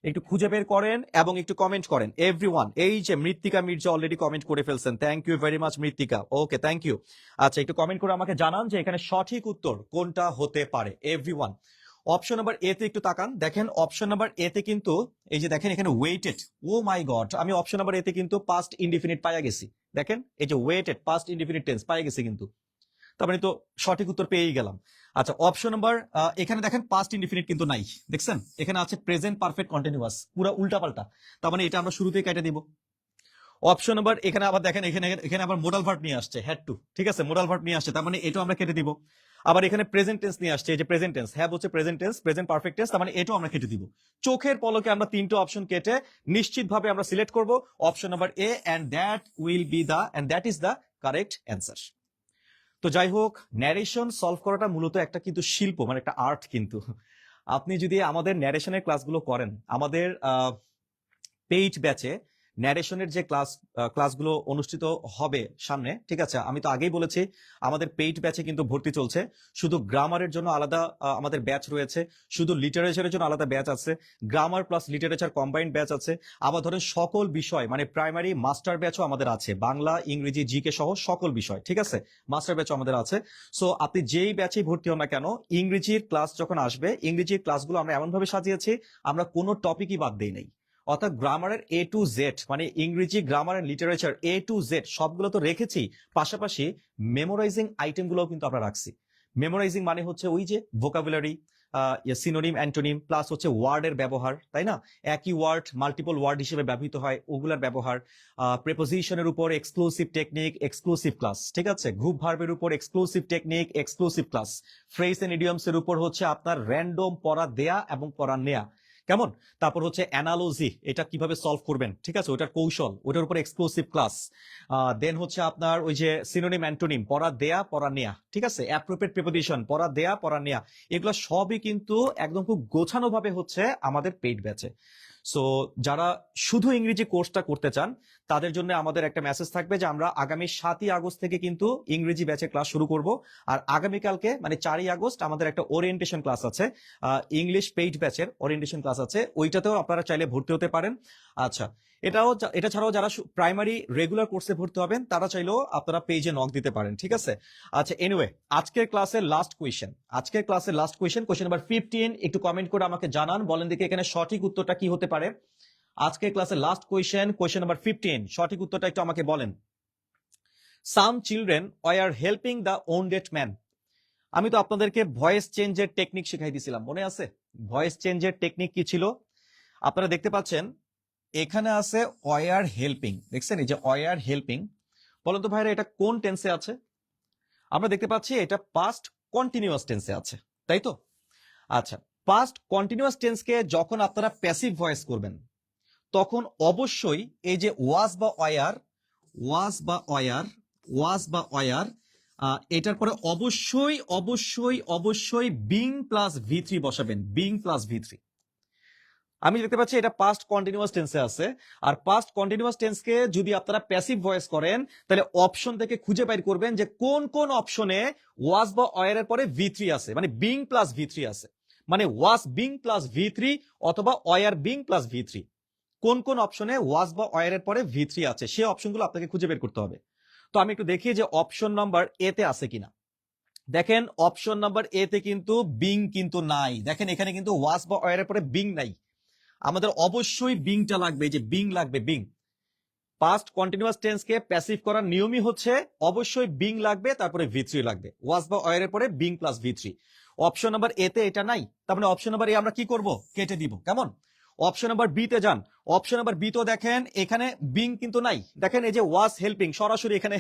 একটু খুঁজে বের করেন এবং একটু কমেন্ট করেন। এভরিওয়ান, এই যে মৃত্তিকা মির্জা অলরেডি কমেন্ট করে ফেলছেন, থ্যাংক ইউ ভেরি মাচ মৃত্তিকা, ওকে থ্যাংক ইউ। আচ্ছা, একটু কমেন্ট করে আমাকে জানান যে এখানে সঠিক উত্তর কোনটা হতে পারে। এভরিওয়ান, অপশন নাম্বার এ তে একটু তাকান। দেখেন অপশন নাম্বার এ তে কিন্তু এই যে দেখেন এখানে ওয়েটেড, ও মাই গড, আমি অপশন নাম্বার এ তে কিন্তু পাস্ট ইনডিফিনিট পাইয়া গেছি। দেখেন এই যে ওয়েটেড পাস্ট ইনডিফিনিট টেন্স পাইয়া গেছি কিন্তু, তার মানে তো সঠিক উত্তর পেয়েই গেলাম। আচ্ছা, অপশন নাম্বার এখানে দেখেন পাস্ট ইনডিফিনিট কিন্তু নাই, দেখছেন এখানে আছে প্রেজেন্ট পারফেক্ট কন্টিনিউয়াস, পুরো উল্টা পাল্টা। তার মানে এটা আমরা শুরুতেই কেটে দিব। অপশন নাম্বার এখানে আবার দেখেন এখানে আবার মোডাল ভার্ব নিয়ে আসছে, হ্যাড টু, ঠিক আছে, মোডাল ভার্ব নিয়ে আসছে, তার মানে এটাও আমরা কেটে দিব। আবার এখানে প্রেজেন্ট টেন্স নিয়ে আসছে, এই যে প্রেজেন্ট টেন্স, হ্যাভ হচ্ছে present tense, present perfect tense, তার মানে এটাও আমরা কেটে দিব। চোখের পলকে আমরা তিনটে অপশন কেটে নিশ্চিতভাবে আমরা সিলেক্ট করব option number A, and that is the correct answer. তো যাই হোক, ন্যারেশন সলভ করাটা মূলত একটা কিন্তু শিল্প, মানে একটা আর্ট কিন্তু। আপনি যদি আমাদের ন্যারেশনের ক্লাসগুলো করেন, আমাদের পেইড ব্যাচে ন্যারেশনের যে ক্লাসগুলো অনুষ্ঠিত হবে সামনে, ঠিক আছে, আমি তো আগেই বলেছি আমাদের পেইড ব্যাচে কিন্তু ভর্তি চলছে। শুধু গ্রামারের জন্য আলাদা আমাদের ব্যাচ রয়েছে, শুধু লিটারেচারের জন্য আলাদা ব্যাচ আছে, grammar plus literature combined batch আছে। আবার ধরেন সকল বিষয় মানে প্রাইমারি মাস্টার ব্যাচও আমাদের আছে, বাংলা ইংরেজি জিকে সহ সকল বিষয়, ঠিক আছে, মাস্টার ব্যাচও আমাদের আছে। সো আপনি যেই ব্যাচেই ভর্তি হন না কেন, ইংরেজির ক্লাস যখন আসবে, ইংরেজির ক্লাসগুলো আমরা এমন ভাবে সাজিয়েছি আমরা কোনো টপিকই বাদ দেই নাই। অর্থাৎ গ্রামারের এ টু জেড, মানে ইংরেজি grammar and literature A to Z সবগুলো তো রেখেছি, পাশাপাশি মেমোরাইজিং আইটেমগুলোও কিন্তু আমরা রাখছি। মেমোরাইজিং মানে হচ্ছে ওই যে ভোকাবুলারি, সিনোনিম, অ্যান্টোনিম, প্লাস হচ্ছে ওয়ার্ডের ব্যবহার, তাই না? একই ওয়ার্ড মাল্টিপল ওয়ার্ড হিসেবে ব্যবহৃত হয়, ওগুলার ব্যবহার, প্রেপোজিশনের উপর এক্সক্লুসিভ টেকনিক, এক্সক্লুসিভ ক্লাস, ঠিক আছে? গ্রুপ ভার্বের উপর exclusive technique, exclusive class. Phrase and idioms এর উপর হচ্ছে আপনার র্যান্ডম পড়া দেয়া এবং পড়া নেয়া, কেমন? তারপর হচ্ছে অ্যানালজি, এটা কিভাবে সলভ করবেন, ঠিক আছে, ওটার কৌশল, ওটার উপর এক্সক্লুসিভ ক্লাস। দেন হচ্ছে আপনার ওই যে সিনোনিম, অ্যান্টোনিম, পড়া দেয়া পড়া নেয়া, ঠিক আছে, অ্যাপ্রোপ্রিয়েট প্রিপোজিশন, পড়া দেয়া পড়া নেয়া, এগুলো সবই কিন্তু একদম খুব গোছানো ভাবে হচ্ছে আমাদের পেইড ব্যাচে। সো যারা শুধু ইংরেজি কোর্সটা করতে চান তাদের জন্য আমাদের একটা মেসেজ থাকবে যে আমরা আগামী 7ই আগস্ট থেকে কিন্তু ইংরেজি ব্যাচের ক্লাস শুরু করব। আর আগামীকালকে মানে 4ই আগস্ট আমাদের একটা ওরিয়েন্টেশন ক্লাস আছে, ইংলিশ পেইড ব্যাচের ওরিয়েন্টেশন ক্লাস আছে, ওইটাতেও আপনারা চাইলে ভর্তি হতে পারেন। আচ্ছা, এটা ছাড়াও যারা প্রাইমারি রেগুলার কোর্সে ভর্তি হবেন তারা চাইলেও আপনারা পেজে নক দিতে পারেন, ঠিক আছে? আচ্ছা, এনিওয়ে, আজকের ক্লাসের লাস্ট কোয়েশ্চেন, কোয়েশ্চেন নাম্বার 15, একটু কমেন্ট করে আমাকে জানান, বলেন দেখি এখানে সঠিক উত্তরটা কি হতে পারে। আজকের ক্লাসের লাস্ট কোয়েশ্চেন নাম্বার 15, সঠিক উত্তরটা একটু আমাকে বলেন। সাম children were helping the wounded man. আমি তো আপনাদেরকে ভয়েস চেঞ্জের টেকনিক শিখাই দিয়েছিলাম, মনে আছে? ভয়েস চেঞ্জের টেকনিক কি ছিল? আপনারা দেখতে পাচ্ছেন এখানে আছে ওয়ার হেল্পিং, দেখছেন এই যে ওয়ার হেল্পিং। বলেন তো ভাইরা এটা কোন টেন্সে আছে? আমরা দেখতে পাচ্ছি এটা পাস্ট কন্টিনিউয়াস টেন্সে আছে, তাই তো? আচ্ছা, পাস্ট কন্টিনিউয়াস টেন্সকে যখন আপনারা প্যাসিভ ভয়েস করবেন তখন অবশ্যই এই যে ওয়াজ বা ওয়ার এটার পরে অবশ্যই বিং প্লাস ভি3 বসাবেন, বিং প্লাস ভি3। আমি দেখতে পাচ্ছি এটা পাস্ট কন্টিনিউয়াস টেন্সে আছে। আর পাস্ট কন্টিনিউয়াস টেন্সকে যদি আপনারা প্যাসিভ ভয়েস করেন তাহলে অপশন থেকে খুঁজে বাইর করবেন যে কোন কোন অপশনে ওয়াজ বা ওয়ার এর পরে ভি3 আছে, মানে বিং প্লাস ভি3 আছে, মানে ওয়াজ বিং প্লাস ভি3 অথবা ওয়ার বিং প্লাস ভি3। কোন কোন অপশনে ওয়াজ বা ওয়ার এর পরে ভি3 আছে সেই অপশনগুলো আপনাকে খুঁজে বের করতে হবে। তো আমি একটু দেখি যে অপশন নাম্বার এ তে আছে কিনা। দেখেন অপশন নাম্বার এ তে কিন্তু বিং কিন্তু নাই, দেখেন এখানে কিন্তু ওয়াজ বা ওয়ার এর পরে বিং নাই। আমাদের অবশ্যই বিংটা লাগবে, যে বিং লাগবে, বিং। পাস্ট কন্টিনিউয়াস টেন্সকে প্যাসিভ করার নিয়মই হচ্ছে অবশ্যই বিং লাগবে, তারপরে ভি3 লাগবে, ওয়াজ বা ওয়ার এর পরে বিং প্লাস ভি3। অপশন নাম্বার এ তে এটা নাই, তার মানে অপশন নাম্বার এ আমরা কি করব, কেটে দিব, কেমন? অপশন নাম্বার বি তে যান, অপশন নাম্বার বি তো দেখেন এখানে বিং কিন্তু নাই, দেখেন এই যে ওয়াজ হেল্পিং সরাসরি এখানে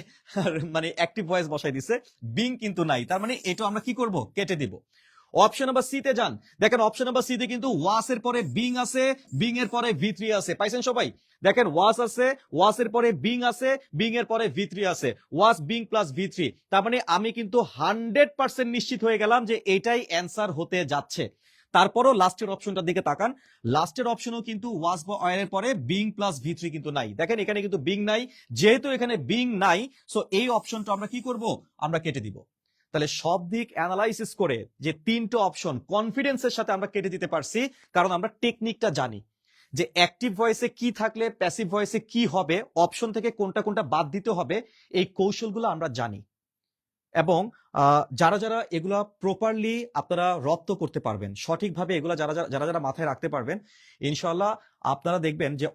মানে অ্যাক্টিভ ভয়েস বসাই দিছে, বিং কিন্তু নাই, তার মানে এটা আমরা কি করব, কেটে দিব। অপশন নাম্বার সি তে যান, দেখেন অপশন নাম্বার সি তে কিন্তু ওয়াস এর পরে বিং আছে, বিং এর পরে ভি3 আছে, পাইছেন সবাই? দেখেন ওয়াস আছে, ওয়াস এর পরে বিং আছে, বিং এর পরে ভি3 আছে, ওয়াস বিং প্লাস ভি3। তার মানে আমি কিন্তু 100% নিশ্চিত হয়ে গেলাম যে এটাই অ্যান্সার হতে যাচ্ছে। তারপরও লাস্টের অপশনটার দিকে তাকান, লাস্টের অপশনও কিন্তু ওয়াজ বা ওয়ার এর পরে বিং প্লাস ভি3 কিন্তু নাই, দেখেন এখানে কিন্তু বিং নাই। যেহেতু এখানে বিং নাই, সো এই অপশনটা আমরা কি করব, আমরা কেটে দিব। তাহলে সব দিক অ্যানালাইসিস করে যে 3টা অপশন কনফিডেন্সের সাথে আমরা কেটে দিতে পারছি, কারণ আমরা টেকনিকটা জানি যে অ্যাক্টিভ ভয়েসে কি থাকলে প্যাসিভ ভয়েসে কি হবে, অপশন থেকে কোনটা কোনটা বাদ দিতে হবে, এই কৌশলগুলো আমরা জানি। এবং যারা যারা এগুলা প্রপারলি আপনারা রপ্ত করতে পারবেন, সঠিকভাবে এগুলা যারা যারা মাথায় রাখতে পারবেন, ইনশাআল্লাহ আপনারা দেখবেন যে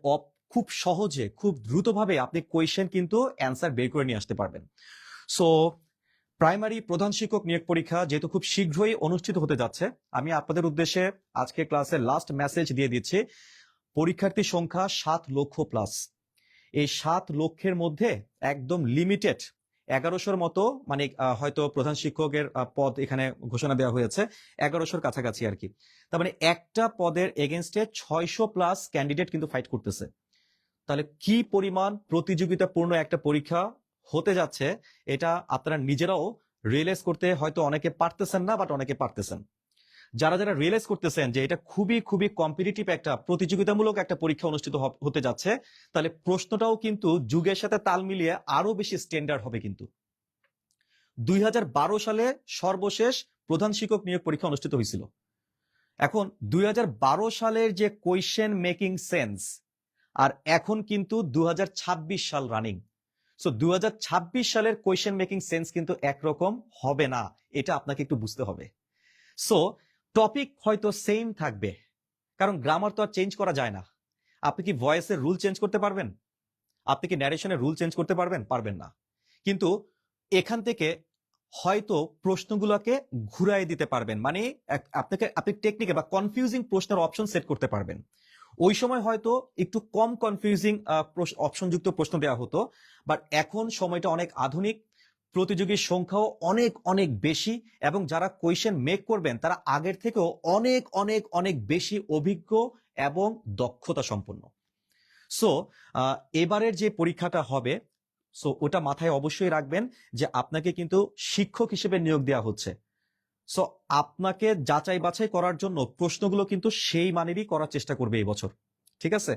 খুব সহজে খুব দ্রুতভাবে আপনি কোয়েশ্চেন কিন্তু অ্যান্সার বের করে নিয়ে আসতে পারবেন। সো প্রাইমারি প্রধান শিক্ষক নিয়োগ পরীক্ষা যেহেতু খুব শীঘ্রই অনুষ্ঠিত হতে যাচ্ছে, আমি আপনাদের উদ্দেশ্যে আজকে ক্লাসের লাস্ট মেসেজ দিয়ে দিচ্ছি। পরীক্ষার্থী সংখ্যা 7 লক্ষ প্লাস। এই 7 লক্ষের মধ্যে একদম লিমিটেড 1100-র মতো, মানে হয়তো প্রধান শিক্ষকের পদ এখানে ঘোষণা দেওয়া হয়েছে 1100-র কাছাকাছি আর কি। তার মানে একটা পদের এগেনস্টে 600 প্লাস ক্যান্ডিডেট কিন্তু ফাইট করতেছে। তাহলে কি পরিমাণ প্রতিযোগিতাপূর্ণ একটা পরীক্ষা হতে যাচ্ছে এটা আপনারা নিজেরাও রিয়েলাইজ করতে হয়তো অনেকে পারতেছেন না, বাট অনেকে পারতেছেন। যারা যারা রিয়েলাইজ করতেছেন যে এটা খুবই খুবই কম্পিটিটিভ একটা প্রতিযোগিতামূলক একটা পরীক্ষা অনুষ্ঠিত হতে যাচ্ছে, তাহলে প্রশ্নটাও কিন্তু যুগের সাথে তাল মিলিয়ে আরো বেশি স্ট্যান্ডার্ড হবে। কিন্তু 2012 সালে সর্বশেষ প্রধান শিক্ষক নিয়োগ পরীক্ষা অনুষ্ঠিত হয়েছিল। এখন 2012 সালের যে কোয়েশ্চেন মেকিং সেন্স আর এখন কিন্তু 2026 সাল রানিং। সো 2026 সালের কোয়েশ্চেন মেকিং সেন্স কিন্তু একরকম হবে না, এটা আপনাকে একটু বুঝতে হবে। সো টপিক হয়তো সেম থাকবে, কারণ গ্রামার তো আর চেঞ্জ করা যায় না। আপনি কি ভয়েসের রুল চেঞ্জ করতে পারবেন? আপনি কি ন্যারেশনের রুল চেঞ্জ করতে পারবেন? পারবেন না। কিন্তু এখান থেকে হয়তো প্রশ্নগুলোকে ঘুরাই দিতে পারবেন, মানে আপনি টেকনিকে বা কনফিউজিং প্রশ্নের অপশন সেট করতে পারবেন। ওই সময় হয়তো একটু কম কনফিউজিং অপশনযুক্ত প্রশ্ন দেওয়া হতো, বাট এখন সময়টা অনেক আধুনিক, প্রতিযোগীর সংখ্যাও অনেক অনেক বেশি, এবং যারা কোয়েশ্চেন মেক করবেন তারা আগের থেকেও অনেক অনেক অনেক বেশি অভিজ্ঞ এবং দক্ষতা সম্পন্ন। সো এবারের যে পরীক্ষাটা হবে, সো ওটা মাথায় অবশ্যই রাখবেন যে আপনাকে কিন্তু শিক্ষক হিসেবে নিয়োগ দেওয়া হচ্ছে। সো আপনাকে যাচাই বাছাই করার জন্য প্রশ্নগুলো কিন্তু সেই মানেরই করার চেষ্টা করবে এই বছর, ঠিক আছে?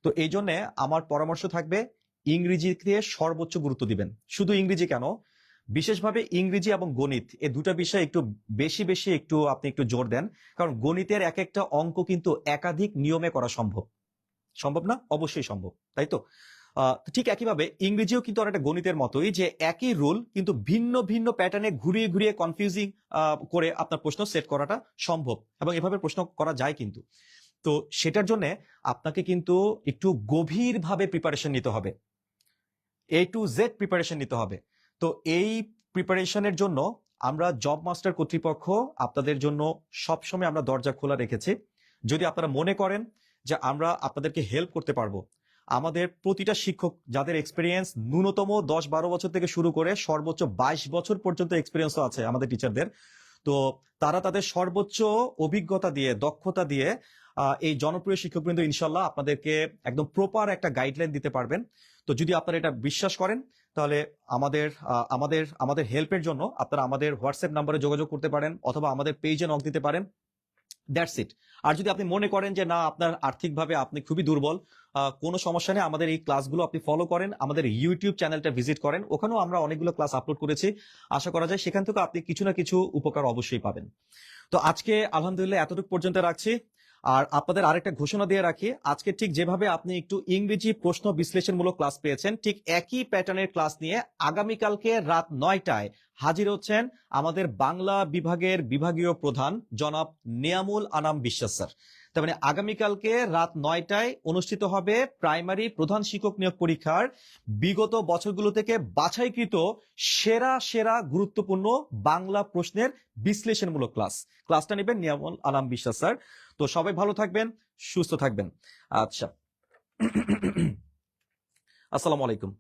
তো এই জন্য আমার পরামর্শ থাকবে ইংরেজিতে সর্বোচ্চ গুরুত্ব দিবেন। শুধু ইংরেজি কেন, বিশেষভাবে ইংরেজি এবং গণিত, এই দুটা বিষয় একটু বেশি বেশি আপনি একটু জোর দেন, কারণ গণিতের এক একটা অঙ্ক কিন্তু একাধিক নিয়মে করা সম্ভব। সম্ভব না? অবশ্যই সম্ভব, তাই তো? ঠিক একইভাবে ইংরেজিও কিন্তু অনেকটা গণিতের মতোই, যে একই রুল কিন্তু ভিন্ন ভিন্ন প্যাটার্নে ঘুরিয়ে ঘুরিয়ে কনফিউজিং করে আপনার প্রশ্ন সেট করাটা সম্ভব, এবং এভাবে প্রশ্ন করা যায় কিন্তু। তো সেটার জন্য আপনাকে কিন্তু একটু গভীরভাবে প্রিপারেশন নিতে হবে, A to Z প্রিপারেশন নিতে হবে। তো এই প্রিপারেশনের জন্য আমরা জব মাস্টার কর্তৃপক্ষ আপনাদের জন্য সবসময় আমরা দরজা খোলা রেখেছি। যদি আপনারা মনে করেন যে আমরা আপনাদেরকে হেল্প করতে পারবো, আমাদের প্রতিটা শিক্ষক যাদের এক্সপিরিয়েন্স ন্যূনতম 10-12 বছর থেকে শুরু করে সর্বোচ্চ 22 বছর পর্যন্ত এক্সপিরিয়েন্স আছে আমাদের টিচারদের, তো তারা তাদের সর্বোচ্চ অভিজ্ঞতা দিয়ে, দক্ষতা দিয়ে এই জনপ্রিয় শিক্ষকবৃন্দ ইনশাল্লাহ আপনাদেরকে একদম প্রপার একটা গাইডলাইন দিতে পারবেন। তো যদি আপনারা এটা বিশ্বাস করেন, তাহলে আমাদের আমাদের আমাদের হেল্পের জন্য আপনারা আমাদের হোয়াটসঅ্যাপ নাম্বারে যোগাযোগ করতে পারেন, অথবা আমাদের পেজে নক দিতে পারেন। That's it. আর যদি আপনি মনে করেন যে না, আপনার আর্থিকভাবে আপনি খুবই দুর্বল, কোনো সমস্যা নেই, আমাদের এই ক্লাসগুলো আপনি ফলো করেন, আমাদের ইউটিউব চ্যানেলটা ভিজিট করেন, ওখানেও আমরা অনেকগুলো ক্লাস আপলোড করেছি। আশা করা যায় সেখান থেকে আপনি কিছু না কিছু উপকার অবশ্যই পাবেন। তো আজকে আলহামদুলিল্লাহ এতটুকু পর্যন্ত রাখছি। আর আপনাদের আরেকটা ঘোষণা দিয়ে রাখি, আজকে ঠিক যেভাবে আপনি একটু ইংরেজি প্রশ্ন বিশ্লেষণমূলক ক্লাস পেয়েছেন, ঠিক একই প্যাটার্নের ক্লাস নিয়ে আগামীকালকে রাত 9টায় হাজির হচ্ছেন আমাদের বাংলা বিভাগের বিভাগীয় প্রধান জনাব নিয়ামুল আনাম বিশ্বাস স্যার। তার মানে আগামীকালকে রাত 9টায় অনুষ্ঠিত হবে প্রাইমারি প্রধান শিক্ষক নিয়োগ পরীক্ষার বিগত বছরগুলো থেকে বাছাইকৃত সেরা সেরা গুরুত্বপূর্ণ বাংলা প্রশ্নের বিশ্লেষণমূলক ক্লাসটা নেবেন নিয়ামুল আনাম বিশ্বাস স্যার। তো সবাই ভালো থাকবেন, সুস্থ থাকবেন। আচ্ছা, আসসালামু আলাইকুম।